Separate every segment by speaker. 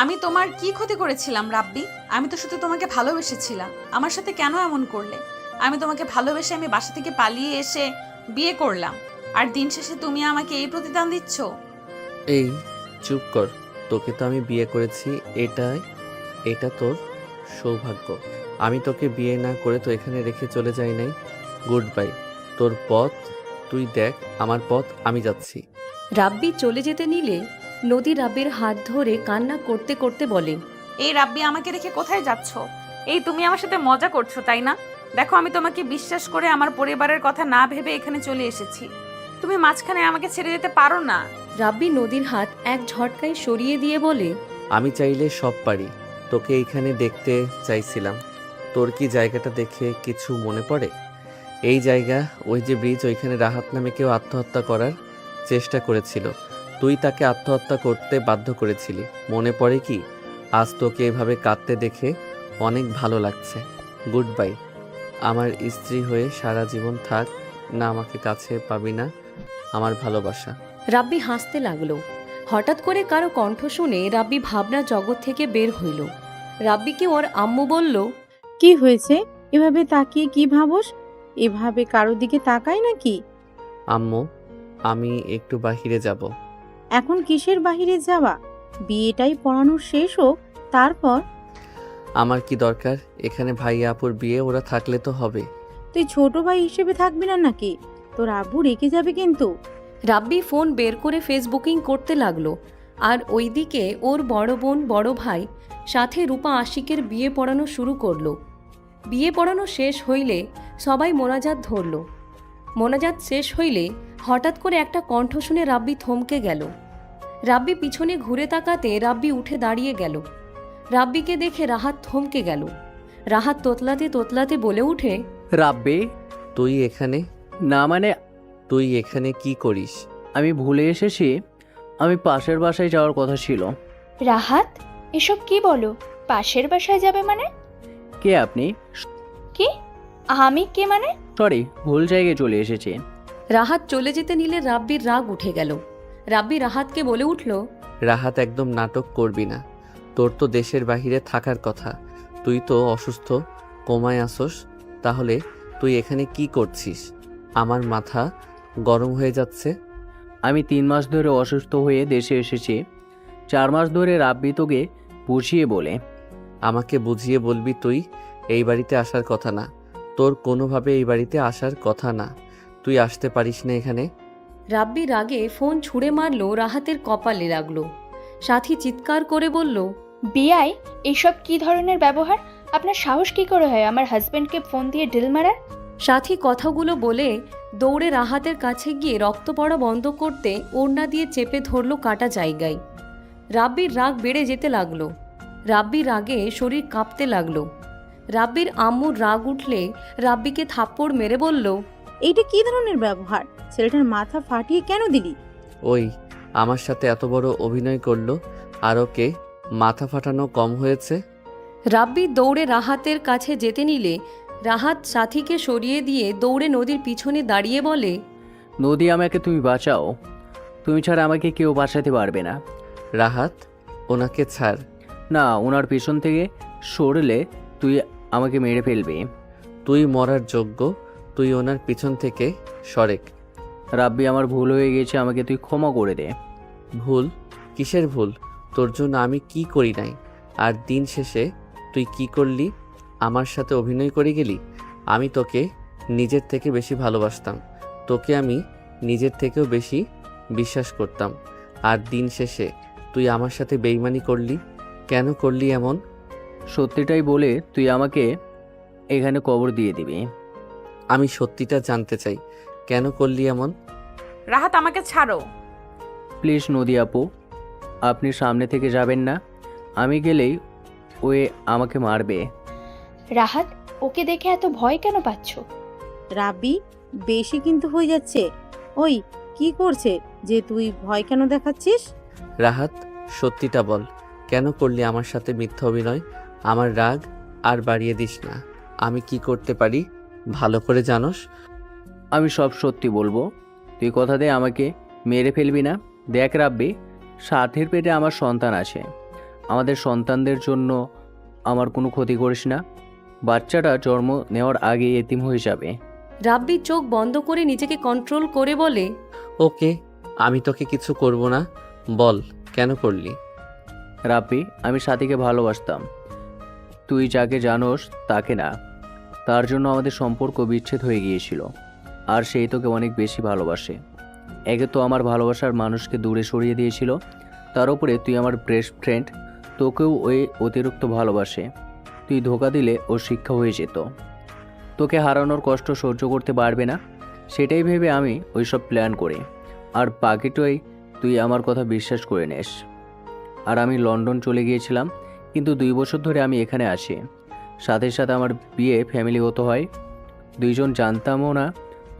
Speaker 1: আমি তোমার কি ক্ষতি করেছিলাম রাব্বি? আমি তো শুধু তোমাকে ভালোবেসেছিলাম। আমার সাথে কেন এমন করলে? আমি তোমাকে ভালোবেসে আমি বাসা থেকে পালিয়ে এসে বিয়ে করলাম, আর দিন শেষে তুমি আমাকে এই প্রতিদান দিচ্ছ।
Speaker 2: এই চুপ কর। তোকে তো আমি বিয়ে করেছি, এটাই এটা তোর সৌভাগ্য। আমি তোকে বিয়ে না করে তো এখানে রেখে চলে যাই নাই। Good bye. তোর পথ তুই দেখ, আমার পথ আমি যাচ্ছি।
Speaker 3: রাব্বি চলে যেতে নিলে নদী রাব্বির হাত ধরে কান্না করতে করতে বলে,
Speaker 1: এই রাব্বি, আমাকে রেখে কোথায় যাচ্ছ? এই তুমি আমার সাথে মজা করছো তাই না? দেখো, আমি তোমাকে বিশ্বাস করে আমার পরিবারের কথা না ভেবে এখানে চলে এসেছি। তুমি মাঝখানে আমাকে ছেড়ে যেতে পারো না।
Speaker 3: রাব্বি নদীর হাত এক ঝটকায় সরিয়ে দিয়ে বলে,
Speaker 2: আমি চাইলে সব পারি। তোকে এইখানে দেখতে চাইছিলাম। তোর কি জায়গাটা দেখে কিছু মনে পড়ে? এই জায়গা, ওই যে ব্রিজ, ওইখানে রাহাত নামে কেউ আত্মহত্যা করার চেষ্টা করেছিল। তুই তাকে আত্মহত্যা করতে বাধ্য করেছিলি, মনে পড়ে কি? আজ তোকে এভাবে কাঁদতে দেখে অনেক ভালো লাগছে। Good bye. আমার স্ত্রী হয়ে সারা জীবন থাক। না, আমাকে কাছে পাবি না। আমার ভালোবাসা।
Speaker 3: রাব্বি হাসতে লাগলো। হঠাৎ করে কারো কণ্ঠ শুনে রাব্বি ভাবনা জগৎ থেকে বের হইল। রাব্বিকে ওর আম্মু বলল,
Speaker 4: কি হয়েছে? এভাবে তাকিয়ে কি ভাবস? এভাবে কারোর দিকে তাকায় নাকি?
Speaker 2: আম্মু, আমি একটু বাহিরে যাব।
Speaker 4: এখন কিসের বাহিরে যাওয়া? বিয়েটাই পড়ানো শেষ হোক, তারপর।
Speaker 2: আমার কি দরকার? এখানে ভাইয়া আপুর বিয়ে, ওরা থাকলে তো হবে।
Speaker 4: তুই ছোট ভাই হিসেবে থাকবি না নাকি? তোর আব্বু রেখে যাবে কিন্তু।
Speaker 3: রাব্বি ফোন বের করে ফেসবুকিং করতে লাগলো। আর ওইদিকে ওর বড় বোন বড় ভাই সাথে রূপা আশিকের বিয়ে পড়ানো শুরু করলো। বিয়ে পড়ানো শেষ হইলে সবাই মোনাজাত ধরল। মোনাজাত শেষ হইলে হঠাৎ করে একটা কণ্ঠ শুনে রাব্বি থমকে গেল। রাব্বি পিছনে ঘুরে তাকাতে রাব্বি উঠে দাঁড়িয়ে গেল। রাব্বিকে দেখে রাহাত থমকে গেল। রাহাত তোতলাতে তোতলাতে বলে উঠে,
Speaker 5: রাব্বি।
Speaker 2: তুই এখানে?
Speaker 5: না মানে,
Speaker 2: তুই এখানে কি করিস?
Speaker 5: আমি ভুলে এসেছি। আমি পাশের বাসায় যাওয়ার কথা ছিল।
Speaker 6: রাহাত, এসব কি বলো? পাশের বাসায় যাবে মানে?
Speaker 5: কে আপনি?
Speaker 6: কি? আমি কে মানে?
Speaker 5: সরি, ভুল জায়গায় চলে এসেছি।
Speaker 3: রাহাত চলে যেতে নিলে রাব্বির রাগ উঠে গেল। রাব্বি রাহাতকে বলে উঠল,
Speaker 2: রাহাত, একদম নাটক করবি না। তোর তো দেশের বাহিরে থাকার কথা। তুই তো অসুস্থ, কোমায় আসোস। তাহলে তুই এখানে কি করছিস? আমার মাথা গরম হয়ে যাচ্ছে।
Speaker 5: আমি 3 মাস ধরে অসুস্থ হয়ে দেশে এসেছি। 4 মাস ধরে রাব্বি তোকে বুঝিয়ে বলে।
Speaker 2: আমাকে বুঝিয়ে বলবি? তুই এই বাড়িতে আসার কথা না। তোর কোনোভাবে এই বাড়িতে আসার কথা না। তুই আসতে পারিস না এখানে।
Speaker 3: রাব্বি রাগে ফোন ছুঁড়ে মারল রাহাতের কপালে লাগলো। সাথী চিৎকার করে বলল,
Speaker 6: বিআই, এসব কি ধরনের ব্যবহার? আপনার সাহস কি করে হয় আমার হাজবেন্ডকে ফোন দিয়ে ডিল মারার?
Speaker 3: সাথী কথাগুলো বলে দৌড়ে রাহাতের কাছে গিয়ে রক্ত পড়া বন্ধ করতে ওড়না দিয়ে চেপে ধরল কাটা জায়গায়। রাব্বির রাগ বেড়ে যেতে লাগলো। রাব্বির রাগে শরীর কাঁপতে লাগলো। রাব্বির আম্মুর রাগ উঠলে রাব্বিকে থাপ্পড় মেরে বলল,
Speaker 4: এইটা কি ধরনের ব্যবহার? ছেলেটার মাথা ফাটিয়ে কেন দিলি?
Speaker 2: ওই আমার সাথে এত বড় অভিনয় করলো, আর ওকে মাথা ফাটানো কম হয়েছে?
Speaker 3: রাব্বি দৌড়ে রাহাতের কাছে যেতে নিলে রাহাত সাথীকে সরিয়ে দিয়ে দৌড়ে নদীর পিছনে দাঁড়িয়ে বলে,
Speaker 5: নদী, আমাকে তুমি বাঁচাও। তুমি ছাড়া আমাকে কেউ বাঁচাতে পারবে না।
Speaker 2: রাহাত, ওনাকে ছাড়।
Speaker 5: না, ওনার পেছন থেকে সরলে তুই আমাকে মেরে ফেলবে।
Speaker 2: তুই মরার যোগ্য। তুই ওনার পিছন থেকে সরেক।
Speaker 5: রাব্বি, আমার ভুল হয়ে গেছে, আমাকে তুই ক্ষমা করে দে।
Speaker 2: ভুল? কিসের ভুল? তোর জন্য আমি কি করি নাই? আর দিন শেষে তুই কি করলি? আমার সাথে অভিনয় করে গেলি। আমি তোকে নিজের থেকে বেশি ভালোবাসতাম। তোকে আমি নিজের থেকেও বেশি বিশ্বাস করতাম। আর দিন শেষে তুই আমার সাথে বেইমানি করলি। কেন করলি এমন?
Speaker 5: সত্যিটাই বলে তুই আমাকে এখানে কবর দিয়ে দিবি।
Speaker 2: আমি সত্যিটা জানতে চাই, কেন করলি এমন?
Speaker 1: রাহাত, আমাকে ছাড়ো।
Speaker 5: প্লিজ নদী আপু, আপনি সামনে থেকে যাবেন না। আমি গেলেই ও আমাকে মারবে।
Speaker 6: রাহাত, ওকে দেখে এত ভয় কেন পাচ্ছ?
Speaker 4: রাব্বি, বেশি কিন্তু হয়ে যাচ্ছে। ওই, কি করছে যে তুই ভয় কেন দেখাচ্ছিস?
Speaker 2: রাহাত, সত্যিটা বল, কেন করলি আমার সাথে মিথ্যা অভিনয়? আমার রাগ আর বাড়িয়ে দিস না। আমি কি করতে পারি ভালো করে জানোস।
Speaker 5: আমি সব সত্যি বলবো। তুই কথা দে আমাকে মেরে ফেলবি না। দেখ রাব্বি, সাথের পেটে আমার সন্তান আছে। আমাদের সন্তানদের জন্য আমার কোনো ক্ষতি করিস না। বাচ্চাটা জন্ম নেওয়ার আগে এতিম হয়ে যাবে।
Speaker 3: রাব্বি চোখ বন্ধ করে নিজেকে কন্ট্রোল করে বলে,
Speaker 2: ওকে, আমি তোকে কিছু করব না। বল কেন করলি?
Speaker 5: রাব্বি, আমি সাথীকে ভালোবাসতাম, তুই যাকে জানোস তাকে না। তার জন্য আমাদের সম্পর্ক বিচ্ছেদ হয়ে গিয়েছিল। আর সেই তোকে অনেক বেশি ভালোবাসে। একে তো আমার ভালোবাসার মানুষকে দূরে সরিয়ে দিয়েছিল, তার উপরে তুই আমার বেস্ট ফ্রেন্ড, তোকেও ওই অতিরিক্ত ভালোবাসে। তুই ধোকা দিলে ওর শিক্ষা হয়ে যেত। তোকে হারানোর কষ্ট সহ্য করতে পারবে না, সেটাই ভেবে আমি ওইসব প্ল্যান করি। আর বাকিটাই তুই আমার কথা বিশ্বাস করে নেস। আর আমি লন্ডন চলে গিয়েছিলাম, কিন্তু 2 বছর ধরে আমি এখানে আসি। সাথে সাথে আমার বিয়ে ফ্যামিলিগত হয়। দুইজন জানতামও না।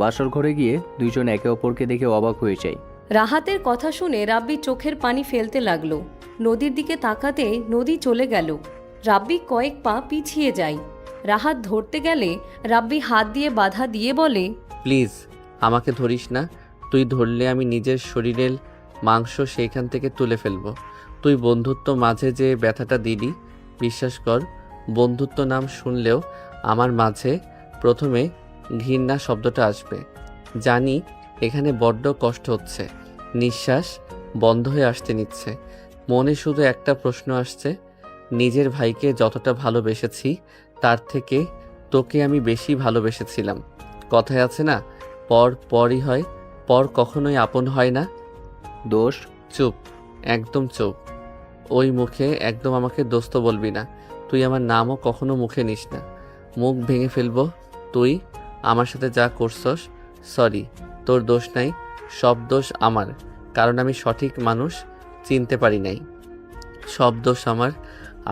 Speaker 5: বাসর ঘরে গিয়ে দুইজন একে অপরকে দেখে অবাক হয়ে যায়।
Speaker 3: রাহাতের কথা শুনে রাব্বি চোখের পানি ফেলতে লাগলো। নদীর দিকে তাকাতে নদী চলে গেল। রাব্বি কয়েক পা পিছিয়ে যায়। রাহাত ধরতে গেলে রাব্বি হাত দিয়ে বাধা দিয়ে বলে,
Speaker 2: প্লিজ আমাকে ধরিস না। তুই ধরলে আমি নিজের শরীরের মাংস সেইখান থেকে তুলে ফেলবো। তুই বন্ধুত্ব মাঝে যে ব্যথাটা দিলি, বিশ্বাস কর, বন্ধুত্ব নাম শুনলেও আমার মাঝে প্রথমে ঘৃণা শব্দটা আসবে। জানি এখানে বড্ড কষ্ট হচ্ছে, নিঃশ্বাস বন্ধ হয়ে আসতে নিচ্ছে। মনে শুধু একটা প্রশ্ন আসছে, নিজের ভাইকে যতটা ভালোবেসেছি তার থেকে তোকে আমি বেশি ভালোবেসেছিলাম। কথায় আছে না, পর পরই হয়, পর কখনোই আপন হয় না।
Speaker 5: দোষ?
Speaker 2: চুপ, একদম চুপ। ওই মুখে একদম আমাকে দোস্ত বলবি না। তুই আমার নামও কখনো মুখে নিস না। মুখ ভেঙে ফেলবো। তুই আমার সাথে যা করছস, সরি, তোর দোষ নাই, সব দোষ আমার, কারণ আমি সঠিক মানুষ চিনতে পারি নাই। সব দোষ আমার।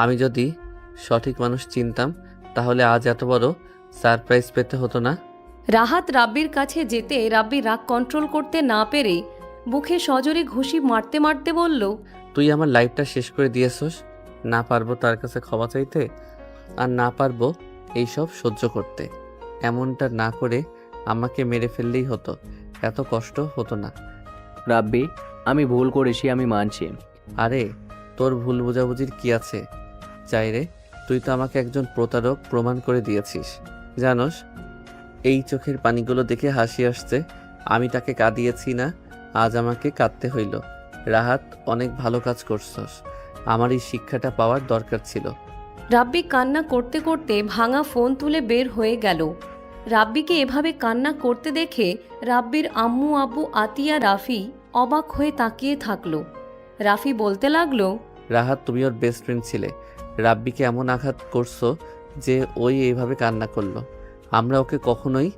Speaker 2: আমি যদি সঠিক মানুষ চিনতাম তাহলে আজ এত বড় সারপ্রাইজ পেতে হতো না।
Speaker 3: রাহাত রাব্বির কাছে যেতে রাব্বি রাগ কন্ট্রোল করতে না পেরে বুকে সজোরে ঘুষি মারতে মারতে বলল,
Speaker 2: তুই আমার লাইফটা শেষ করে দিয়েছস। না পারবো তার কাছে ক্ষমা চাইতে, আর না পারবো এইসব সহ্য করতে। এমনটা না করে আমাকে মেরে ফেললেই হতো, এত কষ্ট হতো না।
Speaker 5: রাব্বি, আমি ভুল করেছি, আমি মানছি।
Speaker 2: আরে তোর ভুল বোঝাবুঝির কি আছে? চাইরে তুই তো আমাকে একজন প্রতারক প্রমাণ করে দিয়েছিস। জানোস, এই চোখের পানিগুলো দেখে হাসি আসছে। আমি তাকে কাঁদিয়েছি না, আজ আমাকে কাঁদতে হইল। রাহাত, অনেক ভালো কাজ করছস। আমার এই শিক্ষাটা পাওয়ার দরকার ছিল।
Speaker 3: রাব্বি কান্না করতে করতে ভাঙা ফোন তুলে বের হয়ে গেল। রাব্বিকে এভাবে কান্না করতে দেখে রাব্বির আম্মু আব্বু আতিয়া রাফি অবাক হয়ে তাকিয়ে থাকলো। রাফি বলতে লাগলো,
Speaker 2: রাহাত, তুমি ওর বেস্ট ফ্রেন্ড ছিলে, রাব্বিকে এমন আঘাত করছো যে ওই এইভাবে কান্না করলো। আমরা ওকে কখনোই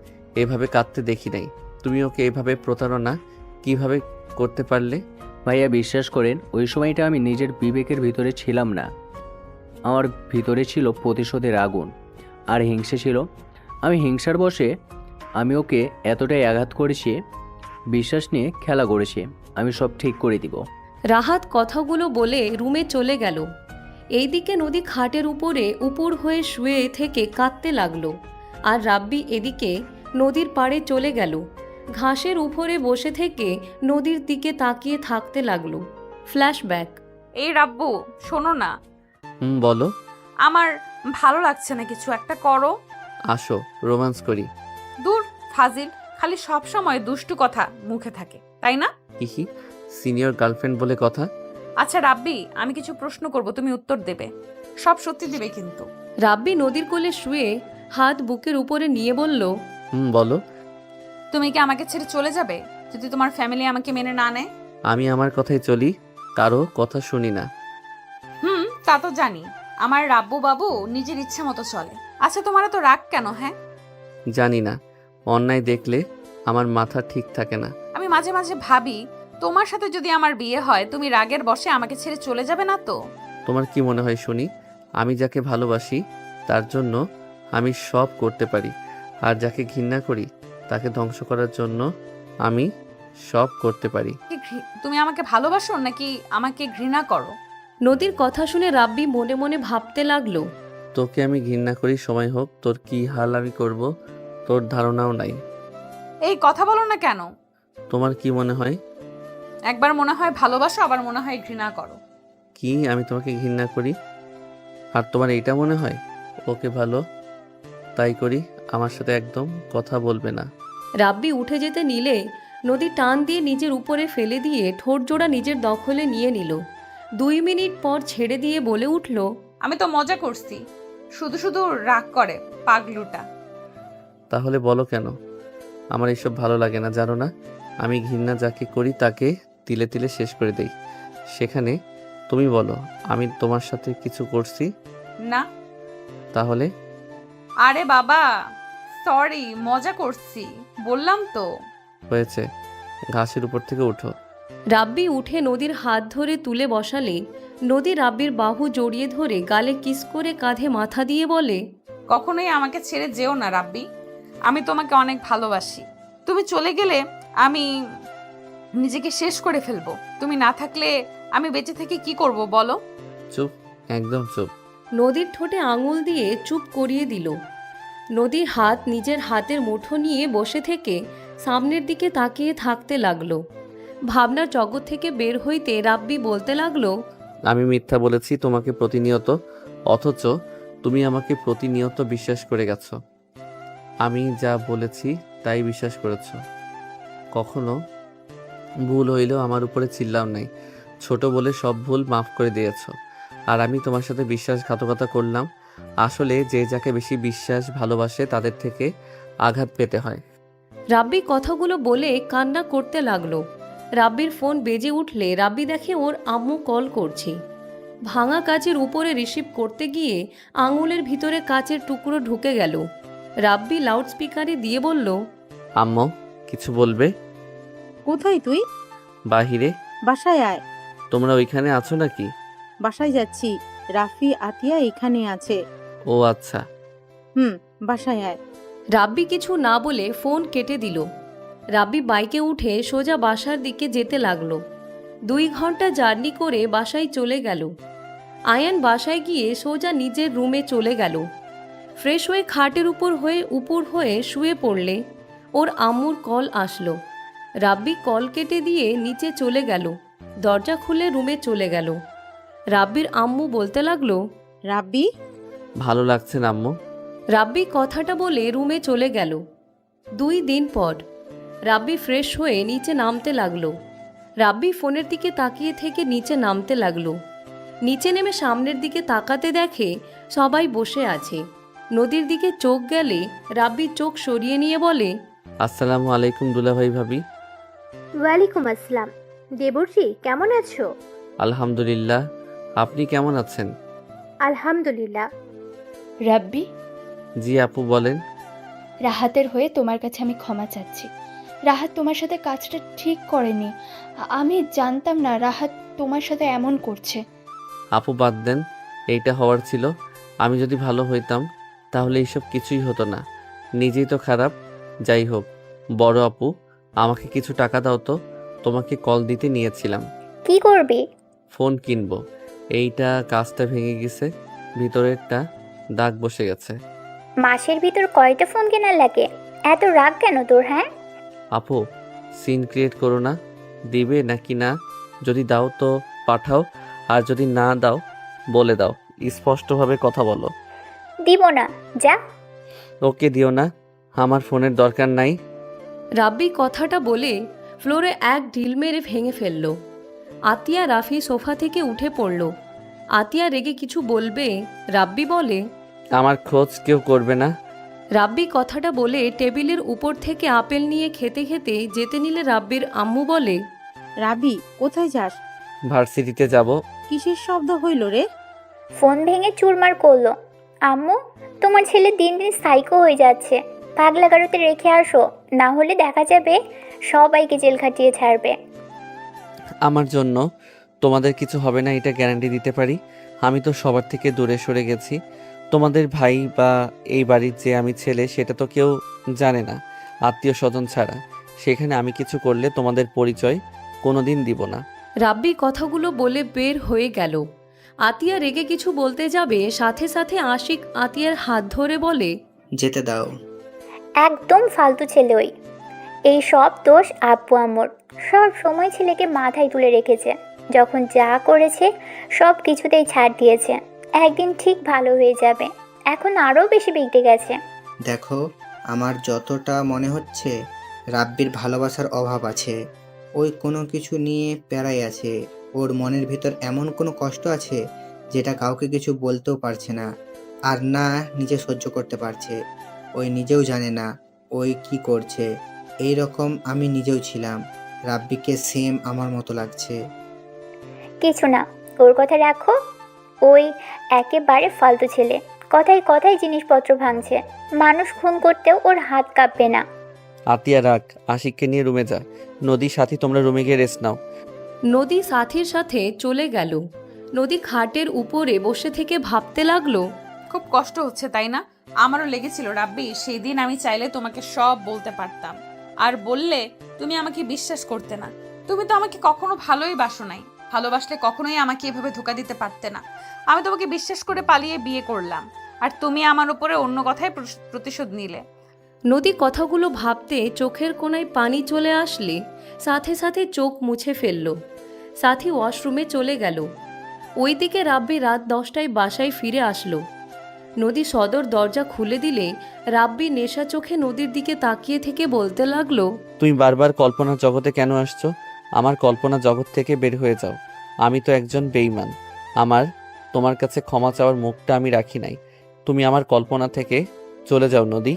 Speaker 2: এভাবে কাঁদতে দেখি নাই। তুমি ওকে এভাবে প্রতারণা কিভাবে করতে পারলে?
Speaker 5: ভাইয়া, বিশ্বাস করেন, ওই সময়টা আমি নিজের বিবেকের ভিতরে ছিলাম না। আমার ভিতরে ছিল প্রতিশোধের আগুন আর হিংসা ছিল। আমি হিংসার বশে আমি ওকে এতটাই আঘাত করেছি, বিশ্বাস নিয়ে খেলা করেছি। আমি সব ঠিক করে দিব।
Speaker 3: রাহাত কথাগুলো বলে রুমে চলে গেল। এইদিকে নদী খাটের উপরে উপুর হয়ে শুয়ে থেকে কাঁদতে লাগলো। আর রাব্বি এদিকে নদীর পাড়ে চলে গেল। ঘাসের উপরে বসে থেকে নদীর দিকে তাকিয়ে থাকতে লাগলো। ফ্ল্যাশব্যাক।
Speaker 1: এই রাব্বু, শোনো না,
Speaker 2: বলো।
Speaker 1: আমার ভালো লাগছে না, কিছু একটা করো।
Speaker 2: আসো রোমান্স করি।
Speaker 1: দূর ফাজিল, খালি সব সময় দুষ্টু কথা মুখে থাকে, তাই না?
Speaker 2: কি সিনিয়র গার্লফ্রেন্ড বলে কথা?
Speaker 1: আচ্ছা রাব্বি, আমি কিছু প্রশ্ন করব, তুমি উত্তর দেবে, সব সত্যি দেবে কিন্তু।
Speaker 3: রাব্বি নদীর কোলে শুয়ে হাত বুকের উপরে নিয়ে বলল,
Speaker 2: বলো।
Speaker 1: তুমি কি আমাকে ছেড়ে চলে যাবে যদি তোমার ফ্যামিলি আমাকে মেনে না নেয়?
Speaker 2: আমি আমার কথাই চলি, কারো কথা শুনি না।
Speaker 1: তা তো জানি, আমার রাব্বু বাবু নিজের ইচ্ছে মতো চলে। আচ্ছা তোমার তো রাগ কেন? হ্যাঁ,
Speaker 2: জানি না, অন্যায় দেখলে আমার মাথা ঠিক থাকে না।
Speaker 1: আমি মাঝে মাঝে ভাবি, তোমার সাথে যদি আমার বিয়ে হয় তুমি রাগের বশে আমাকে ছেড়ে চলে যাবে না তো?
Speaker 2: তোমার কি মনে হয় শুনি? আমি যাকে ভালোবাসি তার জন্য আমি সব করতে পারি, আর যাকে ঘৃণা করি তাকে ধ্বংস করার জন্য আমি সব করতে পারি।
Speaker 1: তুমি আমাকে ভালোবাসো নাকি আমাকে ঘৃণা করো?
Speaker 3: নদীর কথা শুনে রাব্বি মনে মনে ভাবতে লাগলো,
Speaker 2: তোকে আমি ঘৃণা করি, সময় হোক তোর কি হাল আমি করব তোর ধারণাও নাই।
Speaker 1: এই কথা বলো না কেন?
Speaker 2: তোমার কি মনে হয়?
Speaker 1: একবার মনে হয় ভালোবাসো, আবার মনে হয় ঘৃণা করো।
Speaker 2: কি আমি তোমাকে ঘৃণা করি? আর তোমার এইটা মনে হয় ওকে ভালো তাই করি? আমার সাথে একদম কথা বলবে না।
Speaker 3: রাব্বি উঠে যেতে নিলে নদী টান দিয়ে নিজের উপরে ফেলে দিয়ে ঠোঁট জোড়া নিজের দখলে নিয়ে নিল। 2 মিনিট পর ছেড়ে দিয়ে বলে উঠল,
Speaker 1: আমি তো মজা করছি, শুধু শুধু রাগ করে পাগলুটা।
Speaker 2: তাহলে বলো কেন? আমার এসব ভালো লাগে না, জানো না? আমি ঘৃণা যাকে করি তাকে তিলে তিলে শেষ করে দেই। সেখানে তুমি বলো আমি তোমার সাথে কিছু করছি?
Speaker 1: না।
Speaker 2: তাহলে?
Speaker 1: আরে বাবা, সরি, মজা করছি, বললাম তো।
Speaker 2: হয়েছে, ঘাসের উপর থেকে উঠো।
Speaker 3: রাব্বি উঠে নদীর হাত ধরে তুলে বসালে নদী রাব্বির বাহু জড়িয়ে ধরে গালে কিস করে কাঁধে মাথা দিয়ে বলে,
Speaker 1: কখনোই আমাকে ছেড়ে যেও না রাব্বি, আমি তোমাকে অনেক ভালোবাসি। তুমি চলে গেলে আমি নিজেকে শেষ করে ফেলবো। তুমি না থাকলে আমি বেঁচে থেকে কি করব বলো?
Speaker 2: চুপ, একদম চুপ।
Speaker 3: নদীর ঠোঁটে আঙুল দিয়ে চুপ করিয়ে দিল। নদীর হাত নিজের হাতের মুঠো নিয়ে বসে থেকে সামনের দিকে তাকিয়ে থাকতে লাগলো। ভাবনার জগৎ থেকে বের হইতে রাব্বি বলতে লাগলো,
Speaker 2: আমি মিথ্যা বলেছি তোমাকে প্রতিনিয়ত, অথচ তুমি আমাকে প্রতিনিয়ত বিশ্বাস করে গেছো। আমি যা বলেছি তাই বিশ্বাস করেছো। কখনো ভুল হইলেও আমার উপরে চিল্লাও নাই, ছোট বলে সব ভুল মাফ করে দিয়েছো। আর আমি তোমার সাথে বিশ্বাসঘাতকতা করলাম। আসলে যে যাকে বেশি বিশ্বাস ভালোবাসে তাদের থেকে আঘাত পেতে হয়।
Speaker 3: রাব্বি কথাগুলো বলে কান্না করতে লাগলো। রাব্বির ফোন বেজে উঠলে রাব্বি দেখে ওর আম্মু কল করছে। ভাঙা কাচের উপরে রিসিভ করতে গিয়ে আঙুলের ভিতরে কাচের টুকরো ঢুকে গেল। রাব্বি লাউডস্পিকারে দিয়ে বলল,
Speaker 2: আম্মু কিছু বলবে?
Speaker 4: কোথায় তুই?
Speaker 2: বাহিরে।
Speaker 4: বাসায় আয়।
Speaker 2: তোমরা ওইখানে আছো নাকি?
Speaker 4: বাসায় যাচ্ছি, রাফি আতিয়া এখানে আছে।
Speaker 2: ও আচ্ছা।
Speaker 4: বাসায় আয়।
Speaker 3: রাব্বি কিছু না বলে ফোন কেটে দিল। রাব্বি বাইকে উঠে সোজা বাসার দিকে যেতে লাগলো। 2 ঘন্টা জার্নি করে বাসায় চলে গেল। আয়ান বাসায় গিয়ে সোজা নিজের রুমে চলে গেল। ফ্রেশ হয়ে খাটের উপর হয়ে শুয়ে পড়লে ওর আম্মুর কল আসলো। রাব্বি কল কেটে দিয়ে নিচে চলে গেল। দরজা খুলে রুমে চলে গেল। রাব্বির আম্মু বলতে লাগলো,
Speaker 4: রাব্বি,
Speaker 2: ভালো লাগছে না আম্মু?
Speaker 3: রাব্বি কথাটা বলে রুমে চলে গেল। 2 দিন পর রাব্বি ফ্রেশ হয়ে নিচে নামতে লাগলো। রাব্বি ফোনের দিকে তাকিয়ে থেকে নিচে নামতে লাগলো। নিচে নেমে সামনের দিকে তাকাতে দেখে সবাই বসে আছে। নদীর দিকে চোখ গেলে রাব্বি চোখ সরিয়ে নিয়ে বলে,
Speaker 2: আসসালামু আলাইকুম দুলাভাই ভাবি।
Speaker 7: ওয়ালাইকুম আসসালাম। দেবর্ষি, কেমন আছো?
Speaker 2: আলহামদুলিল্লাহ, আপনি কেমন আছেন?
Speaker 7: আলহামদুলিল্লাহ।
Speaker 6: রাব্বি,
Speaker 2: জি আপু বলেন।
Speaker 6: রাহাতের হয়ে তোমার কাছে আমি ক্ষমা চাচ্ছি। রাহাত তোমার সাথে কাজটা ঠিক করেনি। আমি জানতাম না রাহাত তোমার সাথে এমন করছে।
Speaker 2: আপু বাদ দেন, এইটা হওয়ার ছিল। আমি যদি ভালো হইতাম তাহলে এইসব কিছুই হতো না। নিজেই তো খারাপ। যাই হোক, বড় আপু আমাকে কিছু টাকা দাও তো, তোমাকে কল দিতে নিয়েছিলাম।
Speaker 7: কি করবি?
Speaker 2: ফোন কিনবো। এইটা কাজটা ভেঙে গেছে, ভিতরেরটা দাগ বসে গেছে।
Speaker 7: মাসের ভিতর কয়টা ফোন কেনার লাগে? এত রাগ কেন তোর? হ্যাঁ,
Speaker 2: আপু সিন ক্রিয়েট করো না। দিবে নাকি না? যদি দাও তো পাঠাও, আর যদি না দাও বলে দাও, স্পষ্টভাবে কথা বলো।
Speaker 7: দিব না, যা।
Speaker 2: ওকে দিও না, আমার ফোনের দরকার নাই।
Speaker 3: রাব্বি কথাটা বলে ফ্লোরে এক ঢিল মেরে ভেঙে ফেলল। আতিয়া রাফি সোফা থেকে উঠে পড়ল। আতিয়া রেগে কিছু বলবে, রাব্বি বলে,
Speaker 2: আমার খোঁজ কেউ করবে না।
Speaker 3: রাব্বি কথাটা বলে টেবিলের উপর থেকে আপেল নিয়ে খেতে খেতে যেতে নিলে রাব্বির আম্মু বলে,
Speaker 4: রাবি, কোথায় যাস?
Speaker 2: ভার্সিটিতে যাব।
Speaker 4: কিসের শব্দ হইল রে?
Speaker 7: ফোন ভেঙে চুরমার করলো। আম্মু, তোমার ছেলে দিন দিন সাইকো হয়ে যাচ্ছে। পাগলা গারোতে রেখে আসো, না হলে দেখা যাবে সবাইকে জেল খাটিয়ে ছাড়বে।
Speaker 2: আমার জন্য তোমাদের কিছু হবে না, এটা গ্যারান্টি দিতে পারি। আমি তো সবার থেকে দূরে সরে গেছি। তোমাদের ভাই বা এই বাড়ির যে আমি ছেলে সেটা তো কেউ জানে না, আত্মীয় স্বজন ছাড়া। সেখানে আমি কিছু করলে তোমাদের পরিচয় কোনোদিন দিব না।
Speaker 3: রাব্বি কথাগুলো বলে বের হয়ে গেল। আতিয়া রেগে কিছু বলতে যাবে, সাথে সাথে আশিক আতিয়ার হাত ধরে বলে,
Speaker 8: যেতে দাও।
Speaker 7: একদম ফালতু ছেলে ওই। এই সব দোষ আব্বু আম্মুর। সব সময় ছেলেকে মাথায় তুলে রেখেছে। যখন যা করেছে সব কিছুতেই ছাড় দিয়েছে। একদিন ঠিক ভালো হয়ে যাবে, এখন আরও বেশি বিগড়ে গেছে।
Speaker 8: দেখো, আমার যতটা মনে হচ্ছে রাব্বির ভালোবাসার অভাব আছে। ওই কোনো কিছু নিয়ে প্যারায় আছে। ওর মনের ভিতর এমন কোনো কষ্ট আছে যেটা কাউকে কিছু বলতেও পারছে না, আর না নিজে সহ্য করতে পারছে। ওই নিজেও জানে না ওই কি করছে। এই রকম আমি নিজেও ছিলাম। রাব্বিকে সেম আমার মতো লাগছে।
Speaker 7: কিছু না, ওর কথা রাখো। ওই একেবারে ফালতু ছেলে, কথায় কথায় জিনিসপত্র ভাঙছে। মানুষ খুন করতেও ওর হাত কাঁপবে না।
Speaker 2: আতিয়া রাখ, আশিককে নিয়ে রুমে যা। নদী সাথী তোমরা রুমে গিয়ে রেস্ট নাও।
Speaker 3: নদী সাথীর সাথে চলে গেল। নদী খাটের উপরে বসে থেকে ভাবতে লাগলো,
Speaker 1: খুব কষ্ট হচ্ছে তাই না? আমারও লেগেছিল রাব্বি, সেই দিন আমি চাইলে তোমাকে সব বলতে পারতাম, আর বললে তুমি আমাকে বিশ্বাস করতে না। তুমি তো আমাকে কখনো ভালোই বাসো নাই, ভালোবাসলে কখনোই আমাকে এভাবে ধোকা দিতে পারতে না। আমি তোমাকে বিশ্বাস করে পালিয়ে বিয়ে করলাম, আর তুমি আমার উপরে অন্য কথায় প্রতিশোধ নিলে।
Speaker 3: নদী কথাগুলো ভাবতে চোখের কোণায় পানি চলে আসলে সাথে সাথে চোখ মুছে ফেলল। সাথী ওয়াশরুমে চলে গেল। ওইদিকে রাব্বি রাত 10টায় বাসায় ফিরে আসলো। নদী সদর দরজা খুলে দিলে রাব্বি নেশা চোখে নদীর দিকে তাকিয়ে থেকে বলতে লাগলো,
Speaker 2: তুমি বারবার কল্পনার জগতে কেন আসছো? আমার কল্পনা জগৎ থেকে বের হয়ে যাও। আমি তো একজন বেঈমান। আমার তোমার কাছে ক্ষমা চাওয়ার মুখটা আমি রাখি নাই। তুমি আমার কল্পনা থেকে চলে যাও নদী।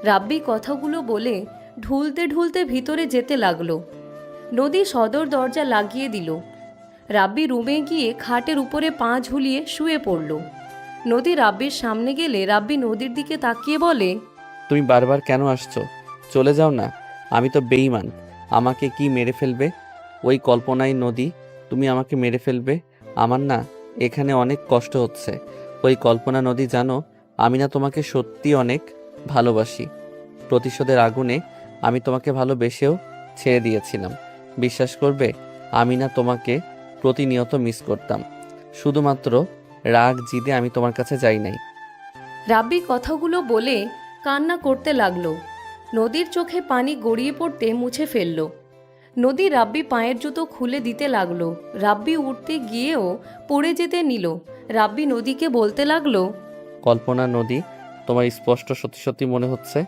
Speaker 3: রাব্বি কথাগুলো বলে ঢুলতে ঢুলতে ভিতরে যেতে লাগলো। নদী সদর দরজা লাগিয়ে দিল। রাব্বি রুমে গিয়ে খাটের উপরে পা ঝুলিয়ে শুয়ে পড়ল। নদী রাব্বির সামনে গেলে রাব্বি নদীর দিকে তাকিয়ে বলে,
Speaker 2: তুমি বারবার কেন আসছো? চলে যাও না। আমি তো বেঈমান। আমাকে কি মেরে ফেলবে? ওই কল্পনায় নদী তুমি আমাকে মেরে ফেলবে। আমার না এখানে অনেক কষ্ট হচ্ছে। ওই কল্পনা নদী, জানো আমি না তোমাকে সত্যি অনেক ভালোবাসি। প্রতিশোধের আগুনে আমি তোমাকে ভালোবেসেও ছেড়ে দিয়েছিলাম। বিশ্বাস করবে, আমি না তোমাকে প্রতিনিয়ত মিস করতাম। শুধুমাত্র রাগ জিদে আমি তোমার কাছে যাই নাই।
Speaker 3: রাব্বি কথাগুলো বলে কান্না করতে লাগলো। নদীর চোখে পানি গড়িয়ে পড়তে মুছে ফেলল। নদী রাব্বি পায়ের জুতো খুলে দিতে লাগলো। রাব্বি উঠতে গিয়েও পড়ে যেতে নিল। রাব্বি নদীকে বলতে লাগলো,
Speaker 2: কল্পনা নদী, তোমার স্পষ্ট সত্যি সত্যি মনে হচ্ছে?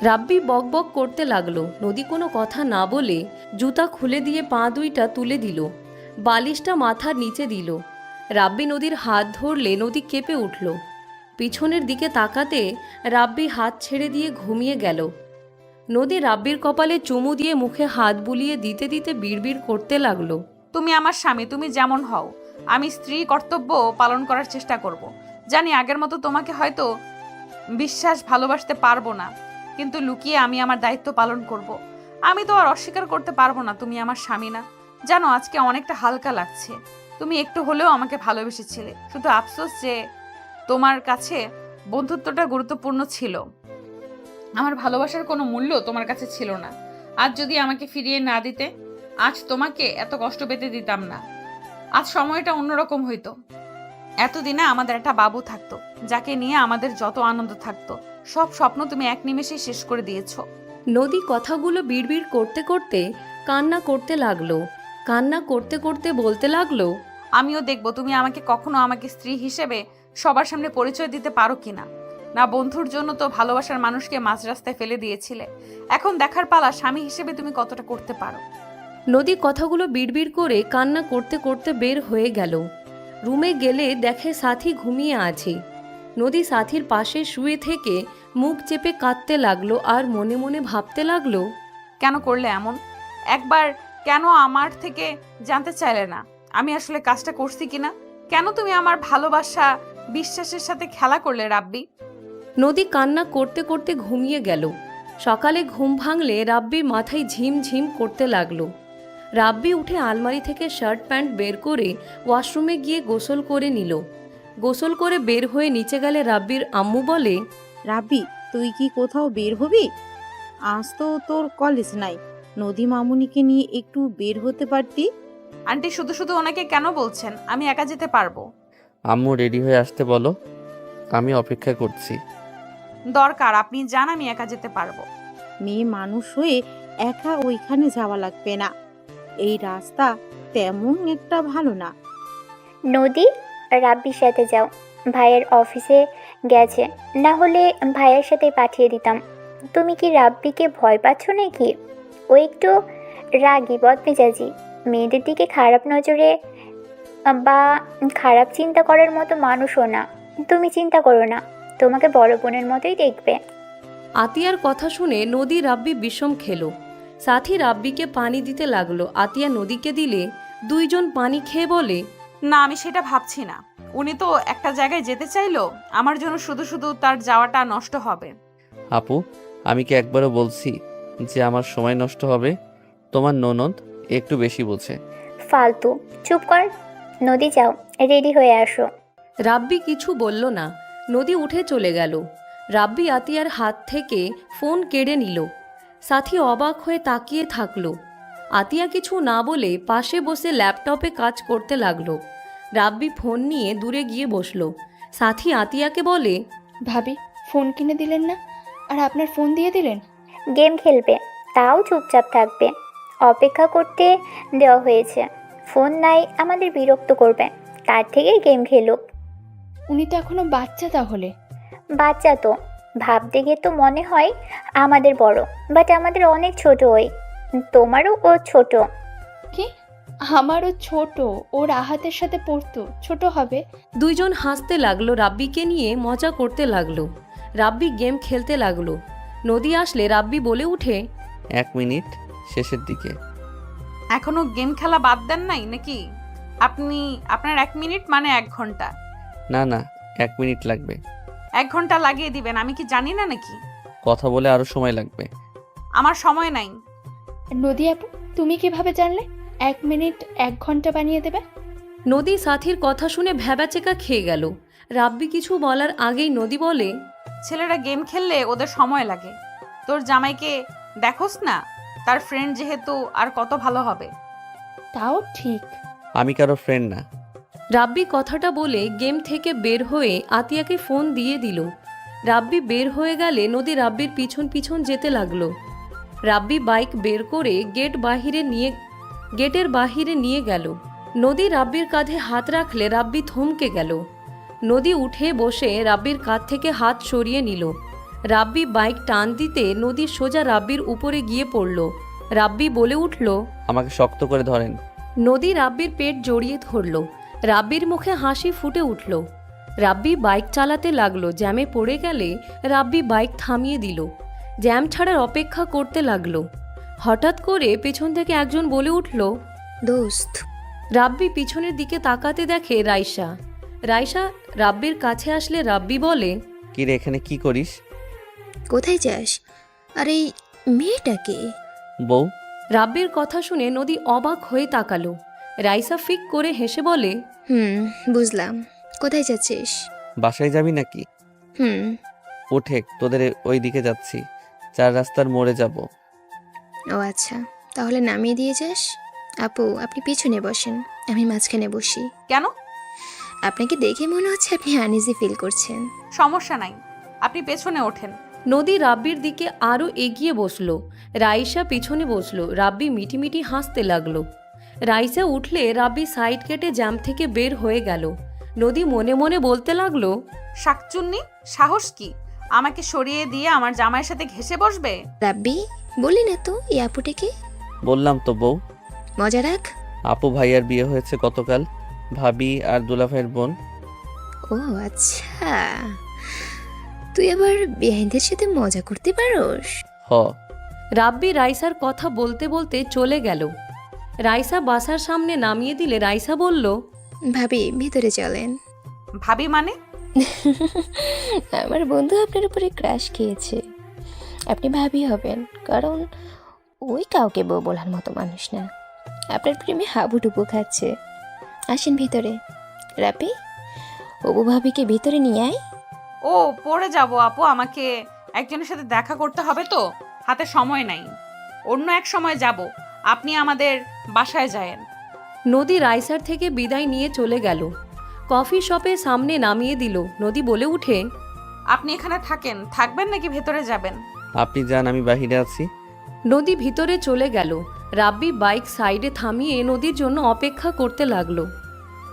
Speaker 3: রাব্বি বকবক করতে লাগলো। নদী কোনো কথা না বলে জুতা খুলে দিয়ে পা দুইটা তুলে দিল। বালিশটা মাথার নিচে দিল। রাব্বি নদীর হাত ধরলে নদী কেঁপে উঠল। পিছনের দিকে তাকাতে রাব্বি হাত ছেড়ে দিয়ে ঘুমিয়ে গেল। নদী রাব্বির কপালে চুমু দিয়ে মুখে হাত বুলিয়ে দিতে দিতে বিড়বিড় করতে লাগলো,
Speaker 1: তুমি আমার স্বামী, তুমি যেমন হও আমি স্ত্রী কর্তব্য পালন করার চেষ্টা করব। জানি আগের মতো তোমাকে হয়তো বিশ্বাস ভালোবাসতে পারবো না, কিন্তু লুকিয়ে আমি আমার দায়িত্ব পালন করব। আমি তো আর অস্বীকার করতে পারবো না তুমি আমার স্বামী না। জানো আজকে অনেকটা হালকা লাগছে। তুমি একটু হলেও আমাকে ভালোবেসেছিলে। শুধু আফসোস যে তোমার কাছে বন্ধুত্বটা গুরুত্বপূর্ণ ছিল, আমার ভালোবাসার কোনো মূল্য তোমার কাছে ছিল না। আজ যদি আমাকে ফিরিয়ে না দিতে, আজ তোমাকে এত কষ্ট পেতে দিতাম না। আজ সময়টা অন্যরকম হইতো। এতদিনে আমাদের একটা বাবু থাকতো, যাকে নিয়ে আমাদের যত আনন্দ থাকতো, সব স্বপ্ন তুমি এক নিমেষেই শেষ করে দিয়েছো।
Speaker 3: নদী কথাগুলো বিড়বিড় করতে করতে কান্না করতে লাগলো। কান্না করতে করতে বলতে লাগলো,
Speaker 1: আমিও দেখবো তুমি আমাকে কখনো আমাকে স্ত্রী হিসেবে সবার সামনে পরিচয় দিতে পারো কিনা। না বন্ধুর জন্য তো ভালোবাসার মানুষকে মাঝ রাস্তায় ফেলে দিয়েছিলে, এখন দেখার পালা স্বামী হিসেবে তুমি কতটা করতে পারো।
Speaker 3: নদী কথাগুলো বিড়বিড় করে কান্না করতে করতে বের হয়ে গেল। রুমে গেলে দেখে সাথী ঘুমিয়ে আছে। নদী সাথীর পাশে শুয়ে থেকে মুখ চেপে কাঁদতে লাগলো আর মনে মনে ভাবতে লাগলো,
Speaker 1: কেন করলে এমন? একবার কেন আমার থেকে জানতে চাইলে না আমি আসলে কাজটা করছি কিনা? কেন তুমি আমার ভালোবাসা বিশ্বাসের সাথে খেলা করলে রাব্বি?
Speaker 3: নদী কান্না করতে করতে ঘুমিয়ে গেল। সকালে ঘুম ভাঙলে রাব্বির মাথায় ঝিম ঝিম করতে লাগলো। রাব্বি উঠে আলমারি থেকে শার্ট প্যান্ট বের করে ওয়াশরুমে গিয়ে গোসল করে নিল। গোসল করে বের হয়ে নিচে গেলে রাব্বির আম্মু বলে,
Speaker 4: রাব্বি, তুই কি কোথাও বের হবি? আজ তো তোর কলেজ নাই, নদী মামুনিকে নিয়ে একটু বের হতে পারতি।
Speaker 1: আন্টি শুধু শুধু ওনাকে কেন বলছেন? আমি একা যেতে পারবো।
Speaker 2: আম্মু রেডি হয়ে আসতে বলো, আমি অপেক্ষা করছি।
Speaker 1: দরকার আপনি যান, আমি একা যেতে পারবো।
Speaker 4: মেয়ে মানুষ হয়ে একা ওইখানে যাওয়া লাগবে না। এই রাস্তা তেমন একটা ভালো না।
Speaker 7: নদী, রাব্বির সাথে যাও, ভাইয়ের অফিসে গেছে, না হলে ভাইয়ের সাথে পাঠিয়ে দিতাম। তুমি কি রাব্বিকে ভয় পাচ্ছ নাকি? ও একটু রাগী বদমেজাজি, মেয়েদের দিকে খারাপ নজরে বা খারাপ চিন্তা করার মতো মানুষও না। তুমি চিন্তা করো না, তোমাকে বড় বোনের মতোই দেখবে।
Speaker 3: আতিয়ার কথা শুনে নদী রাব্বি বিষম খেলো। সাথী রাব্বিকে পানি দিতে লাগলো। আতিয়া নদীকে দিলে দুইজন পানি খেয়ে বলে,
Speaker 1: না, আমি সেটা ভাবছি না। উনি তো একটা জায়গায় যেতে চাইলো, আমার জন্য শুধু শুধু তার যাওয়াটা নষ্ট হবে।
Speaker 2: আপু, আমি কি একবারও বলছি যে আমার সময় নষ্ট হবে? তোমার ননদ একটু বেশি বোঝে।
Speaker 7: ফালতু, চুপ কর। নদী যাও, রেডি হয়ে আসো।
Speaker 3: রাব্বি কিছু বলল না। নদী উঠে চলে গেল। রাব্বি আতিয়ার হাত থেকে ফোন কেড়ে নিল। সাথী অবাক হয়ে তাকিয়ে থাকলো। আতিয়া কিছু না বলে পাশে বসে ল্যাপটপে কাজ করতে লাগলো। রাব্বি ফোন নিয়ে দূরে গিয়ে বসলো। সাথী আতিয়াকে বলে,
Speaker 6: ভাবি, ফোন কিনে দিলেন না, আর আপনার ফোন দিয়ে দিলেন।
Speaker 7: গেম খেলবে, তাও চুপচাপ থাকবে। অপেক্ষা করতে দেওয়া হয়েছে। ফোন নাই, আমাদের বিরক্ত করবে, তার থেকে গেম খেলুক।
Speaker 6: উনি তো এখনো বাচ্চা তাহলে।
Speaker 7: বাচ্চা তো, ভাব দেখে তো মনে হয় আমাদের বড়, বাট আমাদের অনেক ছোট। ওই তোমারও ও ছোট।
Speaker 6: কি? আমারও ছোট, ও রাহাতের সাথে পড়তো, ছোট হবে।
Speaker 3: দুইজন হাসতে লাগলো। রাব্বিকে নিয়ে মজা করতে লাগলো। রাব্বি গেম খেলতে লাগলো। নদী আসলে রাব্বি বলে উঠে,
Speaker 2: 1 মিনিট, শেষের দিকে।
Speaker 1: এখনো গেম খেলা বাদ দেন নাই নাকি? আপনার 1 মিনিট মানে 1 ঘন্টা।
Speaker 2: না না, 1 মিনিট লাগবে।
Speaker 1: 1 ঘন্টা লাগিয়ে দিবেন, আমি কি জানি না নাকি?
Speaker 2: কথা বলে আরো সময় লাগবে।
Speaker 1: আমার সময় নাই।
Speaker 6: নদী আপু, তুমি কিভাবে জানলে 1 মিনিট 1 ঘন্টা বানিয়ে দেবে?
Speaker 3: নদী সাথীর কথা শুনে ভ্যাবাচেকা খেয়ে গেল। রাব্বি কিছু বলার আগেই নদী বলে,
Speaker 1: ছেলেরা গেম খেললে ওদের সময় লাগে। তোর জামাইকে দেখোস না, তার ফ্রেন্ড যেহেতু আর কত ভালো হবে।
Speaker 6: তাও ঠিক।
Speaker 2: আমি কারো ফ্রেন্ড না।
Speaker 3: রাব্বি কথাটা বলে গেম থেকে বের হয়ে আতিয়াকে ফোন দিয়ে দিল। রাব্বি বের হয়ে গেলে নদী রাব্বির পিছন পিছন যেতে লাগলো। রাব্বি বাইক বের করে গেটের বাহিরে নিয়ে গেল। নদী রাব্বির কাঁধে হাত রাখলে রাব্বি থমকে গেল। নদী উঠে বসে রাব্বির কাঁধ থেকে হাত সরিয়ে নিল। রাব্বি বাইক টান দিতে নদী সোজা রাব্বির উপরে গিয়ে পড়ল। রাব্বি বলে উঠল,
Speaker 2: আমাকে শক্ত করে ধরেন।
Speaker 3: নদী রাব্বির পেট জড়িয়ে ধরল। রাব্বির মুখে হাসি ফুটে উঠল। রাব্বি বাইক চালাতে লাগলো। জ্যামে পড়ে গেলে রাব্বি বাইক থামিয়ে দিল। জ্যাম ছাড়ার অপেক্ষা করতে লাগলো। হঠাৎ করে পেছন থেকে একজন বলে উঠল,
Speaker 9: দোস্ত।
Speaker 3: রাব্বি পিছনের দিকে তাকাতে দেখে রাইসা। রাইসা রাব্বির কাছে আসলে রাব্বি বলে,
Speaker 2: কি রে, এখানে কি করিস?
Speaker 9: কোথায় যাস? আর এই মেয়েটাকে?
Speaker 2: বউ।
Speaker 3: রাব্বির কথা শুনে নদী অবাক হয়ে তাকালো। রাইসা ফিক করে হেসে বলে,
Speaker 9: বুঝলাম। কোথায় যাচ্ছিস?
Speaker 2: বাসায় যাবি নাকি? উঠে তোদের ওই দিকে যাচ্ছি, 4 রাস্তার মোড়ে যাব।
Speaker 9: ও আচ্ছা, তাহলে নামিয়ে দিয়ে যাস। আপু, আপনি পিছনে বসেন, আমি মাঝখানে বসি।
Speaker 1: কেন?
Speaker 9: আপনাকে দেখে মনে হচ্ছে আপনি আনইজি ফিল করছেন।
Speaker 1: সমস্যা নাই, আপনি পেছনে ওঠেন।
Speaker 3: নদী রাব্বির দিকে আরও এগিয়ে বসলো। রাইসা পিছনে বসলো। রাব্বি মিটিমিটি হাসতে লাগলো। রাইসা উঠলে রাব্বি সাইড কেটে জ্যাম থেকে বের হয়ে গেল। নদী মনে মনে বলতে লাগলো,
Speaker 1: শাকচুন্নি, সাহস কি আমাকে সরিয়ে দিয়ে আমার জামাইয়ের সাথে ঘেসে বসবে?
Speaker 9: রাব্বি, বলি না তো এই আপুটাকে?
Speaker 2: বললাম তো বউ।
Speaker 9: মজা রাখ।
Speaker 2: আপু ভাইয়ার বিয়ে হয়েছে গতকাল, ভাবি আর দুলাভাইয়ের বোন।
Speaker 9: ও আচ্ছা, তুই আবার বেআইনদের সাথে মজা করতে পারোস?
Speaker 2: হ।
Speaker 3: রাব্বি রাইসার কথা বলতে বলতে চলে গেল। রাইসা বাসার সামনে নামিয়ে দিলে রাইসা বলল,
Speaker 9: ভাবি, ভিতরে চলেন।
Speaker 1: ভাবি মানে?
Speaker 9: আমার বন্ধু আপনার উপরে ক্রাশ খেয়েছে। আপনি ভাবি হবেন, কারণ ওই কাউকে বউ বলার মতো মানুষ না। আপনার প্রেমে হাবুডুবু খাচ্ছে। আসেন ভিতরে। রাপি, অবু ভাবিকে ভিতরে নিয়ে আয়।
Speaker 1: ও, পড়ে যাব আপু, আমাকে একজনের সাথে দেখা করতে হবে তো, হাতে সময় নাই। অন্য এক সময় যাব, আপনি আমাদের বাসায় যায়েন।
Speaker 3: নদী রাইসার থেকে বিদায় নিয়ে চলে গেল। কফি শপে সামনে নামিয়ে দিল। নদী বলে উঠে,
Speaker 1: আপনি এখানে থাকবেন নাকি ভেতরে যাবেন?
Speaker 2: আপনি যান, আমি বাহিরে আছি।
Speaker 3: নদী ভিতরে চলে গেল। রাব্বি বাইক সাইডে থামিয়ে নদীর জন্য অপেক্ষা করতে লাগলো।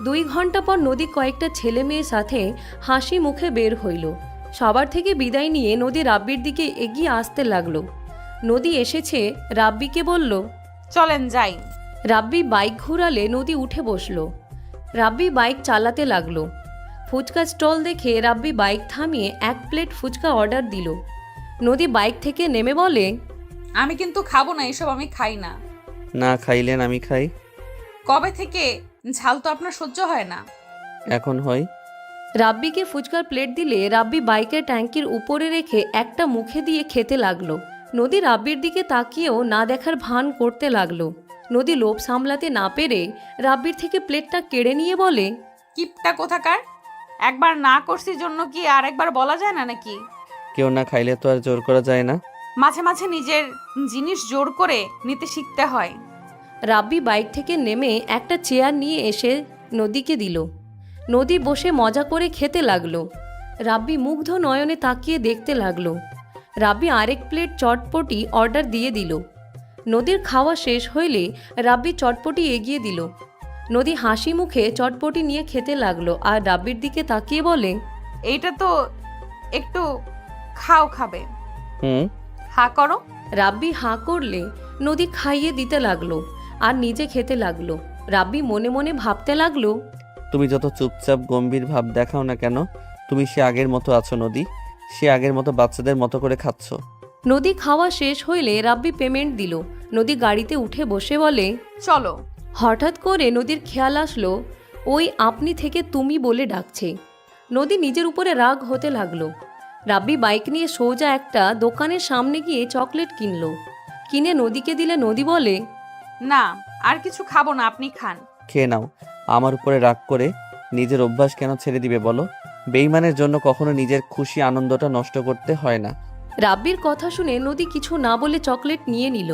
Speaker 3: 2 ঘন্টা পর নদী কয়েকটা ছেলে মেয়ের সাথে হাসি মুখে বের হইল। সবার থেকে বিদায় নিয়ে নদী রাব্বির দিকে এগিয়ে আসতে লাগলো। নদী এসেছে, রাব্বিকে বলল,
Speaker 1: চলেন যাই।
Speaker 3: রাব্বি বাইক ঘুরালে নদী উঠে বসলো। রাব্বি বাইক চালাতে লাগলো। ফুচকা স্টল দেখে রাব্বি বাইক থামিয়ে 1 প্লেট ফুচকা অর্ডার দিল। নদী বাইক থেকে নেমে বলে,
Speaker 1: আমি কিন্তু খাবো না, এসব আমি খাই না।
Speaker 2: না খাইলেন আমি খাই।
Speaker 1: কবে থেকে? ঝাল তো আপনার সহ্য হয় না।
Speaker 2: এখন হয়।
Speaker 3: রাব্বিকে ফুচকার প্লেট দিলে রাব্বি বাইকের ট্যাঙ্কির উপরে রেখে একটা মুখে দিয়ে খেতে লাগলো। নদী রাব্বির দিকে তাকিয়েও না দেখার ভান করতে লাগলো। নদী লোভ সামলাতে না পেরে রাব্বির থেকে প্লেটটা কেড়ে নিয়ে বলে,
Speaker 1: কিপটা কোথাকার! একবার না করছি জন্য কি আর একবার বলা যায় না নাকি?
Speaker 2: কেউ না খাইলে তো আর জোর করা যায় না।
Speaker 1: মাঝে মাঝে নিজের জিনিস জোর করে নিতে শিখতে হয়।
Speaker 3: রাব্বি বাইক থেকে নেমে একটা চেয়ার নিয়ে এসে নদীকে দিল। নদী বসে মজা করে খেতে লাগলো। রাব্বি মুগ্ধ নয়নে তাকিয়ে দেখতে লাগলো। রাব্বি আরেক প্লেট চটপটি অর্ডার দিয়ে দিল। নদীর খাওয়া শেষ হইলে রাব্বি চটপটি এগিয়ে দিল। নদী হাসি মুখে চটপটি নিয়ে খেতে লাগলো আর রাব্বির দিকে তাকিয়ে বলে,
Speaker 1: এইটা তো একটু খাবে।
Speaker 2: হুম।
Speaker 1: হা করো।
Speaker 3: রাব্বি হাঁ করলে নদী খাইয়ে দিতে লাগলো আর নিজে খেতে লাগলো। রাব্বি মনে মনে ভাবতে লাগলো,
Speaker 2: তুমি যত চুপচাপ গম্ভীর ভাব দেখাও না কেন, তুমি সে আগের মতো আছো নদী। সে আগের মতো বাচ্চাদের মতো করে খাচ্ছ।
Speaker 3: নদী খাওয়া শেষ হইলে রাব্বি পেমেন্ট দিল। নদী গাড়িতে উঠে বসে বলে,
Speaker 1: চলো।
Speaker 3: হঠাৎ করে নদীর খেয়াল আসলো ওই আপনি থেকে তুমি বলে ডাকছে। নদী নিজের উপরে রাগ হতে লাগলো। রাব্বি বাইক নিয়ে সোজা একটা দোকানের সামনে গিয়ে চকলেট কিনলো। কিনে নদীকে দিলে নদী বলে,
Speaker 1: না, আর কিছু খাবো না, আপনি খান।
Speaker 2: খেয়ে নাও। আমার উপরে রাগ করে নিজের অভ্যাস কেন ছেড়ে দিবে বলো? বেইমানের জন্য কখনো নিজের খুশি আনন্দটা নষ্ট করতে হয় না।
Speaker 3: রাব্বির কথা শুনে নদী কিছু না বলে চকলেট নিয়ে নিল।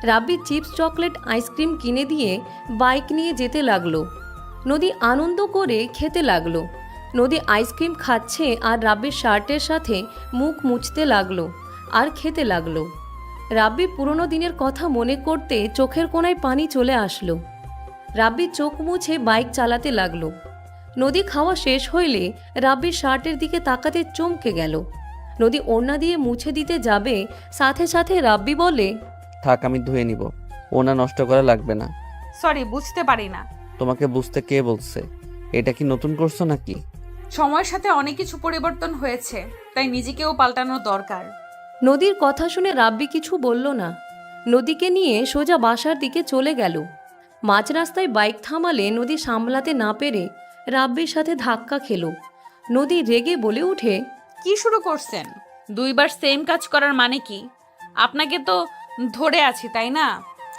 Speaker 3: রাব্বি চিপস চকলেট আইসক্রিম কিনে দিয়ে বাইক নিয়ে যেতে লাগলো। নদী আনন্দ করে খেতে লাগলো। নদী আইসক্রিম খাচ্ছে আর রাব্বির শার্টের সাথে মুখ মুছতে লাগলো আর খেতে লাগলো। রাব্বি পুরনো দিনের কথা মনে করতে চোখের কোণায় পানি চলে আসলো। রাব্বি চোখ মুছে বাইক চালাতে লাগলো। নদী খাওয়া শেষ হইলে রাব্বির শার্টের দিকে তাকাতে চমকে গেল। নদী ওড়না দিয়ে মুছে দিতে যাবে, সাথে সাথে রাব্বি বলে,
Speaker 2: থাক, আমি ধুয়ে নিব। ওনা নষ্ট করা লাগবে না।
Speaker 1: সরি, বুঝতে পারি না।
Speaker 2: তোমাকে বুঝতে কে বলছে? এটা কি নতুন করছো নাকি?
Speaker 1: সময়ের সাথে অনেক কিছু পরিবর্তন হয়েছে, তাই নিজেকেও পাল্টানোর দরকার।
Speaker 3: নদীর কথা শুনে রাব্বি কিছু বলল না। নদীকে নিয়ে সোজা বাসার দিকে চলে গেল। মাঝ রাস্তায় বাইক থামালে নদী সামলাতে না পেরে রাব্বির সাথে ধাক্কা খেল। নদী রেগে বলে উঠে,
Speaker 1: কি শুরু করছেন? 2 বার সেম কাজ করার মানে কি? আপনাকে তো ধরে আছি, তাই না?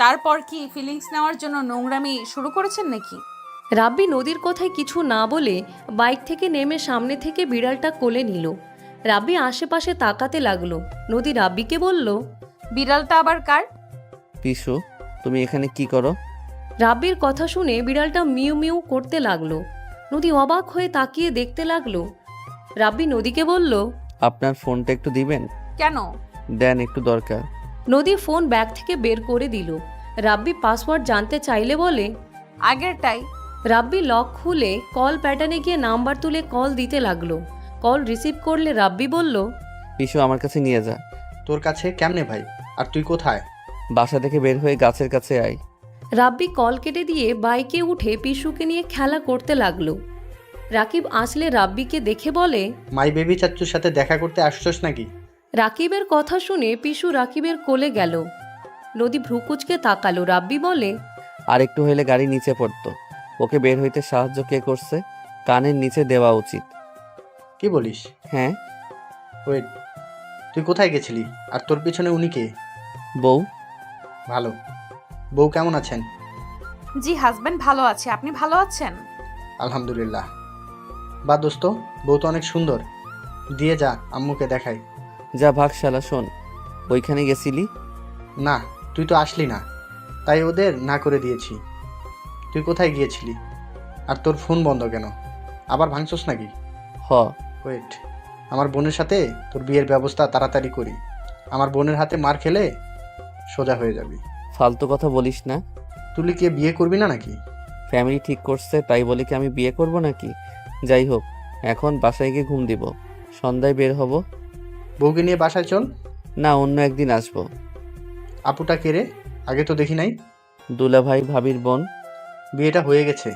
Speaker 1: তারপর কি ফিলিংস নেওয়ার জন্য নোংরামি শুরু করেছেন নাকি?
Speaker 3: রাব্বি নদীর কথায় কিছু না বলে বাইক থেকে নেমে সামনে থেকে বিড়ালটা কোলে নিল। রাব্বি আশেপাশে তাকাতে লাগলো। নদী রাব্বিকে বলল,
Speaker 1: বিড়ালটা আবার কার?
Speaker 2: পিসু, তুমি এখানে কি করো?
Speaker 3: রাব্বির কথা শুনে বিড়ালটা মিউ মিউ করতে লাগলো। নদী অবাক হয়ে তাকিয়ে দেখতে লাগলো। রাব্বি নদীকে বলল,
Speaker 2: আপনার ফোনটা একটু দিবেন?
Speaker 1: কেন?
Speaker 2: দেন, একটু দরকার।
Speaker 3: নদী ফোন ব্যাগ থেকে বের করে দিল। রাব্বি পাসওয়ার্ড জানতে চাইলে বলে,
Speaker 1: আগেরটাই।
Speaker 3: রাব্বি লক খুলে কল প্যাটার্নে গিয়ে নাম্বার তুলে কল দিতে লাগলো। কল রিসিভ করলে রাব্বি বলল,
Speaker 2: পিসু আমার কাছে নিয়ে যা।
Speaker 10: তোর কাছে কেমনে ভাই? আর তুই কোথায়?
Speaker 2: বাসা থেকে বের হয়ে গাছের কাছে আয়।
Speaker 3: রাব্বি কল কেটে দিয়ে বাইকে উঠে পিসুকে নিয়ে খেলা করতে লাগলো। রাকিব আসলে রাব্বিকে দেখে বলে,
Speaker 10: মাই বেবি চাচ্চুর সাথে দেখা করতে আসছস নাকি?
Speaker 3: রাকিবের কথা শুনে পিসু রাকিবের কোলে গেল। নদী ভ্রুকুচকে তাকালো। রাব্বি বলে,
Speaker 2: আর একটু হইলে গাড়ি নিচে পড়তো। ওকে বের হইতে সাহায্য কে করছে? কানের নিচে দেওয়া উচিত।
Speaker 10: কি বলিস?
Speaker 2: হ্যাঁ।
Speaker 10: ওয়েট, তুই কোথায় গেছিলি? আর তোর পিছনে উনি কে?
Speaker 2: বউ।
Speaker 10: ভালো। বউ কেমন আছেন?
Speaker 1: জি, হাজবেন্ড ভালো আছে। আপনি ভালো আছেন?
Speaker 10: আলহামদুলিল্লাহ। বা দোস্ত, বউ তো অনেক সুন্দর। দিয়ে যা, আম্মুকে দেখাই।
Speaker 2: যা ভাগ শালা। শোন, ওইখানে গেছিলি?
Speaker 10: না, তুই তো আসলি না, তাই ওদের না করে দিয়েছি। তুই কোথায় গিয়েছিলি? আর তোর ফোন বন্ধ কেন? আবার ভাঙছস নাকি?
Speaker 2: হ।
Speaker 10: ওয়েট, আমার বোনের সাথে তোর বিয়ের ব্যবস্থা তাড়াতাড়ি করি। আমার বোনের হাতে মার খেলে সোজা হয়ে যাবি।
Speaker 2: ফালতু কথা বলিস না।
Speaker 10: তুলিকে বিয়ে করবি না নাকি?
Speaker 2: ফ্যামিলি ঠিক করছে তাই বলে কি আমি বিয়ে করব নাকি? যাই হোক, এখন বাসায় গিয়ে ঘুম দিব, সন্ধ্যায় বের হব।
Speaker 10: বউকে নিয়ে বাসায় চল।
Speaker 2: না, অন্য একদিন আসবো।
Speaker 10: আপুটা কে রে? আগে তো দেখি নাই।
Speaker 2: দুলাভাই ভাবির বোন।
Speaker 10: বিয়েটা হয়ে গেছে।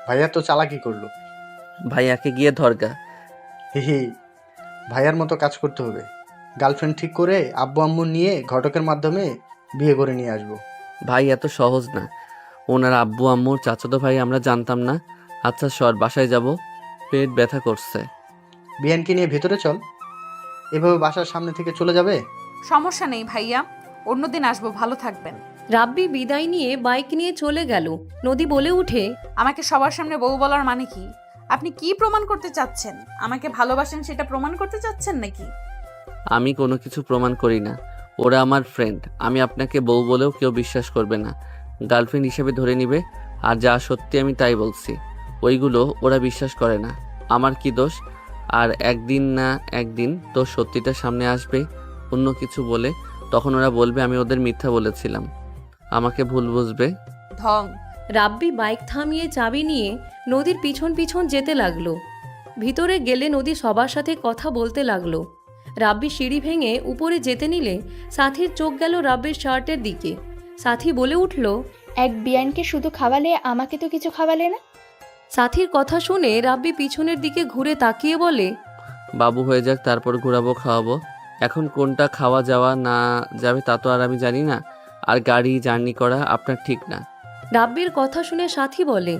Speaker 10: ভাইয়া তো চালাকি করলো।
Speaker 2: ভাইয়াকে গিয়ে ধরগা।
Speaker 10: হি হি, ভাইয়ার মতো কাজ করতে হবে। গার্লফ্রেন্ড ঠিক করে আব্বু আম্মু নিয়ে ঘটকের মাধ্যমে বিয়ে করে নিয়ে আসবো।
Speaker 2: ভাই এত সহজ না। ওনার আব্বু আম্মুর চাচাতো ভাই আমরা জানতাম না। আচ্ছা সর, বাসায় যাব, পেট ব্যথা করছে।
Speaker 10: বিয়ানকে নিয়ে ভেতরে চল। এভাবে বাসার সামনে থেকে চলে যাবে?
Speaker 1: সমস্যা নেই ভাইয়া, অন্যদিন আসবো, ভালো থাকবেন।
Speaker 3: রাব্বি বিদায় নিয়ে বাইক নিয়ে চলে গেল। নদী বলে উঠে,
Speaker 1: আমাকে সবার সামনে বউ বলার মানে কি? আপনি কি প্রমাণ করতে চাচ্ছেন? আমাকে ভালোবাসেন সেটা প্রমাণ করতে চাচ্ছেন নাকি?
Speaker 2: আমি কোনো কিছু প্রমাণ করি না। ওরা আমার ফ্রেন্ড। আমি আপনাকে বউ বলেও কেউ বিশ্বাস করবে না, গার্লফ্রেন্ড হিসেবে ধরে নিবে। আর যা সত্যি আমি তাই বলছি, ওইগুলো ওরা বিশ্বাস করে না। আমার কি দোষ? আর একদিন না একদিন তো সত্যিটা সামনে আসবে অন্য কিছু বলে। তখন ওরা বলবে আমি ওদের মিথ্যা বলেছিলাম, আমাকে ভুল বুঝবে।
Speaker 1: ঢং।
Speaker 3: রাব্বি বাইক থামিয়ে চাবি নিয়ে নদীর পিছন পিছন যেতে লাগলো। ভিতরে গেলে নদী সবার সাথে কথা বলতে লাগলো। রাব্বি সিঁড়ি ভেঙে উপরে যেতে নিলে সাথীর চোখ গেল রাব্বির শার্টের দিকে। সাথী বলে উঠল,
Speaker 6: এক বিয়ানকে শুধু খাওয়ালে, আমাকে তো কিছু খাওয়ালে না।
Speaker 3: সাথীর কথা শুনে রাব্বি পিছনের দিকে ঘুরে তাকিয়ে বলে,
Speaker 2: বাবু হয়ে যাক, তারপর ঘোরাবো, খাওয়াবো। এখন কোনটা খাওয়া যাওয়া না যাবে তা তো আর আমি জানি না। আর গাড়ি জার্নি করা আপনার ঠিক না।
Speaker 3: রাব্বির কথা শুনে সাথী বলে,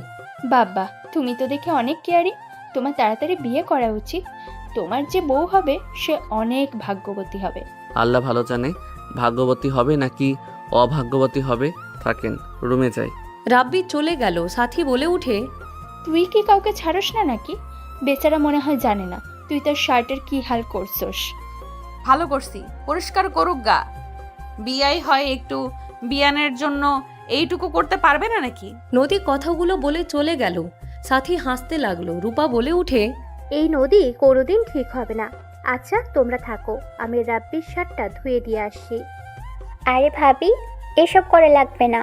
Speaker 6: বাবা, তুমি তো দেখে অনেক কেয়ারি। তোমার তাড়াতাড়ি বিয়ে করা উচিত। তোমার যে বউ হবে সে অনেক ভাগ্যবতী হবে।
Speaker 2: আল্লাহ ভালো জানে ভাগ্যবতী হবে নাকি অভাগ্যবতী হবে। থাকেন, রুমে যাই।
Speaker 3: রাব্বি চলে গেল। সাথী বলে উঠে,
Speaker 6: তুই কি কাউকে ছাড়স না নাকি? বেচারা মনে হয় জানে না তুই তার শার্টের কি হাল করছস।
Speaker 1: ভালো করছি, পরিষ্কার করুক গা। বিয়াই হয় একটু, বিয়ানের জন্য এইটুকু করতে পারবে না নাকি?
Speaker 3: নদী কথাগুলো বলে চলে গেল। সাথী হাসতে লাগলো। রূপা বলে উঠে,
Speaker 7: এই নদী কোনোদিন ঠিক হবে না। আচ্ছা তোমরা থাকো, আমি রাব্বির শার্টটা ধুয়ে দিয়ে আসি। আরে ভাবি, এসব করা লাগবে না,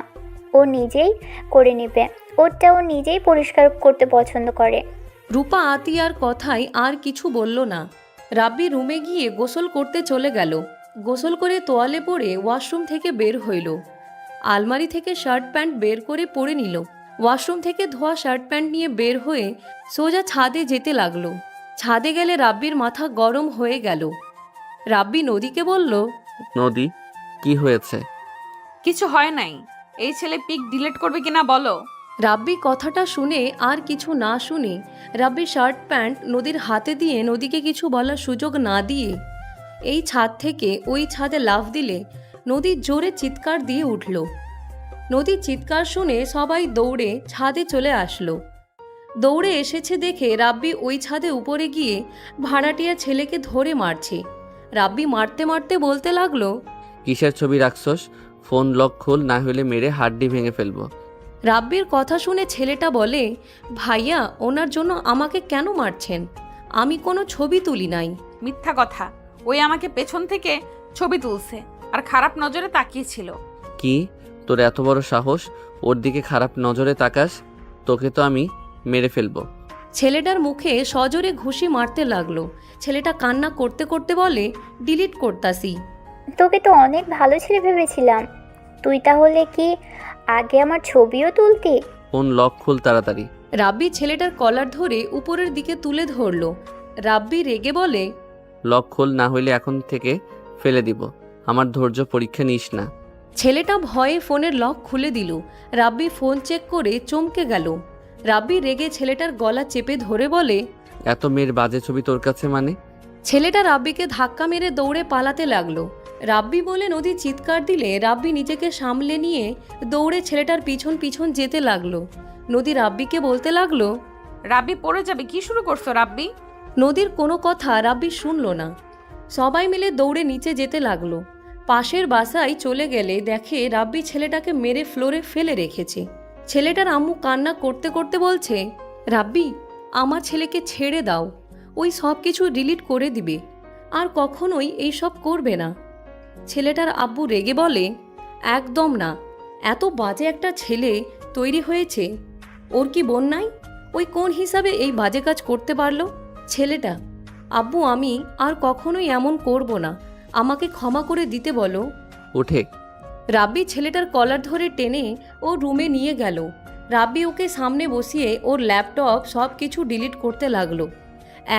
Speaker 7: ও নিজেই করে নেবে। ওটা ও নিজেই পরিষ্কার করতে পছন্দ করে।
Speaker 3: রূপা আতিয়ার কথায় আর কিছু বলল না। রাব্বি রুমে গিয়ে গোসল করতে চলে গেল। গোসল করে তোয়ালে পরে ওয়াশরুম থেকে বের হইল। আলমারি থেকে শার্ট প্যান্ট বের করে পরে নিল। ওয়াশরুম থেকে ধোয়া শার্ট প্যান্ট নিয়ে বের হয়ে সোজা ছাদে যেতে লাগলো। ছাদে গেলে রাব্বির মাথা গরম হয়ে গেল। রাব্বি নদীকে বলল,
Speaker 2: নদী, কি হয়েছে?
Speaker 1: কিছু হয় নাই। এই ছেলে পিক ডিলিট করবে কিনা বলো।
Speaker 3: রাব্বি কথাটা শুনে আর কিছু না শুনে রাব্বি শার্ট প্যান্ট নদীর হাতে দিয়ে নদীকে কিছু বলার সুযোগ না দিয়ে এই ছাদ থেকে ওই ছাদে লাফ দিলে নদী জোরে চিৎকার দিয়ে উঠল। নদীর চিৎকার শুনে সবাই দৌড়ে ছাদে চলে আসলো। দৌড়ে এসেছে দেখে রাব্বি ওই ছাদে উপরে গিয়ে ভাড়াটিয়া ছেলেকে ধরে মারছে। রাব্বি মারতে মারতে বলতে লাগলো,
Speaker 2: কিসের ছবি রাখছস? ফোন লক খোল, না হলে মেরে হাড্ডি ভেঙে ফেলবো।
Speaker 3: রাব্বির কথা শুনে ছেলেটা বলে, ভাইয়া, ওনার জন্য আমাকে কেন মারছেন? আমি কোনো ছবি তুলি নাই।
Speaker 1: মিথ্যা কথা। ওই আমাকে পেছন থেকে ছবি তুলছে আর খারাপ নজরে তাকিয়েছিল।
Speaker 2: কি, তোর এত বড় সাহস ওর দিকে খারাপ নজরে তাকাস? তোকে তো আমি মেরে ফেলবো।
Speaker 3: ছেলেটার মুখে সজোরে ঘুষি মারতে লাগলো। ছেলেটা কান্না করতে করতে বলে, ডিলিট করতাসি।
Speaker 7: তোকে তো অনেক ভালো ছেলে ভেবেছিলাম। তুই তাহলে কি আগে আমার ছবিও তুলতি?
Speaker 2: ফোন লক খোল তাড়াতাড়ি।
Speaker 3: রাব্বি ছেলেটার কলার ধরে উপরের দিকে তুলে ধরলো। রাব্বি রেগে বলে,
Speaker 2: লক খোল, না হইলে এখন থেকে ফেলে দিব। আমার ধৈর্য পরীক্ষা নিস না।
Speaker 3: ছেলেটা ভয়ে ফোনের লক খুলে দিল। রাব্বি ফোন চেক করে চমকে গেল। রাব্বি রেগে ছেলেটার গলা চেপে ধরে বলে,
Speaker 2: এত মেয়ের বাজে ছবি তোর কাছে মানে?
Speaker 3: ছেলেটা রাব্বিকে ধাক্কা মেরে দৌড়ে পালাতে লাগলো। রাব্বি বলে নদী চিৎকার দিলে রাব্বি নিজেকে সামলে নিয়ে দৌড়ে ছেলেটার পিছন পিছন যেতে লাগলো। নদী রাব্বিকে বলতে লাগলো,
Speaker 1: রাব্বি পড়ে যাবে, কি শুরু করছো রাব্বি?
Speaker 3: নদীর কোনো কথা রাব্বি শুনল না। সবাই মিলে দৌড়ে নিচে যেতে লাগলো। পাশের বাসায় চলে গেলে দেখে রাব্বি ছেলেটাকে মেরে ফ্লোরে ফেলে রেখেছে। ছেলেটার আম্মু কান্না করতে করতে বলছে, রাব্বি, আমার ছেলেকে ছেড়ে দাও, ওই সব কিছু ডিলিট করে দিবে, আর কখনোই এই সব করবে না। ছেলেটার আব্বু রেগে বলে, একদম না, এত বাজে একটা ছেলে তৈরি হয়েছে। ওর কি বোন নাই? ওই কোন হিসাবে এই বাজে কাজ করতে পারলো ছেলেটা? আব্বু, আমি আর কখনোই এমন করব না, আমাকে ক্ষমা করে দিতে বলো।
Speaker 2: উঠে
Speaker 3: রাব্বি ছেলেটার কলার ধরে টেনে ও রুমে নিয়ে গেল। রাব্বি ওকে সামনে বসিয়ে ওর ল্যাপটপ সব কিছু ডিলিট করতে লাগলো।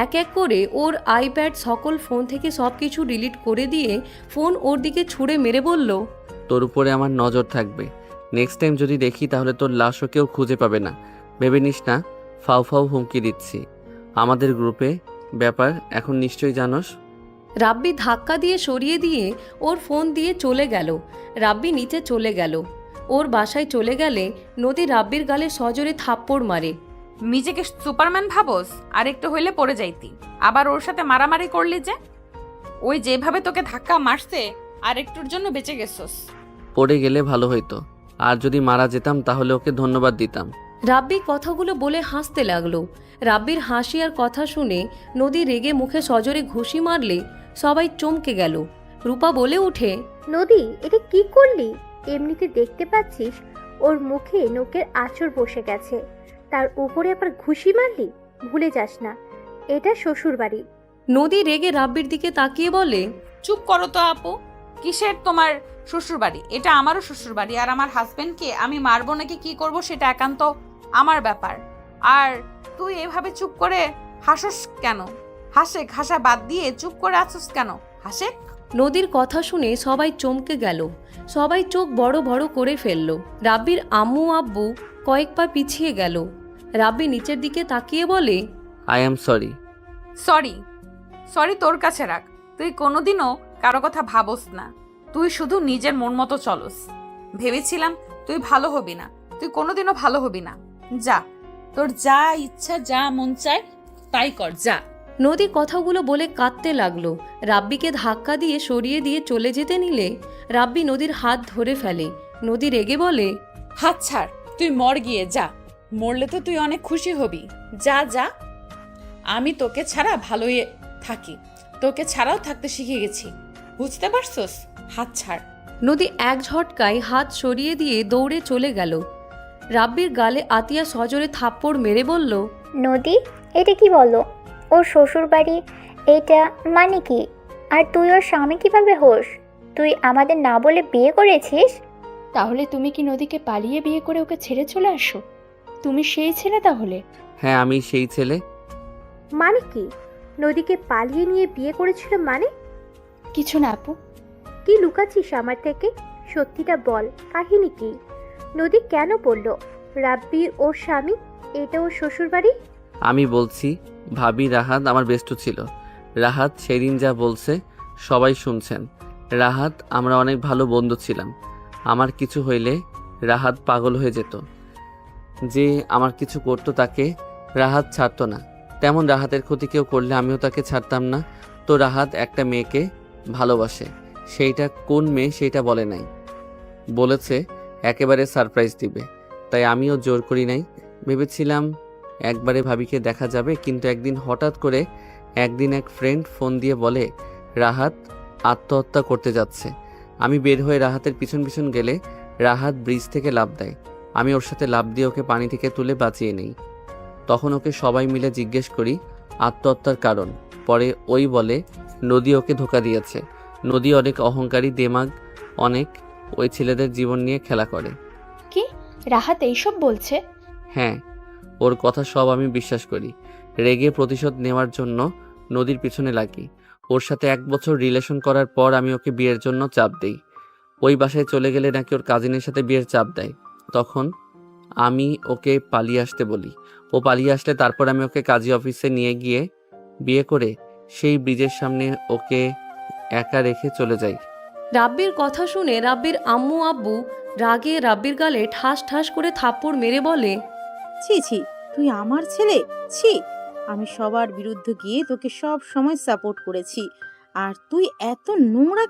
Speaker 3: এক এক করে ওর আইপ্যাড সকল ফোন থেকে সব কিছু ডিলিট করে দিয়ে ফোন ওর দিকে ছুঁড়ে মেরে বলল,
Speaker 2: তোর উপরে আমার নজর থাকবে। নেক্সট টাইম যদি দেখি তাহলে তোর লাশও কেউ খুঁজে পাবে না। ভেবে নিস না ফাউ ফাউ হুমকি দিচ্ছি। আমাদের গ্রুপে ব্যাপার এখন নিশ্চয়ই জানোস।
Speaker 3: রাব্বি ধাক্কা দিয়ে সরিয়ে দিয়ে ওর ফোন দিয়ে চলে গেল। রাব্বি নিচে চলে গেল। ওর বাসায় চলে গেলে নদী রাব্বির গালে সজোরে থাপ্পড় মারে।
Speaker 1: নিজেকে সুপারম্যান ভাবোস? আর একটু হইলে পড়ে যাইতি। আবার ওর সাথে মারামারি করলি যে? ওই যেভাবে তোকে ধাক্কা মারছে আর একটুর জন্য বেঁচে গেছস।
Speaker 2: পড়ে গেলে ভালো হইতো, আর যদি মারা যেতাম তাহলে ওকে ধন্যবাদ দিতাম।
Speaker 3: রাব্বি কথাগুলো বলে হাসতে লাগলো। রাব্বির হাসি আর কথা শুনে নদী রেগে মুখে সজোরে ঘুষি মারলে সবাই চমকে গেল। রূপা বলে উঠে,
Speaker 11: নদী, এটা কি করলি? এমনিতে দেখতে পাচ্ছিস ওর মুখে নোকের আঁচড় বসে গেছে, তার উপরে আবার ঘুষি মারলি? ভুলে যাস না, এটা শ্বশুর বাড়ি।
Speaker 3: নদী রেগে রাব্বির দিকে তাকিয়ে বলে,
Speaker 1: চুপ করো তো আপু। কিসের তোমার শ্বশুর বাড়ি? এটা আমারও শ্বশুর বাড়ি। আর আমার হাজবেন্ডকে আমি মারবো নাকি কি করব সেটা একান্ত আমার ব্যাপার। আর তুই এভাবে চুপ করে হাসস কেন? হাসে হাসা বাদ দিয়ে চুপ করে আছিস কেন? হাসে।
Speaker 3: নদীর কথা শুনে সবাই চমকে গেল। সবাই চোখ বড় বড় করে ফেলল। রাব্বির আম্মু আব্বু কয়েক পা পিছিয়ে গেল। রাব্বি নিচের দিকে তাকিয়ে বলে,
Speaker 2: I am sorry.
Speaker 1: Sorry? Sorry তোর কাছে রাখ। তুই কোনোদিনও কারো কথা ভাবস না। তুই শুধু নিজের মন মতো চলস। ভেবেছিলাম তুই ভালো হবি না। তুই কোনোদিনও ভালো হবি না। যা, তোর যা ইচ্ছা, যা মন চায় তাই কর, যা।
Speaker 3: নদী কথাগুলো বলে কাঁদতে লাগলো। রাব্বিকে ধাক্কা দিয়ে সরিয়ে দিয়ে চলে যেতে নিলে রাব্বি নদীর হাত ধরে ফেলে। নদী রেগে বলে,
Speaker 1: হাত ছাড়, তুই মর গিয়ে যা। মরলে তো তুই অনেক খুশি হবি। যা যা। আমি তোকে ছাড়া ভালোই থাকি, তোকে ছাড়াও থাকতে শিখে গেছি। বুঝতে পারছস? হাত ছাড়।
Speaker 3: নদী এক ঝটকায় হাত সরিয়ে দিয়ে দৌড়ে চলে গেল। রাব্বির গালে আতিয়া সজোরে থাপ্পড় মেরে বলল,
Speaker 7: নদী, এটা কি বলো? ওর শ্বশুর বাড়ি এটা মানে কি? আর তুই ওর স্বামী কিভাবে হোস? তুই আমাদের না বলে বিয়ে করেছিস?
Speaker 6: তাহলে তুমি কি নদীকে পালিয়ে বিয়ে করে ওকে ছেড়ে চলে আসো? তুমি সেই ছেলে তাহলে?
Speaker 2: হ্যাঁ, আমি সেই ছেলে।
Speaker 11: মানে কি? নদীকে পালিয়ে নিয়ে বিয়ে করেছিল মানে?
Speaker 6: কিছু না আপু।
Speaker 11: কি লুকাচ্ছিস আমার থেকে? সত্যিটা বল, কাহিনী কি? নদী কেন বললো রাব্বি ওর স্বামী, এটা ওর শ্বশুর বাড়ি?
Speaker 2: আমি বলছি, ভাবি রাহাত আমার বেস্ট ছিল। রাহাত সেদিন যা বলছে সবাই শুনছেন। রাহাত আমরা অনেক ভালো বন্ধু ছিলাম। আমার কিছু হইলে রাহাত পাগল হয়ে যেত। যে আমার কিছু করতো তাকে রাহাত ছাড়তো না। তেমন রাহাতের ক্ষতি কেউ করলে আমিও তাকে ছাড়তাম না। তো রাহাত একটা মেয়েকে ভালোবাসে। সেইটা কোন মেয়ে সেইটা বলে নাই, বলেছে একেবারে সারপ্রাইজ দিবে। তাই আমিও জোর করি নাই। ভেবেছিলাম একবারে ভাবিকে দেখা যাবে, কিন্তু একদিন হঠাৎ করে এক ফ্রেন্ড ফোন দিয়ে বলে রাহাত আত্মহত্যা করতে যাচ্ছে। আমি বের হয়ে রাহাতের পিছন পিছন গেলে রাহাত ব্রিজ থেকে লাফ দেয়। আমি ওর সাথে লাফ দিয়ে ওকে পানি থেকে তুলে বাঁচিয়ে নেই। তখন ওকে সবাই মিলে জিজ্ঞেস করি আত্মহত্যার কারণ। পরে ওই বলে নদী ওকে ধোঁকা দিয়েছে। নদী অনেক অহংকারী, দেমাগ অনেক, ওই ছেলেদের জীবন নিয়ে খেলা করে।
Speaker 6: কি রাহাত এইসব বলছে?
Speaker 2: হ্যাঁ, ওর কথা সব আমি বিশ্বাস করি। রেগে প্রতিশোধ নেওয়ার জন্য নদীর পিছনে লাগি। ওর সাথে 1 বছর রিলেশন করার পর আমি ওকে বিয়ের জন্য চাপ দেই। ওই বাসায় চলে গেলে নাকি ওর কাজিনের সাথে বিয়ের চাপ দেয়। তখন আমি ওকে পালিয়ে আসতে বলি। ও পালিয়ে আসলে তারপর আমি ওকে কাজী অফিসে নিয়ে গিয়ে বিয়ে করে সেই ব্রিজের সামনে ওকে একা রেখে চলে যাই।
Speaker 3: রাব্বির কথা শুনে রাব্বির আম্মু আব্বু রাগে রাব্বির গালে ঠাস ঠাস করে থাপ্পড় মেরে বলে,
Speaker 4: ছি ছি, তুই আমার ছেলে? ছি, আমি সবার বিরুদ্ধে গিয়ে তোকে সব সময় সাপোর্ট করেছি, আর তুই এত নোংরা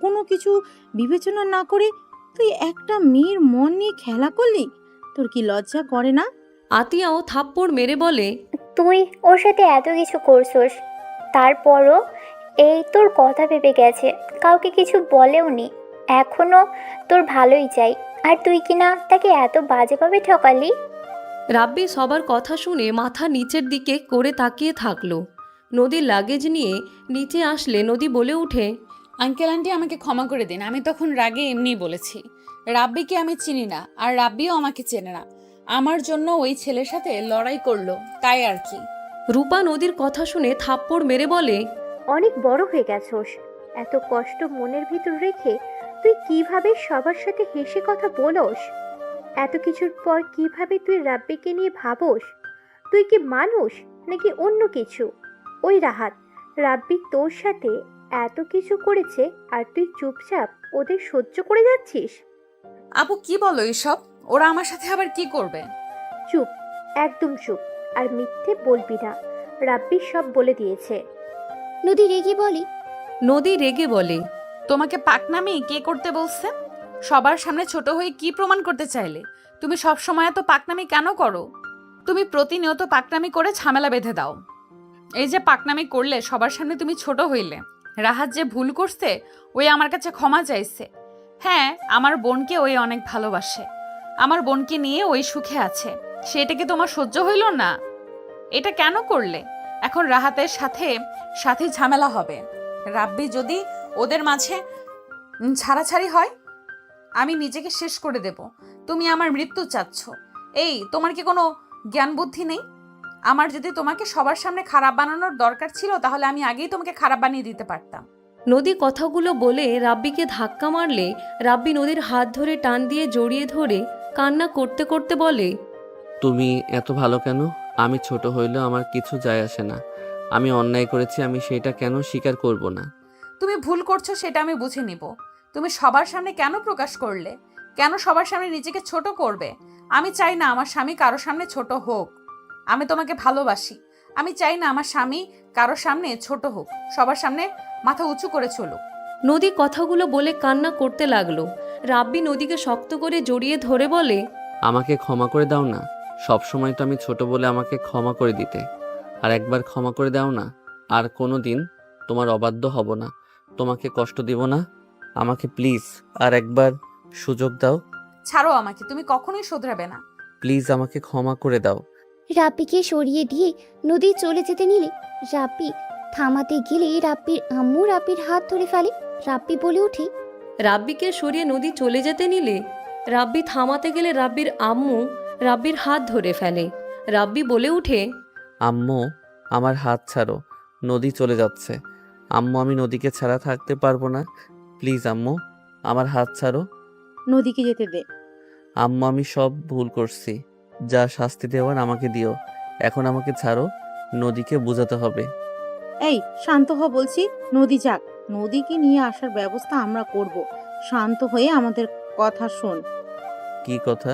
Speaker 4: কোনো কিছু বিবেচনা না করে তুই একটা মেয়ের মন নিয়ে খেলা করলি? তোর কি লজ্জা করে না?
Speaker 3: আতিয়াও থাপ্পড় মেরে বলে,
Speaker 7: তুই ওর সাথে এত কিছু করছোস, তারপরও এই তোর কথা ভেবে গেছে, কাউকে কিছু বলেও নি। এখনো তোর ভালোই চাই, আর তুই কিনা তাকে এত বাজেভাবে ঠকালি।
Speaker 3: রাব্বি সবার কথা শুনে মাথা নিচের দিকে করে তাকিয়ে থাকলো। নদীর লাগেজ নিয়ে নিচে আসলে নদী বলে উঠে,
Speaker 1: আঙ্কেল আন্টি আমাকে ক্ষমা করে দিন, আমি তখন রাগে এমনিই বলেছি। রাব্বিকে আমি চিনি না, আর রাব্বিও আমাকে চেনে না। আমার জন্য ওই ছেলের সাথে লড়াই করলো, তাই আর কি।
Speaker 3: রূপা নদীর কথা শুনে থাপ্পড় মেরে বলে,
Speaker 11: অনেক বড় হয়ে গেছোস, এত কষ্ট মনের ভিতর রেখে তুই কিভাবে সবার সাথে হেসে কথা বলোস? এত কিছুর পর কিভাবে তুই রাব্বিকে নিয়ে ভাবোস? তুই কি মানুষ নাকি অন্য কিছু? ওই রাহাত, রাব্বি তোর সাথে এত কিছু করেছে আর তুই চুপচাপ ওদের সহ্য করে যাচ্ছিস?
Speaker 1: আপু কি বলো এসব? ওরা আমার সাথে আবার কি করবে?
Speaker 11: চুপ, একদম চুপ, আর মিথ্যে বলবি না। রাব্বি সব বলে দিয়েছে।
Speaker 9: নদী রেগে বলে,
Speaker 3: নদী রেগে বলে,
Speaker 1: তোমাকে পাকনামি কে করতে বলছে? সবার সামনে ছোট হয়ে কি প্রমাণ করতে চাইলে? তুমি সব সময় এত পাকনামি কেন করো? তুমি প্রতিনিয়ত পাকনামি করে ঝামেলা বেঁধে দাও। এই যে পাকনামি করলে সবার সামনে তুমি ছোট হইলে। রাহাত যে ভুল করছে, ওই আমার কাছে ক্ষমা চাইছে। হ্যাঁ, আমার বোনকে ওই অনেক ভালোবাসে, আমার বোনকে নিয়ে ওই সুখে আছে। সেটাকে তোমার সহ্য হইল না? এটা কেন করলে? এখন রাহাতের সাথে সাথে ঝামেলা হবে। রাব্বি যদি ওদের মাঝে ছাড়াছাড়ি হয়, আমি নিজেকে শেষ করে দেব। তুমি আমার মৃত্যু চাচ্ছ। এই, তোমার কি কোনো জ্ঞান বুদ্ধি নেই? আমার যদি তোমাকে সবার সামনে খারাপ বানানোর দরকার ছিল, তাহলে আমি আগেই তোমাকে খারাপ বানিয়ে দিতে পারতাম।
Speaker 3: নদী কথাগুলো বলে রাব্বিকে ধাক্কা মারলে রাব্বি নদীর হাত ধরে টান দিয়ে জড়িয়ে ধরে কান্না করতে করতে বলে,
Speaker 2: তুমি এত ভালো কেন? আমি ছোট হইলেও আমার কিছু যায় আসে না। আমি অন্যায় করেছি, আমি সেটা কেন স্বীকার করব না?
Speaker 1: তুমি ভুল করছো সেটা আমি বুঝে নিব। তুমি সবার সামনে কেন প্রকাশ করলে? কেন সবার সামনে নিজেকে ছোট করবে? আমি চাই না আমার স্বামী কারো সামনে ছোট হোক। আমি তোমাকে ভালোবাসি। আমি চাই না আমার স্বামী কারো সামনে ছোট হোক, সবার সামনে মাথা উঁচু করে চলুক।
Speaker 3: নদী কথাগুলো বলে কান্না করতে লাগলো। রাব্বি নদীকে শক্ত করে জড়িয়ে ধরে বলে,
Speaker 2: আমাকে ক্ষমা করে দাও না। সব সময় তো আমি ছোট বলে আমাকে ক্ষমা করে দিতে। আর একবার ক্ষমা করে দাও না। আর কোনো দিন তোমার অবাধ্য হব না, তোমাকে কষ্ট দিব না। আমাকে প্লিজ আর একবার সুযোগ দাও।
Speaker 1: ছাড়ো আমাকে, তুমি কখনোই শোধরাবে না।
Speaker 2: প্লিজ আমাকে ক্ষমা করে দাও।
Speaker 9: রাব্বিকে সরিয়ে দিয়ে নদী চলে যেতে নিলে রাব্বি থামাতে গেলে রাব্বির আম্মু রাব্বির হাত ধরে ফেলে। রাব্বি বলে ওঠে,
Speaker 3: রাব্বিকে সরিয়ে নদী চলে যেতে নিলে রাব্বি থামাতে গেলে রাব্বির আম্মু রাব্বির হাত ধরে ফেলে। রাব্বি বলে উঠে,
Speaker 2: আম্মু, আমার হাত ছাড়ো, নদী চলে যাচ্ছে। আম্মু, আমি নদীকে ছাড়া থাকতে পারবো না। প্লিজ আম্মু, আমার হাত ছাড়ো।
Speaker 4: নদীকে যেতে দে।
Speaker 2: আম্মু, আমি সব ভুল করছি, যা শাস্তি দেওয়ার আমাকে দিও। এখন আমাকে ছাড়ো, নদীকে বোঝাতে হবে।
Speaker 4: এই, শান্ত হ বলছি। নদী যাক, নদীকে নিয়ে আসার ব্যবস্থা আমরা করব। শান্ত হয়ে আমাদের কথা শোন।
Speaker 2: কি কথা?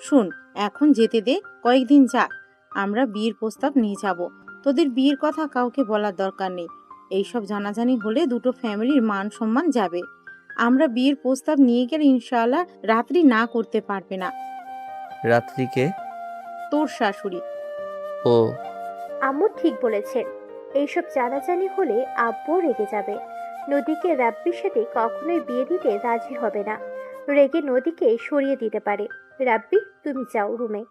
Speaker 4: শুন, এখন যেতে দে, কয়েকদিন যাক। আমরা বিয়ের প্রস্তাব নিয়ে যাব। তোদের বিয়ের কথা কাউকে বলার দরকার নেই। এইসব জানাজানি হলে দুটো ফ্যামিলির মান সম্মান যাবে। আমরা বিয়ের প্রস্তাব নিয়ে গেলে ইনশাআল্লাহ রাত্রি না করতে পারবে না।
Speaker 2: রাত্রিকে?
Speaker 4: তোর শাশুড়ি।
Speaker 2: ও,
Speaker 11: আম্মু ঠিক বলেছেন, এইসব জানাজানি হলে আব্বু রেগে যাবে। নদীকে রাব্বির সাথে কখনোই বিয়ে দিতে রাজি হবে না। রেগে নদীকে সরিয়ে দিতে পারে। রাব্বি, তুমি যাও রুমে,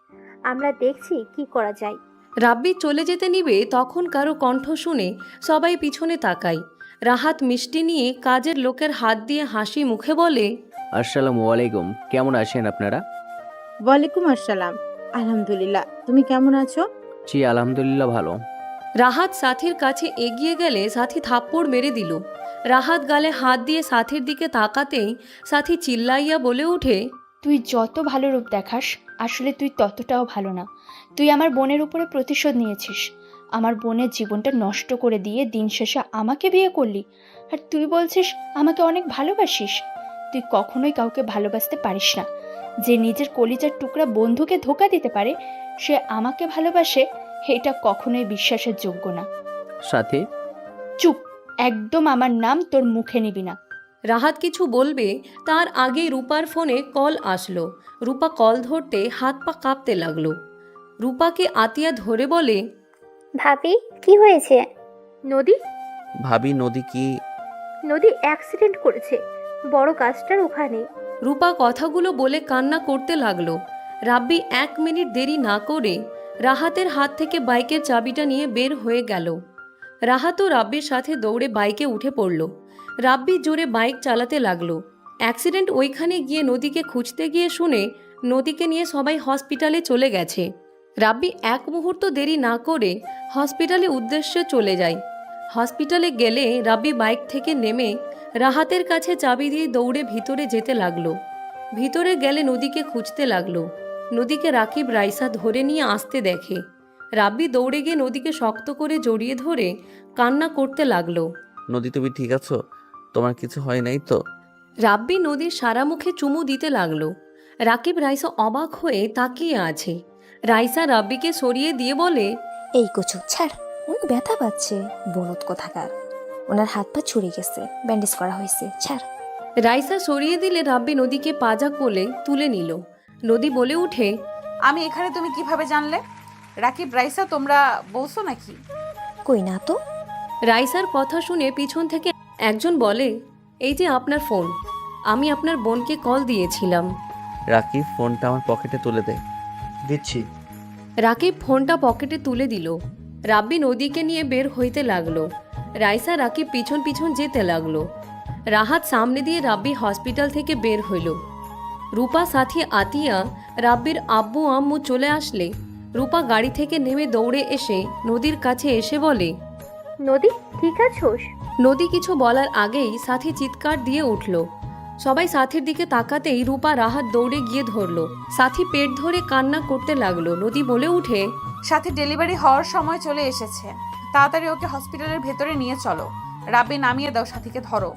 Speaker 11: আমরা দেখছি কি করা যায়।
Speaker 3: রাব্বি চলে যেতে নিবে তখন কারো কণ্ঠ শুনে সবাই পিছনে তাকায়। রাহাত মিষ্টি নিয়ে কাজের লোকের হাত দিয়ে হাসি মুখে বলে,
Speaker 5: আসসালামু আলাইকুম, কেমন আছেন আপনারা?
Speaker 4: ওয়ালাইকুম আসসালাম। আলহামদুলিল্লাহ, তুমি কেমন আছো?
Speaker 5: জি আলহামদুলিল্লাহ ভালো।
Speaker 3: রাহাত সাথীর কাছে এগিয়ে গেলে সাথী থাপ্পড় মেরে দিল। রাহাত গালে হাত দিয়ে সাথীর দিকে তাকাতেই সাথী চিল্লাইয়া বলে ওঠে,
Speaker 6: তুই যত ভালো রূপ দেখাস, আসলে তুই ততটাও ভালো না। তুই আমার বোনের উপরে প্রতিশোধ নিয়েছিস। আমার বোনের জীবনটা নষ্ট করে দিয়ে দিন শেষে আমাকে বিয়ে করলি। আর তুই বলছিস আমাকে অনেক ভালোবাসিস। তুই কখনোই কাউকে ভালোবাসতে পারিস না। যে নিজের কলিজার টুকরা বন্ধুকে ধোঁকা দিতে পারে, সে আমাকে ভালোবাসে, এটা কখনোই বিশ্বাসের যোগ্য না।
Speaker 5: সাথে
Speaker 6: চুপ, একদম আমার নাম তোর মুখে নিবি না।
Speaker 3: রাহাত কিছু বলবে তার আগে রূপার ফোনে কল আসলো। রূপা কল ধরতে হাত পা কাঁপতে লাগলো। রূপাকে আতিয়া ধরে বলে,
Speaker 7: ভাবি, কি হয়েছে?
Speaker 11: নদী,
Speaker 2: ভাবি, নদী কি?
Speaker 11: নদী অ্যাক্সিডেন্ট করেছে বড় গাছটার ওখানে।
Speaker 3: রূপা কথাগুলো বলে কান্না করতে লাগলো। রাব্বি 1 মিনিট দেরি না করে রাহাতের হাত থেকে বাইকের চাবিটা নিয়ে বের হয়ে গেল। রাহাতও রাব্বির সাথে দৌড়ে বাইকে উঠে পড়ল। রাব্বি জোরে বাইক চালাতে লাগলো। অ্যাক্সিডেন্ট ওইখানে গিয়ে নদীকে খুঁজতে গিয়ে শুনে নদীকে নিয়ে সবাই হসপিটালে চলে গেছে। রাব্বি 1 মুহূর্ত দেরি না করে হসপিটালে উদ্দেশ্যে চলে যায়। হসপিটালে গেলে রাব্বি বাইক থেকে নেমে রাহাতের কাছে চাবি দিয়ে দৌড়ে ভিতরে যেতে লাগলো। ভিতরে গেলে নদীকে খুঁজতে লাগলো। নদীকে রাকিব রাইসা ধরে নিয়ে আসতে দেখে। রাব্বি দৌড়ে গিয়ে নদীকে শক্ত করে জড়িয়ে ধরে কান্না করতে লাগলো।
Speaker 2: নদী, তুমি ঠিক আছো? তোমার কিছু হয় নাই তো?
Speaker 3: রাব্বি নদীর সারা মুখে চুমু দিতে লাগলো। রাকিব রাইসা অবাক হয়ে তাকিয়ে আছে। রাইসা রাব্বিকে সরিয়ে দিয়ে বলে,
Speaker 9: এই কচু ছাড়, উনি ব্যথা পাচ্ছে, বলদ কোথাকার। ওনার হাত পা ছুড়ে গেছে, ব্যান্ডেজ করা হয়েছে, ছাড়।
Speaker 3: রাইসা সরিয়ে দিলে রাব্বি নদীকে পাজা কোলে তুলে নিল। নদী বলে উঠে,
Speaker 1: আমি এখানে তুমি কিভাবে জানলে? রাকিব রাইসা তোমরা বলছো নাকি?
Speaker 9: কই না তো।
Speaker 3: রাইসার কথা শুনে পিছন থেকে একজন বলে, এই যে আপনার ফোন, আমি আপনার বোনকে কল দিয়েছিলাম।
Speaker 2: রাকিব ফোনটা আমার পকেটে তুলে দে।
Speaker 10: দিচ্ছি।
Speaker 3: রাকিব ফোনটা পকেটে তুলে দিল। রাব্বি নদীকে নিয়ে বের হইতে লাগলো। রাইসা রাকিব পিছন পিছন যেতে লাগলো। রাহাত সামনে দিয়ে রাব্বি হসপিটাল থেকে বের হইল। রূপা সাথী আতিয়া রাব্বির আব্বু আম্মু চলে আসলে রূপা গাড়ি থেকে নেমে দৌড়ে এসে নদীর কাছে এসে বলে,
Speaker 11: নদী ঠিক আছোস?
Speaker 3: নদী কিছু বলার আগেই সাথী চিৎকার দিয়ে উঠল। সবাই সাথীর দিকে তাকাতেই রূপা রাহাত দৌড়ে গিয়ে ধরল। সাথী পেট ধরে কান্না করতে লাগলো। নদী বলে উঠে,
Speaker 1: সাথে ডেলিভারি হওয়ার সময় চলে এসেছে, তাড়াতাড়ি ওকে হসপিটালের ভেতরে নিয়ে চলো। রাব্বি নামিয়ে দাও, সাথীকে ধরো।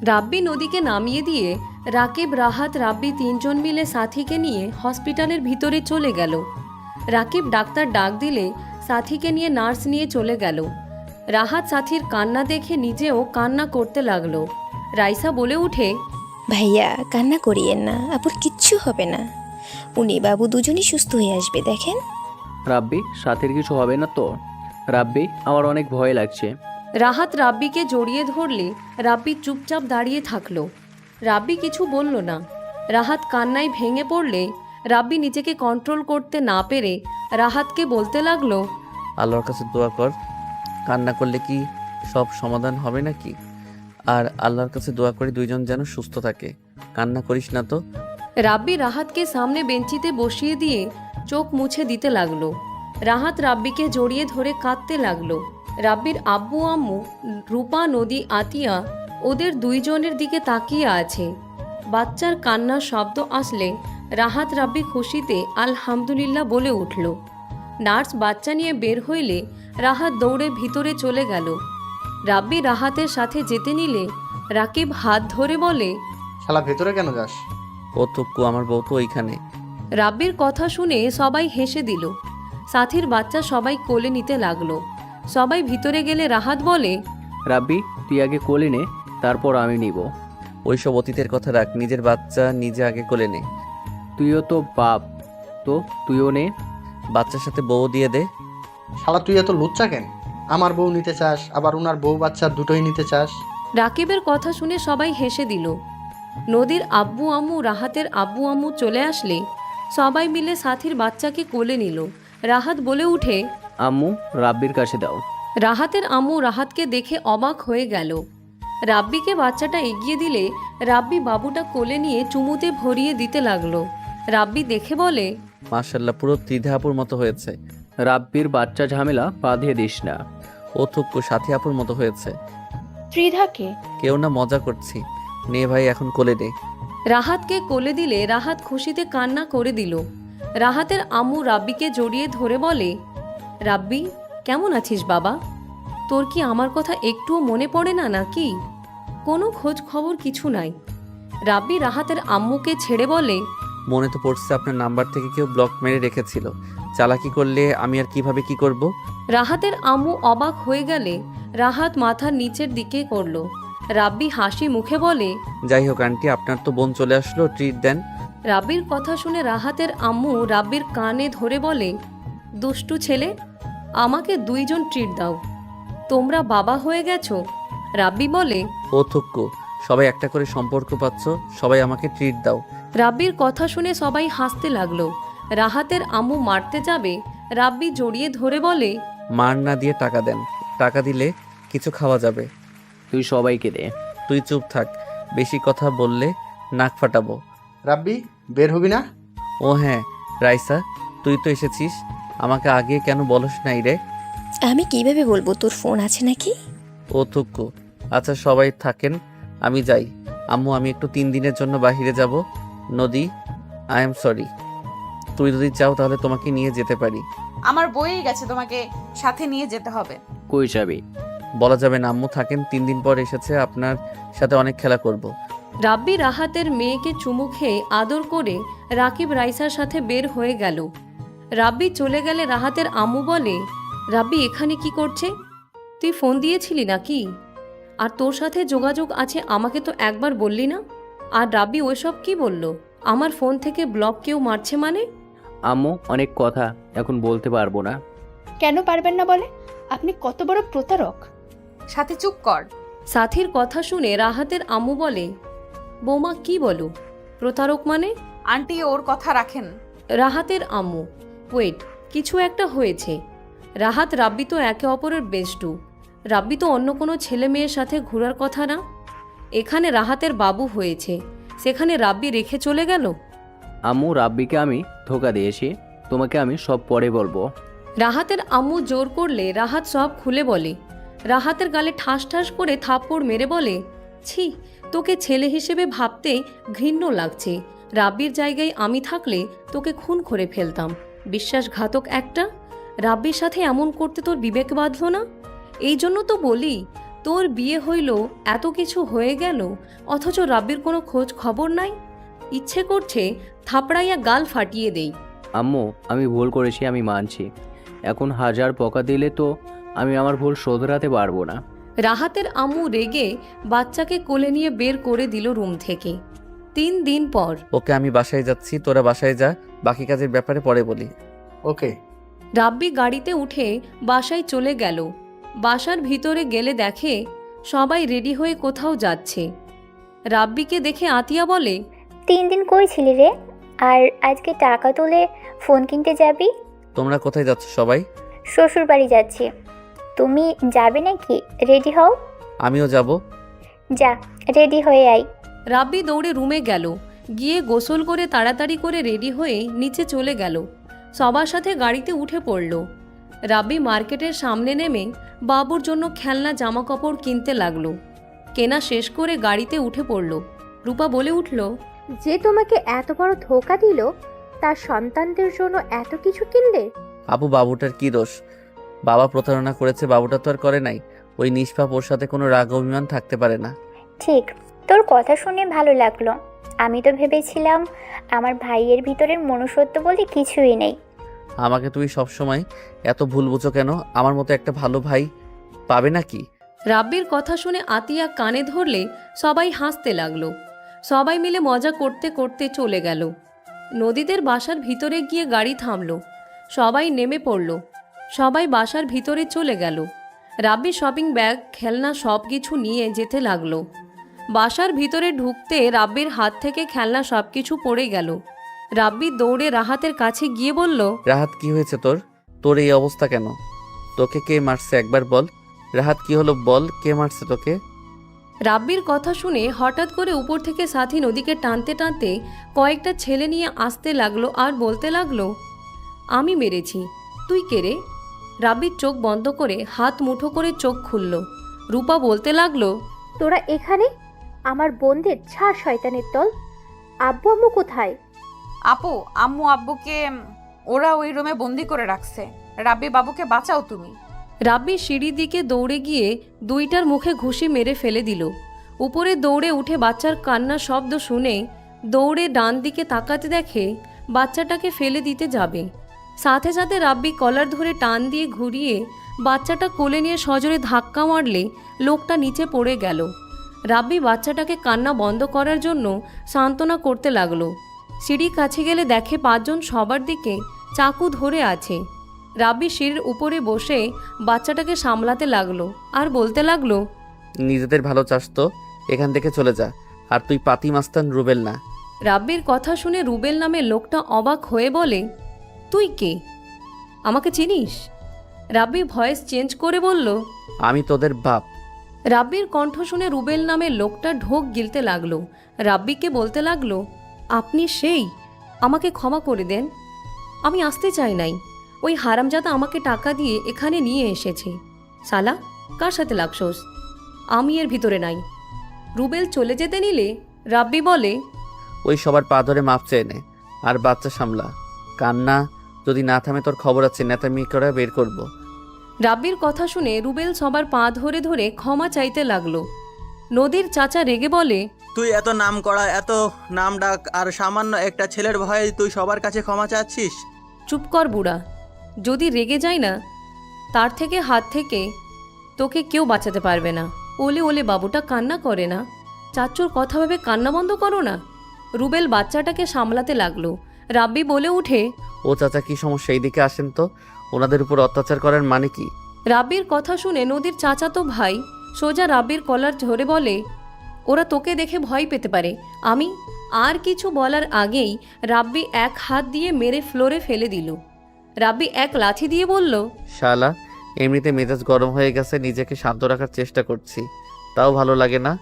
Speaker 3: রাব্বি নদীকে নামিয়ে দিয়ে রাকিব রাহাত রাব্বি 3 জন মিলে সাথীকে নিয়ে হসপিটালের ভিতরে চলে গেল। রাকিব ডাক্তার ডাক দিলে সাথীকে নিয়ে নার্স নিয়ে চলে গেল। রাহাত সাথীর কান্না দেখে নিজেও কান্না করতে লাগলো। রাইসা বলে উঠে,
Speaker 9: ভাইয়া কান্না করিয়েন না, আপুর কিচ্ছু হবে না। উনি বাবু দুজনই সুস্থ হয়ে আসবে, দেখেন।
Speaker 5: রাব্বি, সাথীর কিছু হবে না তো? রাব্বি, আমার অনেক ভয় লাগছে।
Speaker 3: রাহাত রাব্বিকে জড়িয়ে ধরলে রাব্বি চুপচাপ দাঁড়িয়ে থাকলো। রাব্বি কিছু বলল না। রাহাত কান্নায় ভেঙে পড়লে রাব্বি নিজেকে কন্ট্রোল করতে না পেরে রাহাতকে বলতে লাগলো,
Speaker 2: আল্লাহর কাছে দোয়া কর, কান্না করলে কি সব সমাধান হবে নাকি? আর আল্লাহর কাছে দোয়া করি দুইজন যেন সুস্থ থাকে। কান্না করিস না তো।
Speaker 3: রাব্বি রাহাতকে সামনে বেঞ্চিতে বসিয়ে দিয়ে চোখ মুছে দিতে লাগলো। রাহাত রাব্বিকে জড়িয়ে ধরে কাঁদতে লাগলো। রাব্বির আব্বু আম্মু রূপা নদী আতিয়া ওদের 2 জনের দিকে তাকিয়ে আছে। বাচ্চার কান্নার শব্দ আসলে রাহাত রাব্বি খুশিতে আলহামদুলিল্লাহ বলে উঠল। নার্স বাচ্চা নিয়ে বের হইলে রাহাত দৌড়ে ভিতরে চলে গেল। রাব্বি রাহাতের সাথে যেতে নিলে রাকিব হাত ধরে বলে,
Speaker 10: শালা ভেতরে কেন যাস?
Speaker 2: ও তুক্কু, আমার বউ তো ওইখানে।
Speaker 3: রাব্বির কথা শুনে সবাই হেসে দিল। সাথীর বাচ্চা সবাই কোলে নিতে লাগলো। সবাই ভিতরে গেলে রাহাত বলে,
Speaker 5: রাব্বি, তুই আগে কোলে নে, তারপর আমি নিব।
Speaker 2: ওইসব অতীতের কথা রাখ, নিজের বাচ্চা নিজে আগে কোলে নে।
Speaker 5: তুইও তো বাপ, তো তুইও নে।
Speaker 2: বাচ্চার সাথে বউ দিয়ে দে।
Speaker 10: শালা তুই এত লুচ্চা কেন? আমার বউ নিতে চাস, আবার ওনার বউ বাচ্চা দুটোই নিতে চাস?
Speaker 3: রাকিবের কথা শুনে সবাই হেসে দিল। নদীর আব্বু আম্মু রাহাতের আব্বু আম্মু চলে আসলে সবাই মিলে সাথীর বাচ্চাকে কোলে নিল। রাহাত বলে উঠে,
Speaker 5: আম্মু, রাব্বির কাছে দাও।
Speaker 3: রাহাতের আম্মু রাহাতকে দেখে অবাক হয়ে গেল। রাব্বিকে বাচ্চাটা এগিয়ে দিলে রাব্বি বাবুটা কোলে নিয়ে চুমুতে ভরিয়ে দিতে লাগলো। রাব্বি দেখে বলে,
Speaker 2: মাশাল্লাহ, পুরো ত্রিধা আপুর মতো হয়েছে।
Speaker 5: রাব্বির বাচ্চা ঝামেলা বাঁধিয়ে দিস না।
Speaker 2: ও তুক্কু সাথী আপুর মতো হয়েছে।
Speaker 6: ত্রিধাকে
Speaker 2: কেউ না, মজা করছি। নে ভাই, এখন কোলে দে।
Speaker 3: রাহাতকে কোলে দিলে রাহাত খুশিতে কান্না করে দিল। রাহাতের আম্মু রাব্বিকে জড়িয়ে ধরে বলে, রাব্বি কেমন আছিস বাবা? তোর কি আমার কথা একটুও মনে পড়ে না নাকি? কোনো খোঁজ খবর কিছু নাই। রাব্বি রাহাতের আম্মুকে ছেড়ে বলে,
Speaker 2: মনে তো পড়ছে আপনার নাম্বার থেকে কেউ ব্লক মেরে রেখেছিল। চালাকি করলে আমি আর কিভাবে কি করব?
Speaker 3: রাহাতের আম্মু অবাক হয়ে গেলে রাহাত মাথার নিচের দিকে করলো। রাব্বি হাসি মুখে বলে,
Speaker 2: যাই হোক আন্টি, আপনার তো বোন চলে আসলো, ট্রিট দেন।
Speaker 3: রাব্বির কথা শুনে রাহাতের আম্মু রাব্বির কানে ধরে বলে, দুষ্টু ছেলে, আমাকে 2 জন ট্রিট দাও। তোমরা বাবা হয়ে গেছো। রাব্বি বলে,
Speaker 2: ও থুক্কু, সবাই একটা করে সম্পর্ক পাচ্ছ, সবাই আমাকে ট্রিট দাও।
Speaker 3: রাব্বির কথা শুনে সবাই হাসতে লাগলো। রাহাতের আম্মু মারতে যাবে, রাব্বি জড়িয়ে ধরে বলে,
Speaker 2: মার না দিয়ে টাকা দেন, টাকা দিলে কিছু খাওয়া যাবে।
Speaker 5: তুই সবাইকে দে।
Speaker 2: তুই চুপ থাক, বেশি কথা বললে নাক ফাটাবো।
Speaker 10: রাব্বি, বের হবি না?
Speaker 2: ও হ্যাঁ রাইসা, তুই তো এসেছিস, আমাকে আগে কেন বলস নাই রে?
Speaker 9: আমি কিভাবে বলবো তোর ফোন আছে নাকি?
Speaker 2: ও থুক্কু। আচ্ছা সবাই থাকেন, আমি যাই। আম্মু আমি একটু 3 দিনের জন্য বাইরে যাব। নদী, আই এম সরি। তুই যদি চাও তাহলে তোমাকে নিয়ে যেতে পারি।
Speaker 1: আমার বইয়ে গেছে, তোমাকে সাথে নিয়ে যেতে হবে।
Speaker 5: কই যাবি?
Speaker 2: বলা যাবে না, আম্মু থাকেন, 3 দিন পর এসেছে, আপনার সাথে অনেক খেলা করব।
Speaker 3: রাব্বি রাহাতের মেয়েকে চুমু খেয়ে আদর করে রাকিব রাইসার সাথে বের হয়ে গেল। রাব্বি চলে গেলে রাহাতের আম্মু বলে, রাব্বি এখানে কি করছে? তুই ফোন দিয়েছিলি নাকি? আর তোর সাথে যোগাযোগ আছে আমাকে তো একবার বললি না। আর রাব্বি ওইসব কি বলল? আমার ফোন থেকে ব্লক কেউ মারছে মানে?
Speaker 5: আম্মু অনেক কথা এখন বলতে পারবো না।
Speaker 6: কেন পারবেন না বলে? আপনি কত বড় প্রতারক!
Speaker 1: সাথে চুপ কর।
Speaker 3: সাথীর কথা শুনে রাহাতের আম্মু বলে, বৌমা কি বলো? প্রতারক মানে?
Speaker 1: আন্টি ওর কথা রাখেন।
Speaker 3: রাহাতের আম্মু, ওয়েট, কিছু একটা হয়েছে। রাহাত রাব্বি তো একে অপরের বেস্টু। রাব্বি তো অন্য কোনো ছেলে মেয়ের সাথে ঘোরার কথা না। এখানে রাহাতের বাবু হয়েছে, সেখানে রাব্বি রেখে চলে গেল।
Speaker 5: আম্মু, রাব্বিকে আমি ধোকা দিয়েছি, তোমাকে আমি সব পরে বলবো।
Speaker 3: রাহাতের আম্মু জোর করলে রাহাত সব খুলে বলে। রাহাতের গালে ঠাস ঠাস করে থাপ্পড় মেরে বলে, ছি, তোকে ছেলে হিসেবে ভাবতে ঘৃণ্য লাগছে। রাব্বির জায়গায় আমি থাকলে তোকে খুন করে ফেলতাম। বিশ্বাসঘাতক একটা। রাব্বির সাথে এমন করতে তোর বিবেক বাঁধল না? এই জন্য তো বলি, তোর বিয়ে হইল, এত কিছু হয়ে গেল, অথচ রাব্বির কোনো খোঁজ খবর নাই। ইচ্ছে করছে থাপড়াইয়া গাল ফাটিয়ে দেই।
Speaker 5: আম্মু, আমি ভুল করেছি, আমি মানছি। এখন 1000 বকা দিলে তো আমি আমার ভুল শোধরাতে পারবো না।
Speaker 3: রাহাতের আম্মু রেগে বাচ্চাকে কোলে নিয়ে বের করে দিল রুম থেকে। 3 দিন পর
Speaker 2: ওকে আমি বাসায় যাচ্ছি, তোরা বাসায় যা, বাকি কাজের ব্যাপারে পরে বলি।
Speaker 10: ওকে।
Speaker 3: রাব্বি গাড়িতে উঠে বাসায় চলে গেল। বাসার ভিতরে গেলে দেখে সবাই রেডি হয়ে কোথাও যাচ্ছে। রাব্বিকে দেখে আতিয়া বলে,
Speaker 7: 3 দিন কই ছিলি রে? আর আজকে টাকা তুলে ফোন কিনতে যাবি?
Speaker 2: তোমরা কোথায় যাচ্ছ সবাই?
Speaker 7: শ্বশুর বাড়ি যাচ্ছি। তুমি যাবে নাকি? রেডি হও।
Speaker 2: আমিও যাব।
Speaker 7: যা, রেডি হয়ে আয়।
Speaker 3: রাব্বি দৌড়ে রুমে গেল, গিয়ে গোসল করে তাড়াতাড়ি করে রেডি হয়ে নিচে চলে গেল। সবার সাথে গাড়িতে উঠে পড়ল। রাব্বি মার্কেটের সামনে নেমে বাবুর জন্য খেলনা জামা কাপড় কিনতে লাগলো। কেনা শেষ করে গাড়িতে উঠে পড়ল। রূপা বলে উঠল,
Speaker 11: যে তোমাকে এত বড় ধোকা দিল, তার সন্তানদের জন্য এত কিছু কিনলে?
Speaker 2: আপু বাবুটার কি দোষ? বাবা প্রতারণা করেছে, বাবুটা তো আর করে নাই। ওই নিষ্পাপ, ওর সাথে কোনো রাগ অভিমান থাকতে পারে না।
Speaker 7: ঠিক, তোর কথা শুনে ভালো লাগলো। আমি তো ভেবেছিলাম আমার ভাইয়ের ভিতরের মনুষ্যত্ব বলে কিছুই নেই।
Speaker 2: আমাকে তুমি সবসময় এত ভুল বুঝো কেন? আমার মতো একটা ভালো ভাই পাবে নাকি?
Speaker 3: রাব্বির কথা শুনে আতিয়া কানে ধরলে সবাই হাসতে লাগলো। সবাই মিলে মজা করতে করতে চলে গেল। নদীদের বাসার ভিতরে গিয়ে গাড়ি থামলো। সবাই নেমে পড়ল। সবাই বাসার ভিতরে চলে গেল। রাব্বি শপিং ব্যাগ, খেলনা সব কিছু নিয়ে যেতে লাগলো। বাসার ভিতরে ঢুকতে রাব্বির হাত থেকে খেলনা সব কিছু পড়ে গেল। রাব্বি দৌড়ে রাহাতের কাছে গিয়ে বলল,
Speaker 2: রাহাত কি হয়েছে তোর? তোর এই অবস্থা কেন? তোকে কে মারছে একবার বল। রাহাত কি হলো বল, কে মারছে তোকে?
Speaker 3: রাব্বির কথা শুনে হঠাৎ করে উপর থেকে সাথী নদীকে টানতে টানতে কয়েকটা ছেলে নিয়ে আসতে লাগলো আর বলতে লাগলো, আমি মেরেছি, তুই কে রে? রাব্বির চোখ বন্ধ করে হাত মুঠো করে চোখ খুলল। রূপা বলতে লাগলো,
Speaker 11: তোরা এখানে? আমার বোনদের ছাড় শয়তানের দল। আব্বু আম্মু কোথায়?
Speaker 1: আপু আম্মু আব্বুকে ওরা ওই রুমে বন্দি করে রাখছে। রাব্বি বাবুকে বাঁচাও তুমি।
Speaker 3: রাব্বি সিঁড়ির দিকে দৌড়ে গিয়ে দুইটার মুখে ঘুষি মেরে ফেলে দিল। উপরে দৌড়ে উঠে বাচ্চার কান্নার শব্দ শুনে দৌড়ে ডান দিকে তাকাতে দেখে বাচ্চাটাকে ফেলে দিতে যাবে। সাথে সাথে রাব্বি কলার ধরে টান দিয়ে ঘুরিয়ে বাচ্চাটা কোলে নিয়ে সজোরে ধাক্কা মারলে লোকটা নিচে পড়ে গেল। রাব্বি বাচ্চাটাকে কান্না বন্ধ করার জন্য সান্ত্বনা করতে লাগলো। সিঁড়ি কাছে গেলে দেখে 5 জন সবার দিকে চাকু ধরে আছে। রাব্বি সিঁড়ির উপরে বসে বাচ্চাটাকে সামলাতে লাগলো আর বলতে লাগলো,
Speaker 2: নিজেদের ভালো চাস তো, এখান থেকে চলে যা। আর তুই পাতি মাস্তান রুবেল না।
Speaker 3: রাব্বির কথা শুনে রুবেল নামের লোকটা অবাক হয়ে বলে, তুই কে? আমাকে চিনিস? রাব্বি ভয়েস চেঞ্জ করে বলল,
Speaker 2: আমি তোদের বাপ।
Speaker 3: রাব্বির কণ্ঠ শুনে রুবেল নামের লোকটা ঢোক গিলতে লাগলো। রাব্বিকে বলতে লাগলো, আপনি সেই, আমাকে ক্ষমা করে দেন, আমি আসতে চাই নাই। ওই হারামজাদা আমাকে টাকা দিয়ে এখানে নিয়ে এসেছে। শালা, কার সাথে লাগছোস? আমি এর ভিতরে নাই। রুবেল চলে যেতে নিলে রাব্বি বলে,
Speaker 2: ওই সবার পা ধরে মাপ চেয়ে নে, আর বাচ্চা সামলা। কান্না যদি না থামে তোর খবর আছে, নেতামি করে বের করব।
Speaker 3: রাব্বির কথা শুনে রুবেল সবার পা ধরে ধরে ক্ষমা চাইতে লাগলো। নদীর চাচা রেগে বলে,
Speaker 12: তুই এত নাম করা, এত নাম ডাক, আর সামান্য একটা ছেলের ভয়ে তুই সবার কাছে ক্ষমা চাচ্ছিস?
Speaker 3: চুপ কর বুড়া, যদি রেগে যায় না তার থেকে হাত থেকে তোকে কেউ বাঁচাতে পারবে না। ওলে ওলে বাবুটা কান্না করে না, চাচুর কথা ভেবে কান্না বন্ধ করো না। রুবেল বাচ্চাটাকে সামলাতে লাগলো। রাব্বি বলে উঠে,
Speaker 2: ও চাচা, কি সমস্যা? এইদিকে আসেন তো। ওনাদের উপর অত্যাচার করার মানে কি?
Speaker 3: রাব্বির কথা শুনে নদীর চাচাতো ভাই সোজা রাব্বির কলার ধরে বলে, ওরা তোকে দেখে ভয় পেতে পারে। আমি আর কিছু বলার আগেই রাব্বি এক হাত দিয়ে মেরে ফ্লোরে ফেলে দিল। রাব্বি এক লাথি দিয়ে বলল,
Speaker 2: শালা, এমনিতে মেজাজ গরম হয়ে গেছে, নিজেকে শান্ত রাখার চেষ্টা করছি, তাও ভালো লাগে না।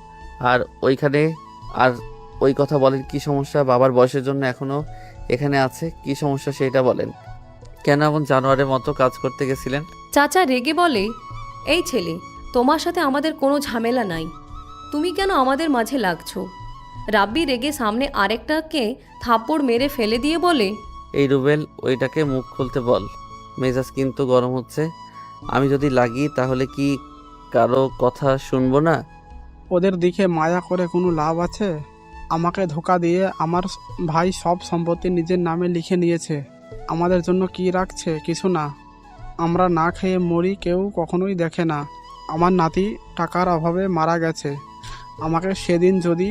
Speaker 2: আর ওই কথা বলেন, কি সমস্যা? বাবার বয়সের জন্য এখনো এখানে আছে, কি সমস্যা সেটা বলেন। কেন এমন জানোয়ারের মতো কাজ করতে গেছিলেন?
Speaker 3: চাচা রেগে বলে, এই ছেলে, তোমার সাথে আমাদের কোনো ঝামেলা নাই, তুমি কেন আমাদের মাঝে লাগছো? রাব্বি রেগে সামনে আরেকটাকে থাপ্পড় মেরে ফেলে দিয়ে বলে,
Speaker 2: এই রুবেল, ওইটাকে মুখ খুলতে বল। মেজাজ কিন্তু গরম হচ্ছে। আমি যদি লাগি তাহলে কি কারো কথা শুনবো না?
Speaker 13: ওদের দিকে মায়া করে কোনো লাভ আছে? আমাকে ধোকা দিয়ে আমার ভাই সব সম্পত্তি নিজের নামে লিখে নিয়েছে। আমাদের জন্য কি রাখছে? কিছু না। আমরা না খেয়ে মরি, কেউ কখনোই দেখে না। আমার নাতি টাকার অভাবে মারা গেছে। আমাকে সেদিন যদি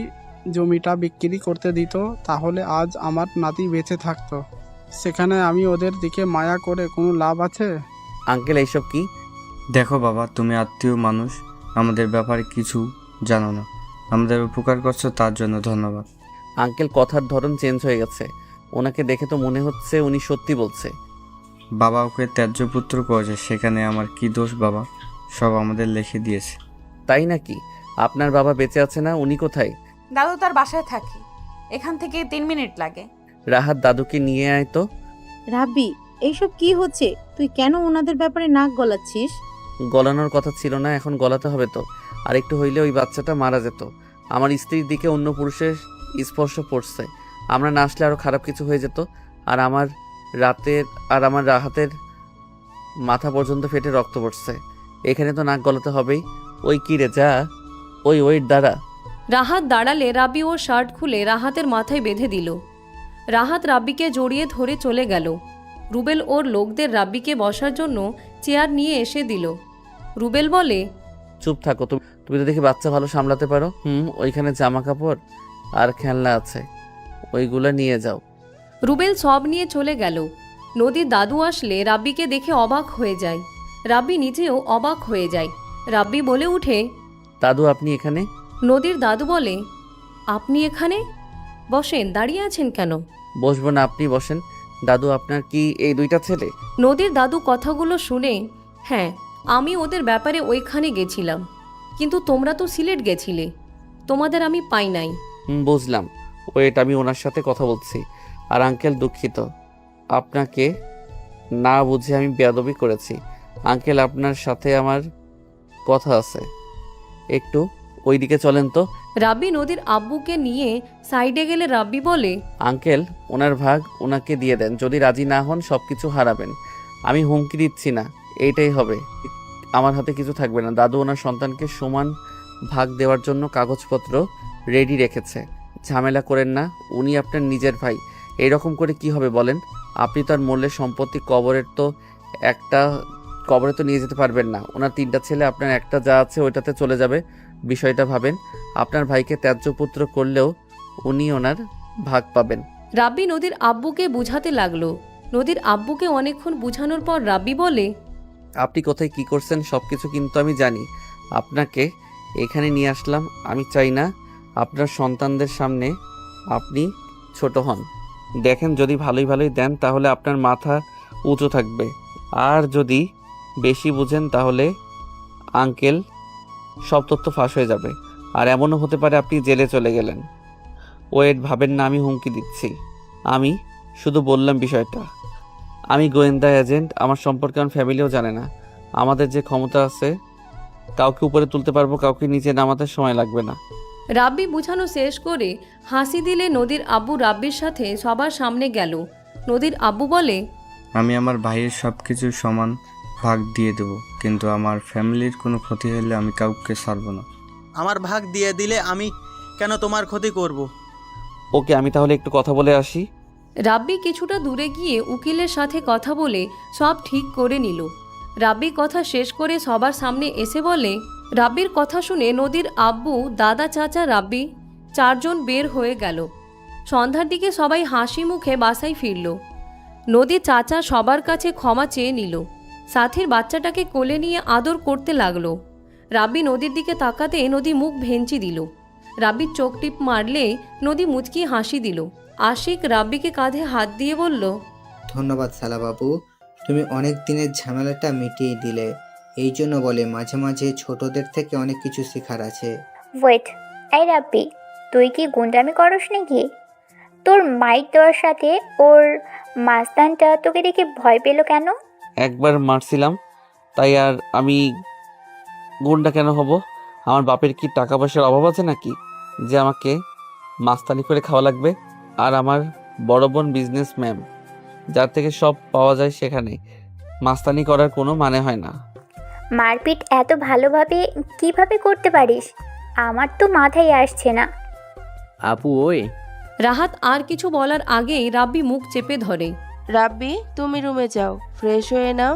Speaker 13: জমিটা বিক্রি করতে দিত তাহলে আজ আমার নাতি বেঁচে থাকতো। সেখানে আমি ওদের দিকে মায়া করে কোনো লাভ আছে?
Speaker 2: আঙ্কেল, এইসব কি?
Speaker 14: দেখো বাবা, তুমি আত্মীয় মানুষ, আমাদের ব্যাপারে কিছু জানো না। আমাদের উপকার করছো, তার জন্য ধন্যবাদ।
Speaker 2: আঙ্কেল, কথার ধরন চেঞ্জ হয়ে গেছে। ওনাকে দেখে তো মনে হচ্ছে উনি সত্যি বলছে।
Speaker 14: বাবা ওকে ত্যায্য পুত্র করেছে, সেখানে আমার কি দোষ বাবা? সব আমাদের লিখে দিয়েছে।
Speaker 2: তাই নাকি? আপনার বাবা বেঁচে আছে না? উনি কোথায়?
Speaker 1: দাদু তার বাসায় থাকে, এখান থেকে 3 মিনিট লাগে।
Speaker 2: রাহাত, দাদুকে নিয়ে আয় তো।
Speaker 4: রাব্বি, এইসব কি হচ্ছে? তুই কেন ওনাদের ব্যাপারে নাক গলাচ্ছিস?
Speaker 2: গলানোর কথা ছিল না, এখন গলাতে হবে তো। আর একটু হইলে ওই বাচ্চাটা মারা যেত। আমার স্ত্রীর দিকে অন্য পুরুষের স্পর্শ পড়ছে, আমরা না আসলে আরও খারাপ কিছু হয়ে যেত। আর আমার রাহাতের মাথা পর্যন্ত ফেটে রক্ত পড়ছে। এখানে তো নাক গলাতে হবেই। ওই কি রে, যা ওয়েট দাঁড়া।
Speaker 3: রাহাত দাঁড়ালে রাব্বি ওর শার্ট খুলে রাহাতের মাথায় বেঁধে দিল। রাহাত রাব্বিকে জড়িয়ে ধরে চলে গেল। রুবেল ওর লোকদের রাব্বিকে বসার জন্য চেয়ার নিয়ে এসে দিল। রুবেল বলে,
Speaker 2: চুপ থাকো, তুমি তো দেখি বাচ্চা ভালো সামলাতে পারো। ওইখানে জামা কাপড় আর খেলনা আছে, ওইগুলো নিয়ে যাও।
Speaker 3: রুবেল সব নিয়ে চলে গেল। নদীর দাদু আসলে রাব্বিকে দেখে অবাক হয়ে যায়। রাব্বি নিজেও অবাক হয়ে যায়। রাব্বি বলে উঠে,
Speaker 2: দাদু, আপনি এখানে?
Speaker 3: নদীর দাদু বলে, আপনি এখানে? বসেন, দাঁড়িয়ে আছেন কেন?
Speaker 2: বসবো না, আপনি বসেন। দাদু, আপনার কি এই 2টা ছেলে?
Speaker 3: নদীর দাদু কথাগুলো শুনে, হ্যাঁ, আমি ওদের ব্যাপারে ওইখানে গেছিলাম, কিন্তু তোমরা তো সিলেট গেছিলে, তোমাদের আমি পাই নাই।
Speaker 2: বুঝলাম। ওয়েট, আমি ওনার সাথে কথা বলছি। আর আঙ্কেল, দুঃখিত, আপনাকে না বুঝে আমি বেয়াদবি করেছি। আঙ্কেল, আপনার সাথে আমার কথা আছে, একটু ওইদিকে চলেন তো।
Speaker 3: রাব্বি নদীর আব্বুকে নিয়ে সাইডে গেলে রাব্বি বলে,
Speaker 2: আঙ্কেল, ওনার ভাগ ওনাকে দিয়ে দেন। যদি রাজি না হন সব কিছু হারাবেন। আমি হুমকি দিচ্ছি না, এইটাই হবে। আমার হাতে কিছু থাকবে না। দাদু ওনার সন্তানকে সমান ভাগ দেওয়ার জন্য কাগজপত্র রেডি রেখেছে। ঝামেলা করেন না, উনি আপনার নিজের ভাই। এইরকম করে কি হবে বলেন? আপনি তো আর মূল্যের সম্পত্তি কবরে তো নিয়ে যেতে পারবেন না। ওনার 3টা ছেলে, আপনার একটা যা আছে ওইটাতে চলে যাবে। বিষয়টা ভাবেন। আপনার ভাইকে ত্যায্য পুত্র করলেও উনি ওনার ভাগ পাবেন।
Speaker 3: রাব্বি নদীর আব্বুকে বুঝাতে লাগলো। নদীর আব্বুকে অনেকক্ষণ বুঝানোর পর রাব্বি বলে,
Speaker 2: আপনি কোথায় কি করছেন সব কিছু কিন্তু আমি জানি। আপনাকে এখানে নিয়ে আসলাম। আমি চাই না আপনার সন্তানদের সামনে আপনি ছোট হন। দেখেন, যদি ভালোই ভালোই দেন তাহলে আপনার মাথা উঁচু থাকবে, আর যদি বেশি বুঝেন তাহলে আঙ্কেল সব তথ্য ফাঁস হয়ে যাবে, আর এমনও হতে পারে আপনি জেলে চলে গেলেন। ওয়েট, ভাবেন না আমি হুমকি দিচ্ছি। আমি শুধু বললাম বিষয়টা। আমি গোয়েন্দা এজেন্ট, আমার সম্পর্কে আমার ফ্যামিলিও জানে না। আমাদের যে ক্ষমতা আছে, কাউকে উপরে তুলতে পারবো, কাউকে নিচে নামাতে সময় লাগবে না।
Speaker 3: রাব্বি বুঝানো শেষ করে হাসি দিলে নদীর আব্বু রাব্বির সাথে সবার সামনে গেল। নদীর আব্বু বলে,
Speaker 14: আমি আমার ভাইয়ের সব কিছু সমান ভাগ দিয়ে দেব, কিন্তু আমার ফ্যামিলির কোনো ক্ষতি হলে আমি কাউকে ছাড়বো না।
Speaker 12: আমার ভাগ দিয়ে দিলে আমি কেন তোমার ক্ষতি করব?
Speaker 2: ওকে, আমি তাহলে একটু কথা বলে আসি।
Speaker 3: রাব্বি কিছুটা দূরে গিয়ে উকিলের সাথে কথা বলে সব ঠিক করে নিল। রাব্বি কথা শেষ করে সবার সামনে এসে বলে, রাব্বির কথা শুনে নদীর আব্বু, দাদা, চাচা, রাব্বি 4 জন বের হয়ে গেল। সন্ধ্যার দিকে সবাই হাসি মুখে বাসায় ফিরল। নদীর চাচা সবার কাছে ক্ষমা চেয়ে নিল, সাথীর বাচ্চাটাকে কোলে নিয়ে আদর করতে লাগলো। রাব্বি নদীর দিকে তাকাতে নদী মুখ ভেঞ্চি দিল। রাব্বির চোখ টিপ মারলে নদী মুচকি হাসি দিল। আশিক রাব্বিকে কাঁধে হাত দিয়ে বলল,
Speaker 8: ধন্যবাদ শালাবাবু, তুমি অনেক দিনের ঝামেলাটা মিটিয়ে দিলে। এই জন্য বলে মাঝে মাঝে ছোটদের থেকে অনেক কিছু শেখার আছে।
Speaker 7: ওয়েট, এই রাব্বি, তুই কি গুন্ডামি করস নাকি? তোর মাইক দেওয়ার সাথে ওর মাস্তানটা তোকে দেখে ভয় পেল কেন?
Speaker 2: একবার মারছিলাম, তাই আর আমি গুন্ডা কেন হব? আমার বাপের কি টাকা পয়সার অভাব আছে নাকি যে আমাকে মাস্তানি করে খাওয়া লাগবে? আর আমার বড় বোন বিজনেসম্যান, যার থেকে সব পাওয়া যায়, সেখানে মাস্তানি করার কোনো মানে হয় না।
Speaker 7: মারপিট এত ভালোভাবে কিভাবে করতে পারিস? আমার তো মাথায় আসছে না।
Speaker 5: আপু ওই
Speaker 3: রাহাত আর কিছু বলার আগেই রাব্বি মুখ চেপে ধরে।
Speaker 15: রাব্বি, তুমি রুমে যাও, ফ্রেশ হয়ে নাও।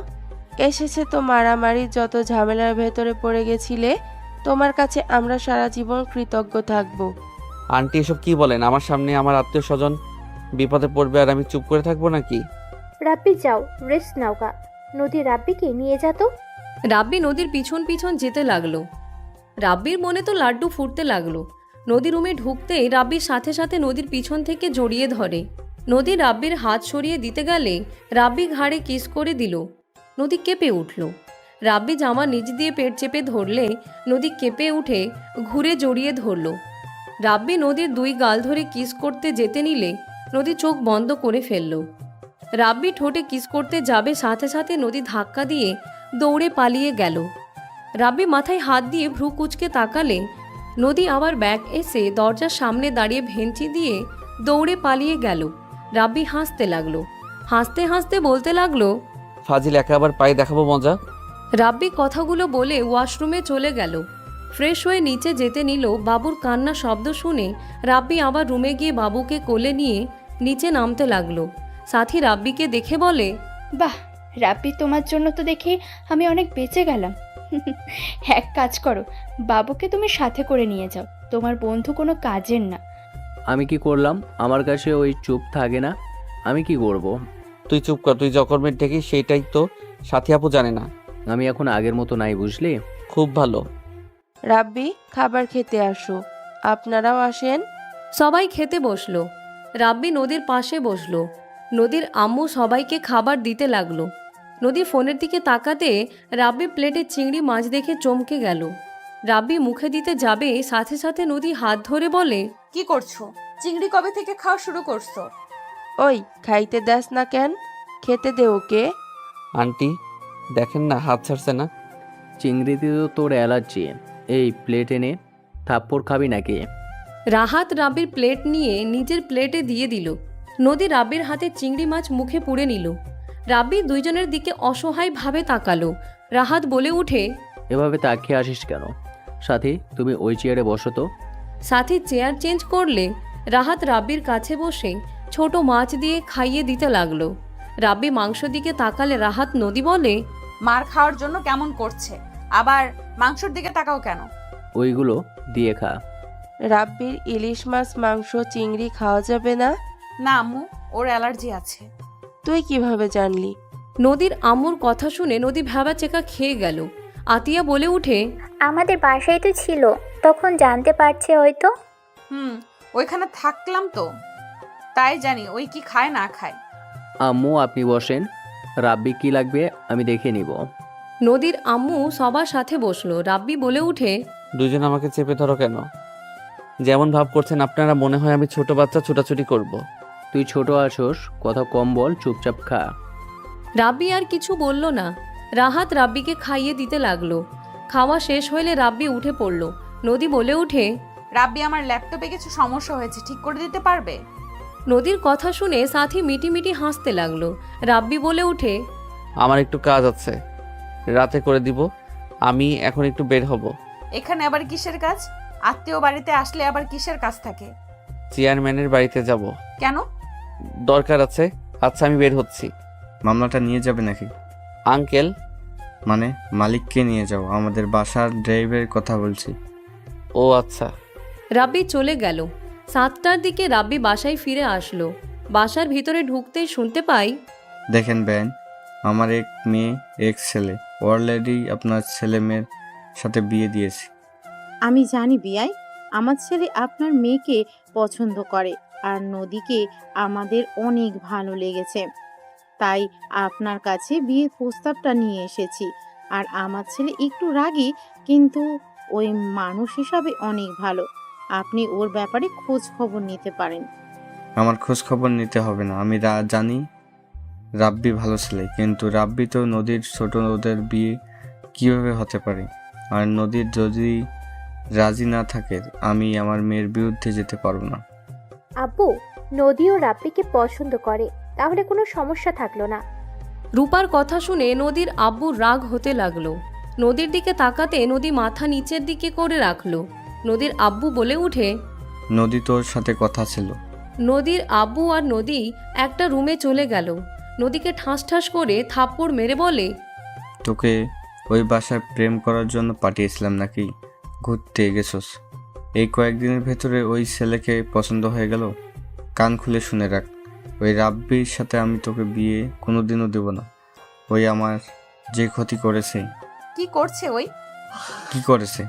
Speaker 15: এসেছে তো মারামারি, যত ঝামেলার ভেতরে পড়ে গেছিলে, তোমার কাছে আমরা সারা জীবন কৃতজ্ঞ থাকব।
Speaker 2: আন্টি এসব কি বলেন? আমার সামনে আমার আত্মীয় স্বজন বিপদে পড়বে আর আমি চুপ করে থাকবো নাকি?
Speaker 11: রাব্বি যাও, রেস্ট নাও গা। নদী রাব্বিকে নিয়ে যেত।
Speaker 3: রাব্বি নদীর পিছন পিছন যেতে লাগলো। রাব্বির মনে তো লাড্ডু ফুটতে লাগলো। নদী রুমে ঢুকতেই রাব্বির সাথে সাথে নদীর পিছন থেকে জড়িয়ে ধরে। নদী রাব্বির হাত সরিয়ে দিতে গেলে রাব্বি ঘাড়ে কিস করে দিল। নদী কেঁপে উঠল। রাব্বি জামা নিচ দিয়ে পেট চেপে ধরলে নদী কেঁপে উঠে ঘুরে জড়িয়ে ধরল। রাব্বি নদীর 2 গাল ধরে কিস করতে যেতে নিলে নদী চোখ বন্ধ করে ফেলল। রাব্বি ঠোঁটে কিস করতে যাবে, সাথে সাথে নদী ধাক্কা দিয়ে দৌড়ে পালিয়ে গেল। রাব্বি মাথায় হাত দিয়ে ভ্রু কুঁচকে তাকালে নদী আবার ব্যাক এসে দরজার সামনে দাঁড়িয়ে ভেঞ্চি দিয়ে দৌড়ে পালিয়ে গেল। রাব্বি হাসতে লাগলো। হাসতে হাসতে বলতে লাগলো,
Speaker 2: ফাজিল, একা আবার পায়ে দেখাবো মজা।
Speaker 3: রাব্বি কথাগুলো বলে ওয়াশরুমে চলে গেল। ফ্রেশ হয়ে নিচে যেতে নিল। বাবুর কান্না শব্দ শুনে রাব্বি আবার রুমে গিয়ে বাবুকে কোলে নিয়ে নিচে নামতে লাগলো। সাথী রাব্বিকে দেখে বলে,
Speaker 6: বাহ রাব্বি, তোমার জন্য তো দেখি আমি অনেক বেঁচে গেলাম। এক কাজ করো, বাবুকে তুমি সাথে করে নিয়ে যাও, তোমার বন্ধু কোনো কাজের না।
Speaker 5: আমি কি করলাম? আমার কাছে ওই চুপ থাকে না। আমি কি করব?
Speaker 2: তুই চুপ কর, তুই যকর্মের ডেকে সেইটাই তো সাথী আপু জানে না।
Speaker 5: আমি এখন আগের মতো নাই, বুঝলি?
Speaker 2: খুব ভালো।
Speaker 15: রাব্বি, খাবার খেতে আসো। আপনারাও আসেন।
Speaker 3: সবাই খেতে বসলো। রাব্বি নদীর পাশে বসলো। নদীর আম্মু সবাইকে খাবার দিতে লাগলো। নদী ফোনের দিকে তাকাতে রাব্বি প্লেটে চিংড়ি মাছ দেখে চমকে গেল। রাব্বি মুখে দিতে যাবে, সাথে সাথে নদী হাত ধরে বলে,
Speaker 1: কি করছো? চিংড়ি কবে থেকে খাওয়া শুরু করছো?
Speaker 15: ওই, খাইতে দাস না কেন? খেতে দে ওকে।
Speaker 2: আন্টি দেখেন না, হাত ছাড়ছে না।
Speaker 5: চিংড়িতে তো তোর অ্যালার্জি। এই প্লেট এনে থাপ্পড় খাবি নাকি?
Speaker 3: রাহাত রাব্বির প্লেট নিয়ে নিজের প্লেটে দিয়ে দিল। নদী রাব্বির হাতে চিংড়ি মাছ মুখে পুড়ে নিল। রাব্বি 2 জনের দিকে অসহায়ভাবে তাকালো। রাহাত বলে উঠে,
Speaker 5: এভাবে তাকিয়ে আসিস কেন? সাথী, তুমি ওই চেয়ারে বসো তো।
Speaker 3: সাথী চেয়ার চেঞ্জ করলে রাহাত রাব্বির কাছে বসে ছোট মাছ দিয়ে খাইয়ে দিতে লাগলো। রাব্বি মাংস দিকে তাকালে রাহাত নদী বলে,
Speaker 1: মার খাওয়ার জন্য কেমন করছে, আবার মাংসর দিকে তাকাও কেন?
Speaker 5: ওইগুলো দিয়ে খা।
Speaker 15: রাব্বির ইলিশ মাছ, মাংস, চিংড়ি খাওয়া যাবে না?
Speaker 1: না আম্মু, ওর অ্যালার্জি আছে।
Speaker 15: তুই কিভাবে জানলি?
Speaker 3: নদীর আম্মুর কথা শুনে নদী ভ্যাবা চেকা খেয়ে গেল। আতিয়া বলে উঠে,
Speaker 7: আমাদের বাসায় তো ছিল, তখন জানতে পারছে হয়তো।
Speaker 1: ওইখানে থাকলাম তো, তাই জানি ওই কি খায় না খায়।
Speaker 5: আম্মু আপনি বসেন, রাব্বি কি লাগবে আমি দেখে নিব।
Speaker 3: নদীর আম্মু সবার সাথে বসলো। রাব্বি বলে উঠে,
Speaker 2: দুজন আমাকে চেপে ধরো কেন? যেমন ভাব করছেন আপনারা, মনে হয় আমি ছোট বাচ্চা ছোটাছুটি করব।
Speaker 5: তুই ছোট আছোস, কথা কম বল, চুপচাপ খা।
Speaker 3: রাব্বি আর কিছু বলল না। রাহাত রাব্বিকে খাইয়ে দিতে লাগলো। খাওয়া শেষ হইলে রাব্বি উঠে পড়ল। নদী বলে উঠে,
Speaker 1: রাব্বি, আমার ল্যাপটপে কিছু সমস্যা হয়েছে, ঠিক করে দিতে পারবে?
Speaker 3: নদীর কথা শুনে সাথী মিটি মিটি হাসতে লাগলো। রাব্বি বলে উঠে,
Speaker 2: আমার একটু কাজ আছে, রাতে করে দিব। আমি এখন একটু বের হব।
Speaker 1: এখানে আবার কিসের কাজ? আত্মীয় বাড়িতে আসলে আবার কিসের কাজ থাকে?
Speaker 2: চেয়ারম্যানের বাড়িতে যাব।
Speaker 1: কেন?
Speaker 2: দরকার আছে। আচ্ছা আমি বের হচ্ছি।
Speaker 14: মামলাটা নিয়ে যাবে নাকি?
Speaker 2: আঙ্কেল?
Speaker 14: মানে মালিককে নিয়ে যাও, আমাদের বাসার ড্রাইভারের কথা বলছি।
Speaker 2: ও আচ্ছা।
Speaker 3: রাব্বি চলে গেল। 7টার দিকে রাব্বি বাসায় ফিরে আসলো। বাসার ভিতরে ঢুকতেই শুনতে পাই,
Speaker 14: দেখেন বেন, আমার এক মেয়ে এক ছেলে, অলরেডি আপনার ছেলে মেয়ের সাথে বিয়ে দিয়েছি।
Speaker 4: আমি জানি বিয়াই, আমার ছেলে আপনার মেয়েকে পছন্দ করে, আর নদীকে আমাদের অনেক ভালো লেগেছে, তাই আপনার কাছে বিয়ের প্রস্তাবটা নিয়ে এসেছি। আর আমার ছেলে একটু রাগী, কিন্তু ওই মানুষ হিসাবে অনেক ভালো। আপনি ওর ব্যাপারে খোঁজ খবর নিতে পারেন।
Speaker 14: আমার খোঁজ খবর নিতে হবে না, আমি জানি রাব্বি ভালো ছেলে, কিন্তু রাব্বি তো নদীর ছোট, ওদের বিয়ে কিভাবে হতে পারে? আর নদীর যদি রাজি না থাকে, আমি আমার মেয়ের বিরুদ্ধে যেতে পারবো না।
Speaker 11: আব্বু, নদীও রাব্বিকে পছন্দ করে, তাহলে কোনো সমস্যা থাকলো না।
Speaker 3: রূপার কথা শুনে নদীর আব্বুর রাগ হতে লাগলো। নদীর দিকে তাকাতে নদী মাথা নিচের দিকে করে রাখলো। নদীর আব্বু বলে উঠে,
Speaker 14: নদী তোর সাথে কথা ছিল।
Speaker 3: নদীর আব্বু আর নদী একটা রুমে চলে গেল। নদীকে ঠাস ঠাস করে থাপ্পড় মেরে বলে,
Speaker 14: তোকে ওই বাসায় প্রেম করার জন্য পাঠিয়েছিলাম নাকি? ঘুরতে গেছস, এই কয়েকদিনের ভেতরে ওই ছেলেকে পছন্দ হয়ে গেল? কান খুলে শুনে রাখ, ওই রাব্বির সাথে আমি তোকে বিয়ে কোনোদিনও দেব না। ওই আমার যে ক্ষতি করেছে।
Speaker 1: কি করছে ওই?
Speaker 14: কি করেছে?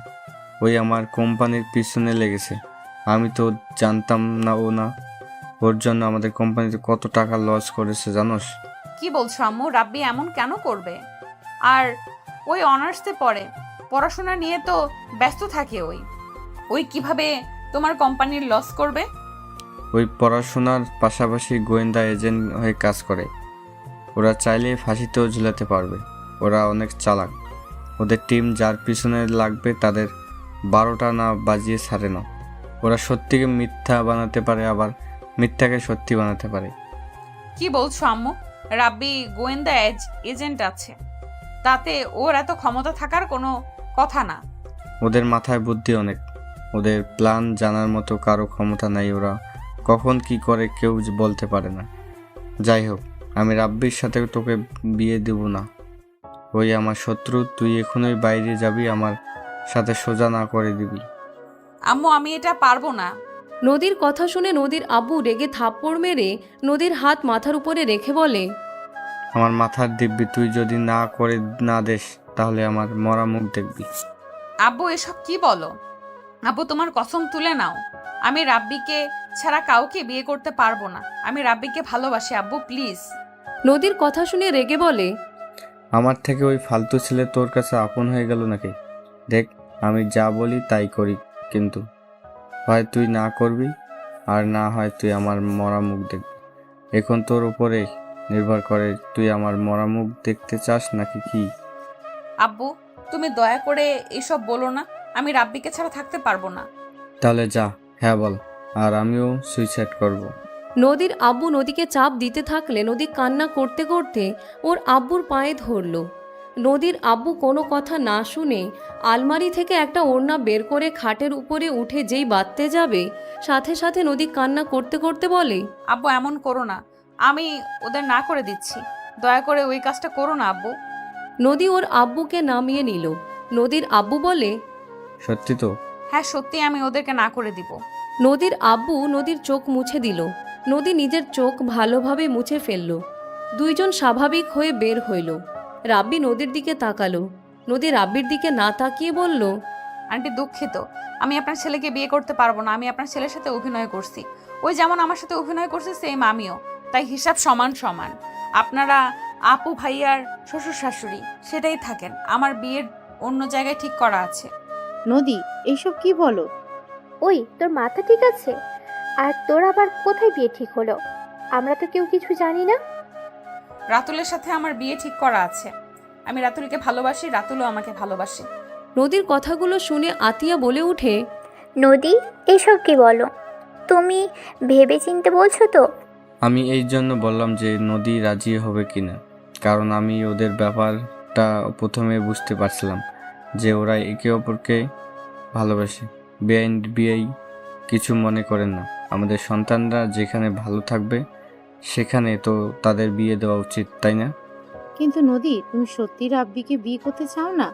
Speaker 14: ওই আমার কোম্পানির পিছনে লেগেছে। আমি তো জানতাম না ওর জন্য আমাদের কোম্পানিতে কত টাকা লস করেছে জানোস?
Speaker 1: কি বলছো আম্মু? রাব্বি এমন কেন করবে? আর ওই অনার্সে পড়ে, পড়াশোনা নিয়ে তো ব্যস্ত থাকে। ওই কিভাবে তোমার কোম্পানির লস করবে?
Speaker 14: ওই পড়াশোনার পাশাপাশি গোয়েন্দা এজেন্ট হয়ে কাজ করে। ওরা চাইলে ফাঁসিতেও ঝুলাতে পারবে। ওরা অনেক চালাক। ওদের টিম যার পিছনে লাগবে তাদের 12টা না বাজিয়ে ছাড়ে না। ওরা সত্যিকে মিথ্যা বানাতে পারে, আবার মিথ্যাকে সত্যি বানাতে পারে।
Speaker 1: কি বলছো আম্মু? রাব্বি গোয়েন্দা এজেন্ট আছে, তাতে ওর এত ক্ষমতা থাকার কোনো কথা না।
Speaker 14: ওদের মাথায় বুদ্ধি অনেক। ওদের প্ল্যান জানার মতো কারো ক্ষমতা নাই। ওরা কখন কি করে কেউ বলতে পারে না। যাই হোক, আমি রাব্বির সাথে তোকে বিয়ে দেব না। ওই আমার শত্রু। তুই এখনই বাইরে যাবি, আমার সাথে সোজা না করে দিবি।
Speaker 1: আম্মু, আমি এটা পারবো না।
Speaker 3: নদীর কথা শুনে নদীর আব্বু রেগে থাপ্পড় মেরে নদীর হাত মাথার উপরে রেখে বলে,
Speaker 14: আমার মাথার দিব্যি, তুই যদি না করে না দেস তাহলে আমার মরা মুখ দেখবি।
Speaker 1: আব্বু, এসব কি বলো? আব্বু, তোমার কসম তুলে নাও। আমি রাব্বিকে ছাড়া কাউকে বিয়ে করতে পারবো না। আমি রাব্বিকে ভালোবাসি আব্বু, প্লিজ।
Speaker 3: নদীর কথা শুনে রেগে বলে,
Speaker 14: আমার থেকে ওই ফালতু ছেলে তোর কাছে আপন হয়ে গেল নাকি? দেখ, আমি যা বলি তাই করি, কিন্তু হয় তুই না করবি, আর না হয় তুই আমার মরা মুখ দেখবি। এখন তোর উপরে নির্ভর করে, তুই আমার মরা মুখ দেখতে চাস নাকি কি?
Speaker 1: আব্বু, তুমি দয়া করে এসব বলো না। আমি রাব্বিকে ছাড়া থাকতে পারবো না।
Speaker 14: তাহলে যা হ্যাঁ বল, আর আমিও সুইসাইড করব।
Speaker 3: নদীর আব্বু নদীকে চাপ দিতে থাকলে নদী কান্না করতে করতে ওর আব্বুর পায়ে ধরল। নদীর আব্বু কোনো কথা না শুনে আলমারি থেকে একটা ওড়না বের করে খাটের উপরে উঠে যেই বাঁধতে যাবে, সাথে সাথে নদী কান্না করতে করতে বলে,
Speaker 1: আব্বু, এমন করো না। আমি ওদের না করে দিচ্ছি। দয়া করে ওই কাজটা করো না আব্বু।
Speaker 3: নদী ওর আব্বুকে নামিয়ে নিল। নদীর আব্বু বলে,
Speaker 14: সত্যি তো?
Speaker 1: হ্যাঁ, সত্যি আমি ওদেরকে না করে দিব।
Speaker 3: নদীর আব্বু নদীর চোখ মুছে দিল। নদী নিজের চোখ ভালোভাবে মুছে ফেলল। দুইজন স্বাভাবিক হয়ে বের হইল। রাব্বি নদীর দিকে তাকালো। নদী রাব্বির দিকে না তাকিয়ে বলল,
Speaker 1: আন্টি দুঃখিত, আমি আপনার ছেলেকে বিয়ে করতে পারবো না। আমি আপনার ছেলের সাথে অভিনয় করছি, ওই যেমন আমার সাথে অভিনয় করছে সেম আমিও, তাই হিসাব সমান সমান। আপনারা আপু ভাইয়ার শ্বশুর শাশুড়ি সেটাই থাকেন, আমার বিয়ের অন্য জায়গায় ঠিক করা আছে।
Speaker 4: নদী, এইসব কি বলো?
Speaker 11: ওই তোর মাথা ঠিক আছে? আর তোর আবার কোথায় বিয়ে ঠিক হলো? আমরা তো কেউ কিছু জানি না।
Speaker 1: রাতুলের সাথে আমার বিয়ে ঠিক করা আছে। আমি রাতুলকে ভালোবাসি, রাতুলও আমাকে ভালোবাসে।
Speaker 3: নদীর কথাগুলো শুনে আতিয়া বলে ওঠে,
Speaker 7: নদী, এসব কি বলো? তুমি ভেবে চিনতে বলছো তো?
Speaker 14: আমি এই জন্য বললাম যে নদী রাজি হবে কিনা, কারণ আমি ওদের ব্যাপারটা প্রথমে বুঝতে পারছিলাম যে ওরা একে অপরকে ভালোবাসে। বেআইন বিয়েই কিছু মনে করেন না, আমাদের সন্তানরা যেখানে ভালো থাকবে সেখানে তো তাদের বিয়ে দেওয়া উচিত, তাই না?
Speaker 4: কিন্তু নদী, তুমি সত্যি রাব্বিকে বিয়ে করতে চাও না?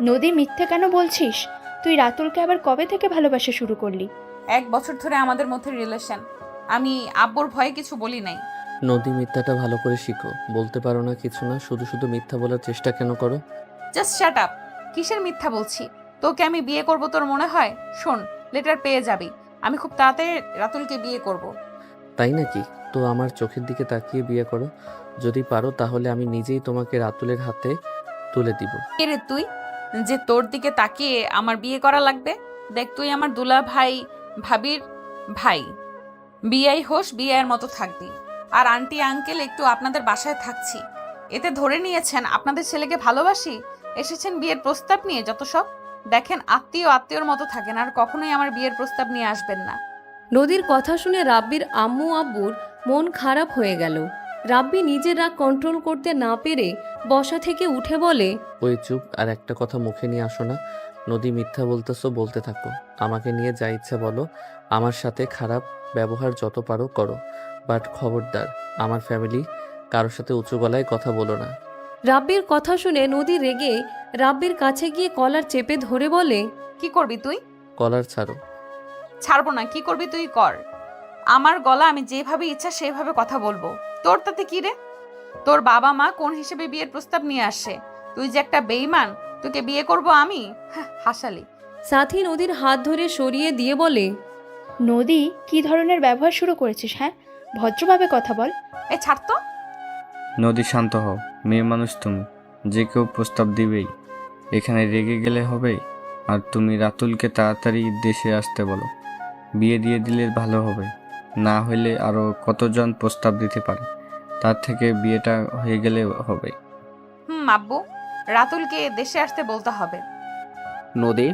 Speaker 6: নদী, মিথ্যে কেন বলছিস? তুই রাতুলকে আবার কবে থেকে ভালোবাসা শুরু করলি?
Speaker 1: 1 বছর ধরে আমাদের মধ্যে রিলেশন। আমি আব্বুর ভয়ে কিছু বলি নাই।
Speaker 2: নদী, মিথ্যাটা ভালো করে শিখো। বলতে পারো না কিছু না, শুধু শুধু মিথ্যা বলার চেষ্টা কেন করো?
Speaker 1: Just shut up. কিসের মিথ্যা বলছি? তোকে আমি বিয়ে করব তোর মনে হয়? শোন, লেটার পেয়ে যাবি। আমি খুব তাড়াতাড়ি রাতুলকে বিয়ে করব।
Speaker 2: তাই নাকি? তো আমার চোখের দিকে তাকিয়ে বিয়ে করো। যদি পারো তাহলে আমি নিজেই তোমাকে রাতুলের হাতে তুলে দিব।
Speaker 1: কে রে তুই যে তোর দিকে তাকিয়ে আমার বিয়ে করা লাগবে? দেখ, তুই আমার দুলা ভাই ভাবির ভাই, বিয়াই হোস বিয়ের মতো থাকবি। আর আন্টি আঙ্কেল একটু আপনাদের বাসায় থাকছি, এতে ধরে নিয়েছেন আপনাদের ছেলেকে ভালোবাসি। এসেছেন বিয়ের প্রস্তাব নিয়ে, যত সব। দেখেন, আত্মীয়র মতো থাকেন, আর কখনোই আমার বিয়ের প্রস্তাব নিয়ে আসবেন না।
Speaker 3: নদীর কথা শুনে রাব্বির আম্মু আব্বুর মন খারাপ হয়ে গেল। রাব্বি নিজের রাগ কন্ট্রোল করতে না পেরে বসা থেকে উঠে বলে,
Speaker 2: ওই চুপ, আর একটা কথা মুখে নিয়ে আসো না। নদী, মিথ্যা বলতেছো, বলতে থাকো। আমাকে নিয়ে যা ইচ্ছা বলো, আমার সাথে খারাপ ব্যবহার যত পারো করো, বাট খবরদার আমার ফ্যামিলি কারোর সাথে উঁচু গলায় কথা বলো না।
Speaker 3: রাব্বির কথা শুনে নদী রেগে রাব্বির কাছে গিয়ে কলার চেপে ধরে বলে,
Speaker 1: কি করবি তুই?
Speaker 2: কলার ছাড়ো।
Speaker 1: ছাড়বো না। কি করবি তুই কর। আমার গলা আমি যেভাবে ইচ্ছা সেভাবে কথা বলবো। তোর তাতে কি রে? তোর বাবা মা কোন হিসেবে বিয়ের প্রস্তাব নিয়ে আসে? তুই যে একটা বেঈমান, তোকে বিয়ে করব আমি? হাসালি।
Speaker 3: সাথী নদীর হাত ধরে সরিয়ে দিয়ে বলে,
Speaker 6: নদী, কি ধরনের ব্যবহার শুরু করেছিস? হ্যাঁ, ভদ্রভাবে কথা বল।
Speaker 1: এ ছাড় তো।
Speaker 14: নদী, শান্ত হও। মেয়ে মানুষ তুমি, যে কেউ প্রস্তাব দিবেই। এখানে রেগে গেলে হবে? আর তুমি রাতুলকে তাড়াতাড়ি দেশে আসতে বলো, বিয়ে দিয়ে দিলে ভালো হবে। না হলে আরও কতজন প্রস্তাব দিতে পারে, তার থেকে বিয়েটা হয়ে গেলে হবে।
Speaker 1: আব্বু, রাতুলকে দেশে আসতে বলতে হবে।
Speaker 5: নদী,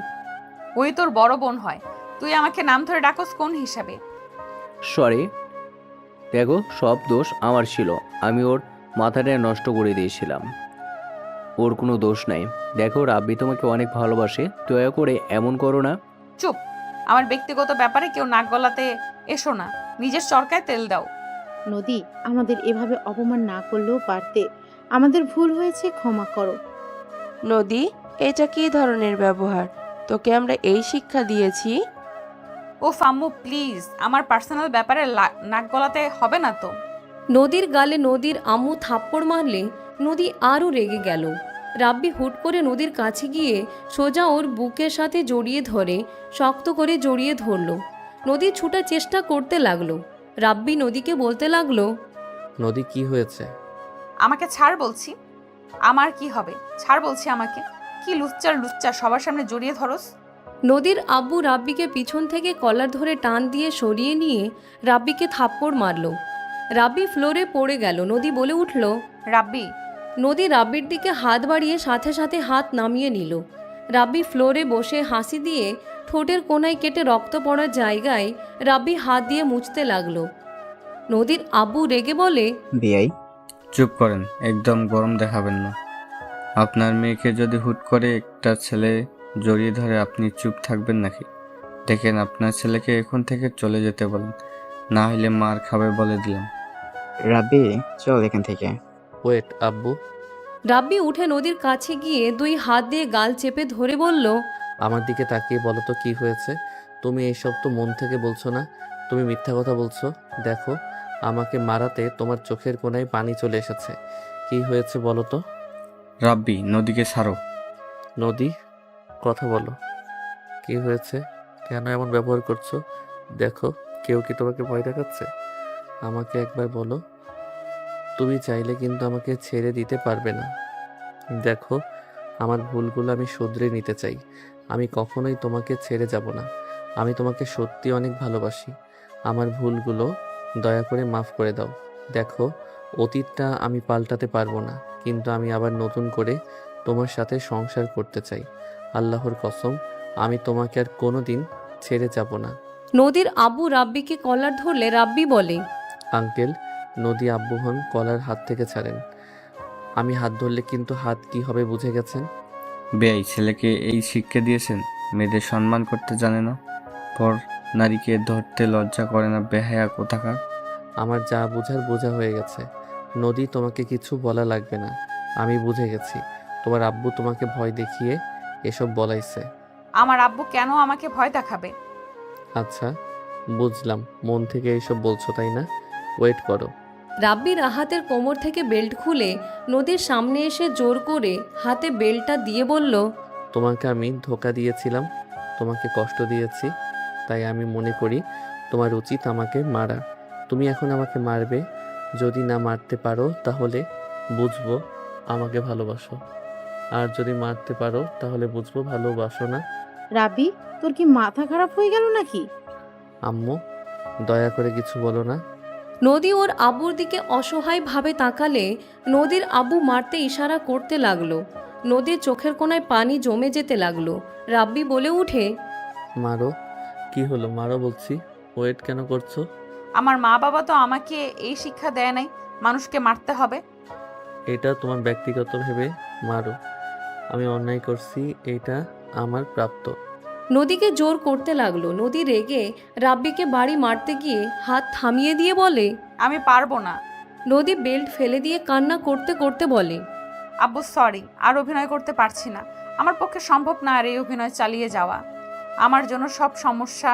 Speaker 1: ওই তোর বড় বোন হয়, তুই আমাকে নাম ধরে ডাকস কোন হিসাবে?
Speaker 5: সরি। দেখো, সব দোষ আমার ছিল। আমি ওর মাথাটা নষ্ট করে দিয়েছিলাম। ওর কোনো দোষ নাই। দেখো, রাব্বি তোমাকে অনেক ভালোবাসে, দয়া করে এমন করো না।
Speaker 1: চুপ। আমার ব্যক্তিগত ব্যাপারে কেউ নাক গলাতে এসো না। নিজের চরকায় তেল দাও।
Speaker 4: নদী, আমাদের এভাবে অপমান না করলেও পারতে। আমাদের ভুল হয়েছে, ক্ষমা করো।
Speaker 15: নদী, এটা কি ধরনের ব্যবহার? তোকে আমরা এই শিক্ষা দিয়েছি?
Speaker 1: ও ফাম্মু, প্লিজ, আমার পার্সোনাল ব্যাপারে নাক গলাতে হবে না তো।
Speaker 3: নদীর গালে নদীর আম্মু থাপ্পড় মারলে নদী আরও রেগে গেল। রাব্বি হুট করে নদীর কাছে গিয়ে সোজা ওর বুকের সাথে জড়িয়ে ধরে শক্ত করে জড়িয়ে ধরল। নদী ছুটার চেষ্টা করতে লাগলো। রাব্বি নদীকে বলতে লাগলো,
Speaker 2: নদী, কি হয়েছে?
Speaker 1: আমাকে ছাড় বলছি। আমার কি হবে? ছাড় বলছি আমাকে। কি লুচ্চা সবার সামনে জড়িয়ে ধরস?
Speaker 3: নদীর আব্বু রাব্বিকে পিছন থেকে কলার ধরে টান দিয়ে সরিয়ে নিয়ে রাব্বিকে থাপ্পড় মারল। রাব্বি ফ্লোরে পড়ে গেল। নদী বলে উঠল,
Speaker 1: রাব্বি।
Speaker 3: নদী রাব্বির দিকে হাত বাড়িয়ে সাথে সাথে হাত নামিয়ে নিল। রাব্বি ফ্লোরে বসে হাসি দিয়ে ঠোঁটের কোনায় কেটে রক্ত পড়ার জায়গায় রাব্বি হাত দিয়ে মুছতে লাগলো। নদীর আব্বু রেগে বলে,
Speaker 14: বিয়াই, চুপ করেন, একদম গরম দেখাবেন না। আপনার মেয়েকে যদি হুট করে একটা ছেলে জড়িয়ে ধরে আপনি চুপ থাকবেন নাকি? দেখেন, আপনার ছেলেকে এখন থেকে চলে যেতে বলেন, না হলে মার খাবে বলে দিলাম।
Speaker 16: রাব্বি, চল এখান থেকে।
Speaker 2: ওয়েট আব্বু।
Speaker 3: রাব্বি উঠে নদীর কাছে গিয়ে 2 হাত দিয়ে গাল চেপে ধরে বলল,
Speaker 2: আমার দিকে তাকিয়ে বলো তো কি হয়েছে? তুমি এইসব তো মন থেকে বলছো না, তুমি মিথ্যা কথা বলছো। দেখো, আমাকে মারাতে তোমার চোখের কোনায় পানি চলে এসেছে। কি হয়েছে বলো তো?
Speaker 14: রাব্বি, নদীকে ছাড়ো।
Speaker 2: নদী, কথা বলো। কি হয়েছে? কেন এমন ব্যবহার করছো? দেখো, কেউ কি তোমাকে ভয় দেখাচ্ছে? আমাকে একবার বলো। তুমি চাইলে কিন্তু আমাকে ছেড়ে দিতে পারবে না। দেখো, আমার ভুলগুলো আমি শুধরে নিতে চাই। আমি কখনোই তোমাকে ছেড়ে যাব না। আমি তোমাকে সত্যি অনেক ভালোবাসি। আমার ভুলগুলো দয়া করে মাফ করে দাও। দেখো, অতীতটা আমি পাল্টাতে পারবো না, কিন্তু আমি আবার নতুন করে তোমার সাথে সংসার করতে চাই। আল্লাহর কসম, আমি তোমাকে আর কোনোদিন ছেড়ে যাব না।
Speaker 3: নদীর আব্বু রাব্বিকে কলার ধরলে রাব্বি বলে,
Speaker 2: আঙ্কেল, নদী আব্বু হন, কলার হাত থেকে ছাড়েন। আমি হাত ধরলে কিন্তু হাত কি হবে বুঝে গেছেন?
Speaker 14: বেয়াই ছেলেকে এই শিক্ষা দিয়েছেন? মেয়েদের সম্মান করতে জানে না, পর নারীকে ধরতে লজ্জা করে না, বেহায়া কোথাকার।
Speaker 2: আমার যা বোঝার বোঝা হয়ে গেছে। নদী, তোমাকে কিছু বলা লাগবে না। আমি বুঝে গেছি তোমার আব্বু তোমাকে ভয় দেখিয়ে এসব বলাইছে।
Speaker 1: আমার আব্বু কেন আমাকে ভয় দেখাবে?
Speaker 2: আচ্ছা, বুঝলাম, মন থেকে এইসব বলছো তাই না? ওয়েট করো।
Speaker 3: রাব্বি রাহাতের কোমর থেকে বেল্ট খুলে নদীর সামনে এসে জোর করে হাতে বেল্টটা দিয়ে বলল,
Speaker 2: তোমাকে আমি ধোঁকা দিয়েছিলাম, তোমাকে কষ্ট দিয়েছি, তাই আমি মনে করি তোমার উচিত আমাকে মারা। তুমি এখন আমাকে মারবে। যদি না মারতে পারো তাহলে বুঝবো আমাকে ভালোবাসো, আর যদি মারতে পারো তাহলে বুঝবো ভালোবাসো না।
Speaker 4: রাব্বি, তোর কি মাথা খারাপ হয়ে গেল নাকি?
Speaker 2: আম্মু, দয়া করে কিছু বলো না।
Speaker 3: নদী ওর আব্বুর দিকে অসহায়ভাবে তাকালে নদীর আব্বু মারতে ইশারা করতে লাগলো। নদীর চোখের কোণায় পানি জমে যেতে লাগলো। রাব্বি বলে উঠে,
Speaker 2: মারো। কি হলো? মারো বলছি। ওয়েট কেন করছো?
Speaker 1: আমার মা বাবা তো আমাকে এই শিক্ষা দেয় নাই মানুষকে মারতে হবে।
Speaker 2: এটা তোমার ব্যক্তিগত ভেবে মারো। আমি অন্যায় করছি, এটা আমার প্রাপ্ত।
Speaker 3: নদীকে জোর করতে লাগলো। নদী রেগে রাব্বিকে বাড়ি মারতে গিয়ে হাত থামিয়ে দিয়ে বলে,
Speaker 1: আমি পারবো না।
Speaker 3: নদী বেল্ট ফেলে দিয়ে কান্না করতে করতে বলে,
Speaker 1: আব্বু সরি, আর অভিনয় করতে পারছি না। আমার পক্ষে সম্ভব না আর এই অভিনয় চালিয়ে যাওয়া। আমার জন্য সব সমস্যা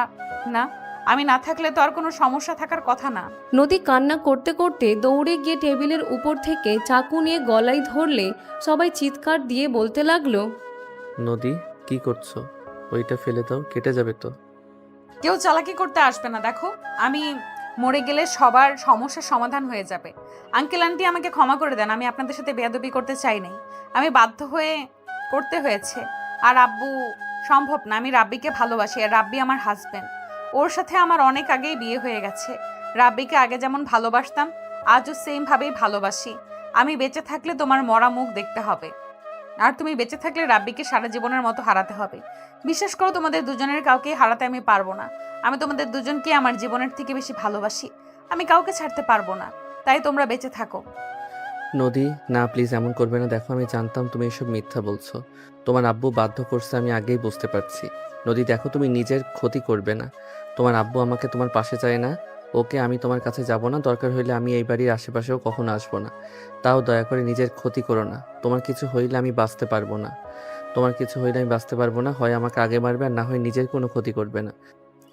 Speaker 1: না, আমি না থাকলে তো আর কোনো সমস্যা থাকার কথা না।
Speaker 3: নদী কান্না করতে করতে দৌড়ে গিয়ে টেবিলের উপর থেকে চাকু নিয়ে গলায় ধরলে সবাই চিৎকার দিয়ে বলতে লাগলো,
Speaker 2: নদী, কি করছো? ওইটা ফেলে দাও, কেটে যাবে তো।
Speaker 1: কেউ চালাকি করতে আসবে না। দেখো, আমি মরে গেলে সবার সমস্যার সমাধান হয়ে যাবে। আঙ্কেল আন্টি আমাকে ক্ষমা করে দেন, আমি আপনাদের সাথে বেয়াদবি করতে চাই নাই, আমি বাধ্য হয়ে করতে হয়েছে। আর আব্বু, সম্ভব না। আমি রাব্বিকে ভালোবাসি, আর রাব্বি আমার হাজবেন্ড। ওর সাথে আমার অনেক আগেই বিয়ে হয়ে গেছে। রাব্বিকে আগে যেমন ভালোবাসতাম আজও সেমভাবেই ভালোবাসি। আমি বেঁচে থাকলে তোমার মরা মুখ দেখতে হবে, আর তুমি বেঁচে থাকলে রাব্বিকে সারা জীবনের মতো হারাতে হবে। বিশ্বাস করো, তোমাদের দুজনের কাউকে হারাতে আমি পারবো না। আমি তোমাদের দুজনকে আমার জীবনের থেকে বেশি ভালোবাসি। আমি কাউকে ছাড়তে পারবো না, তাই তোমরা বেঁচে থাকো।
Speaker 2: নদী, না প্লিজ, এমন করবে না। দেখো, আমি জানতাম তুমি এসব মিথ্যা বলছো। তোমার আব্বু বাধ্য করছে, আমি আগেই বুঝতে পারছি। নদী, দেখো, তুমি নিজের ক্ষতি করবে না। তোমার আব্বু আমাকে তোমার পাশে চায় না। ওকে, আমি তোমার কাছে যাব না। দরকার হইলে আমি এই বাড়ির আশেপাশেও কখনো আসবো না। তাও দয়া করে নিজের ক্ষতি করো না। তোমার কিছু হইলে আমি বাঁচতে পারবো না। তোমার কিছু হইলে আমি বাঁচতে পারবো না। হয় আমাকে আগে মারবে, আর না হয় নিজের কোনো ক্ষতি করবে না।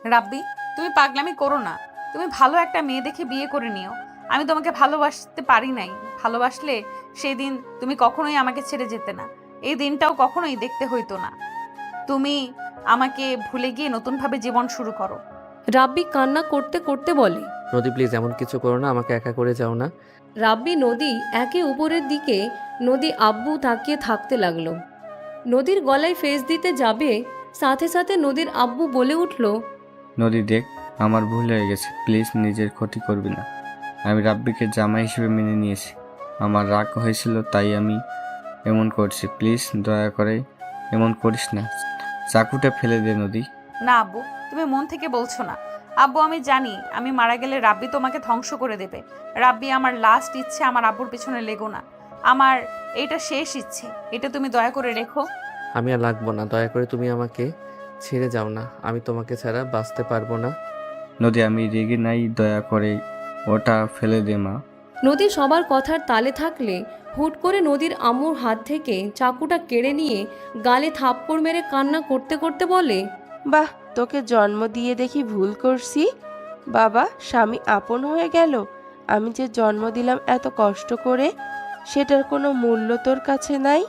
Speaker 1: রাব্বি, তুমি পাগলামি করো না। তুমি ভালো একটা মেয়ে দেখে বিয়ে করে নিও। আমি তোমাকে ভালোবাসতে পারি নাই। ভালোবাসলে সেই দিন তুমি কখনোই আমাকে ছেড়ে যেতে না, এই দিনটাও কখনোই দেখতে হইতো না। তুমি আমাকে ভুলে গিয়ে নতুনভাবে জীবন শুরু করো।
Speaker 3: রাব্বি কান্না করতে করতে বলে,
Speaker 2: নদী, প্লিজ এমন কিছু করো না। আমাকে একা করে যাও না।
Speaker 3: রাব্বি নদী একে উপরের দিকে নদী আব্বু তাকিয়ে থাকতে লাগলো। নদীর গলায় ফেস দিতে যাবে, সাথে সাথে নদীর আব্বু বলে উঠল,
Speaker 14: নদী দেখ, আমার ভুল হয়ে গেছে, প্লিজ নিজের ক্ষতি করবি না। আমি রাব্বিকে জামাই হিসেবে মেনে নিয়েছি। আমার রাগ হয়েছিল তাই আমি এমন করছি, প্লিজ দয়া করে এমন করিস না। চাকুটা ফেলে দে নদী।
Speaker 1: না আব্বু, তুমি মন থেকে বলছো না। আব্বু, আমি জানি আমি মারা গেলে রাব্বি তোমাকে ধ্বংস করে দেবে। রাব্বি আমার লাস্ট ইচ্ছে, আমার আব্বুর পিছনে লেগো না। আমার এইটা শেষ ইচ্ছে, এটা তুমি দয়া করে রেখো।
Speaker 2: আমি আর লাগবো না। দয়া করে তুমি আমাকে ছেড়ে যাও না। আমি তোমাকে ছাড়া বাঁচতে পারবো না।
Speaker 14: নদী, আমি রেগে নাই, দয়া করে ওটা ফেলে দে মা।
Speaker 3: নদী সবার কথার তালে থাকলে হুট করে নদীর আম্মুর হাত থেকে চাকুটা কেড়ে নিয়ে গালে থাপ্পড় মেরে কান্না করতে করতে বলে,
Speaker 15: বাহ, তোকে জন্ম দিয়ে দেখি ভুল করছি। বাবা, স্বামী আপন হয়ে গেল। আমি যে জন্ম দিলাম এত কষ্ট করে, সেটার কোনো মূল্য তোর কাছে নাই।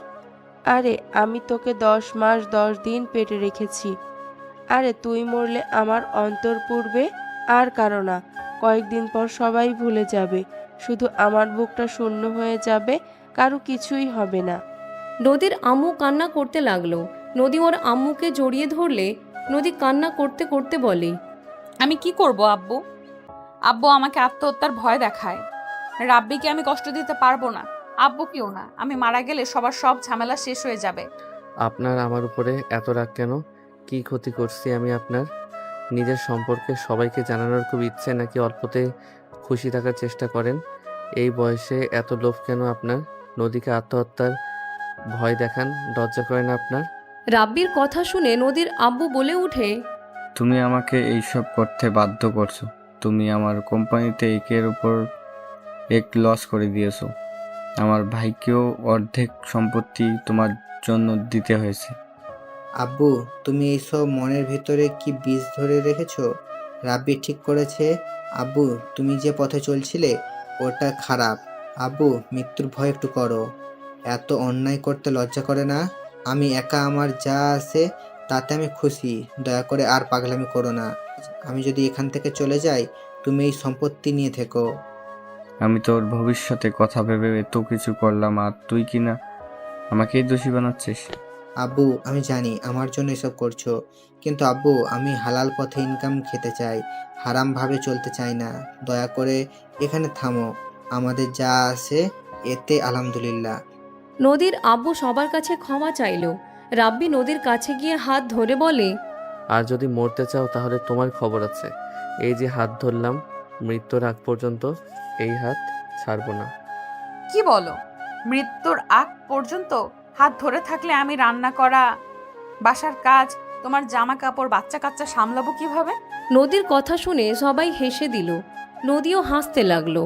Speaker 15: আরে আমি তোকে 10 মাস 10 দিন পেটে রেখেছি। আরে তুই মরলে আমার অন্তর পুড়বে, আর কারো না। কয়েকদিন পর সবাই ভুলে যাবে, শুধু আমার বুকটা শূন্য হয়ে যাবে, কারো কিছুই হবে না।
Speaker 3: নদীর আম্মু কান্না করতে লাগলো। নদী ওর আম্মুকে জড়িয়ে ধরলে নদী কান্না করতে করতে বলে,
Speaker 1: আমি কি করব আব্বু? আব্বু আমাকে আত্মহত্যার ভয় দেখায়। রাব্বিকে আমি কষ্ট দিতে পারবো না, আব্বুকেও না। আমি মারা গেলে সবার সব ঝামেলা শেষ হয়ে যাবে।
Speaker 2: আপনার আমার উপরে এত রাগ কেন? কি ক্ষতি করছি আমি আপনার? নিজের সম্পর্কে সবাইকে জানানোর খুব ইচ্ছে, নাকি অল্পতে খুশি থাকার চেষ্টা করেন? এই বয়সে এত লোভ কেন আপনার? নদীকে আত্মহত্যার ভয় দেখান, লজ্জা করে না আপনার?
Speaker 3: রাব্বির কথা শুনে নদীর আব্বু বলে উঠে,
Speaker 14: তুমি আমাকে এইসব করতে বাধ্য করছো। তুমি আমার কোম্পানিতে একের উপর এক লস করে দিয়েছো। আমার ভাইকেও অর্ধেক সম্পত্তি তোমার জন্য দিতে হয়েছে।
Speaker 8: আব্বু, তুমি এইসব মনের ভিতরে কি বীজ ধরে রেখেছো? রাব্বি ঠিক করেছে। আব্বু, তুমি যে পথে চলছিলে ওটা খারাপ। আব্বু, মৃত্যুর ভয় একটু করো। এত অন্যায় করতে লজ্জা করে না? আমি একা আমার যা আছে তাতে আমি খুশি। দয়া করে আর পাগলামি করো না। আমি যদি এখান থেকে চলে যাই, তুমি এই সম্পত্তি নিয়ে থেকো।
Speaker 14: আমি তোর ভবিষ্যতে কথা ভেবে এত কিছু করলাম, আর তুই কি না আমাকেই দোষী বানাচ্ছিস?
Speaker 8: আব্বু, আমি জানি আমার জন্য এসব করছো, কিন্তু আব্বু, আমি হালাল পথে ইনকাম খেতে চাই, হারাম ভাবে চলতে চাই না। দয়া করে এখানে থামো। আমাদের যা আছে এতে আলহামদুলিল্লাহ।
Speaker 3: নদীর আব্বু সবার কাছে ক্ষমা চাইল। রাব্বি নদীর কাছে গিয়ে হাত ধরে বলে,
Speaker 2: আর যদি মরতে চাও তাহলে তোমার খবর আছে। এই যে হাত ধরলাম, মৃত্যুর আগ পর্যন্ত এই হাত ছাড়বো না।
Speaker 1: কি বলো? মৃত্যুর আগ পর্যন্ত হাত ধরে থাকলে আমি রান্না করা, বাসার কাজ, তোমার জামা কাপড়, বাচ্চা কাচ্চা সামলাবো কিভাবে?
Speaker 3: নদীর কথা শুনে সবাই হেসে দিল। নদীও হাসতে লাগলো।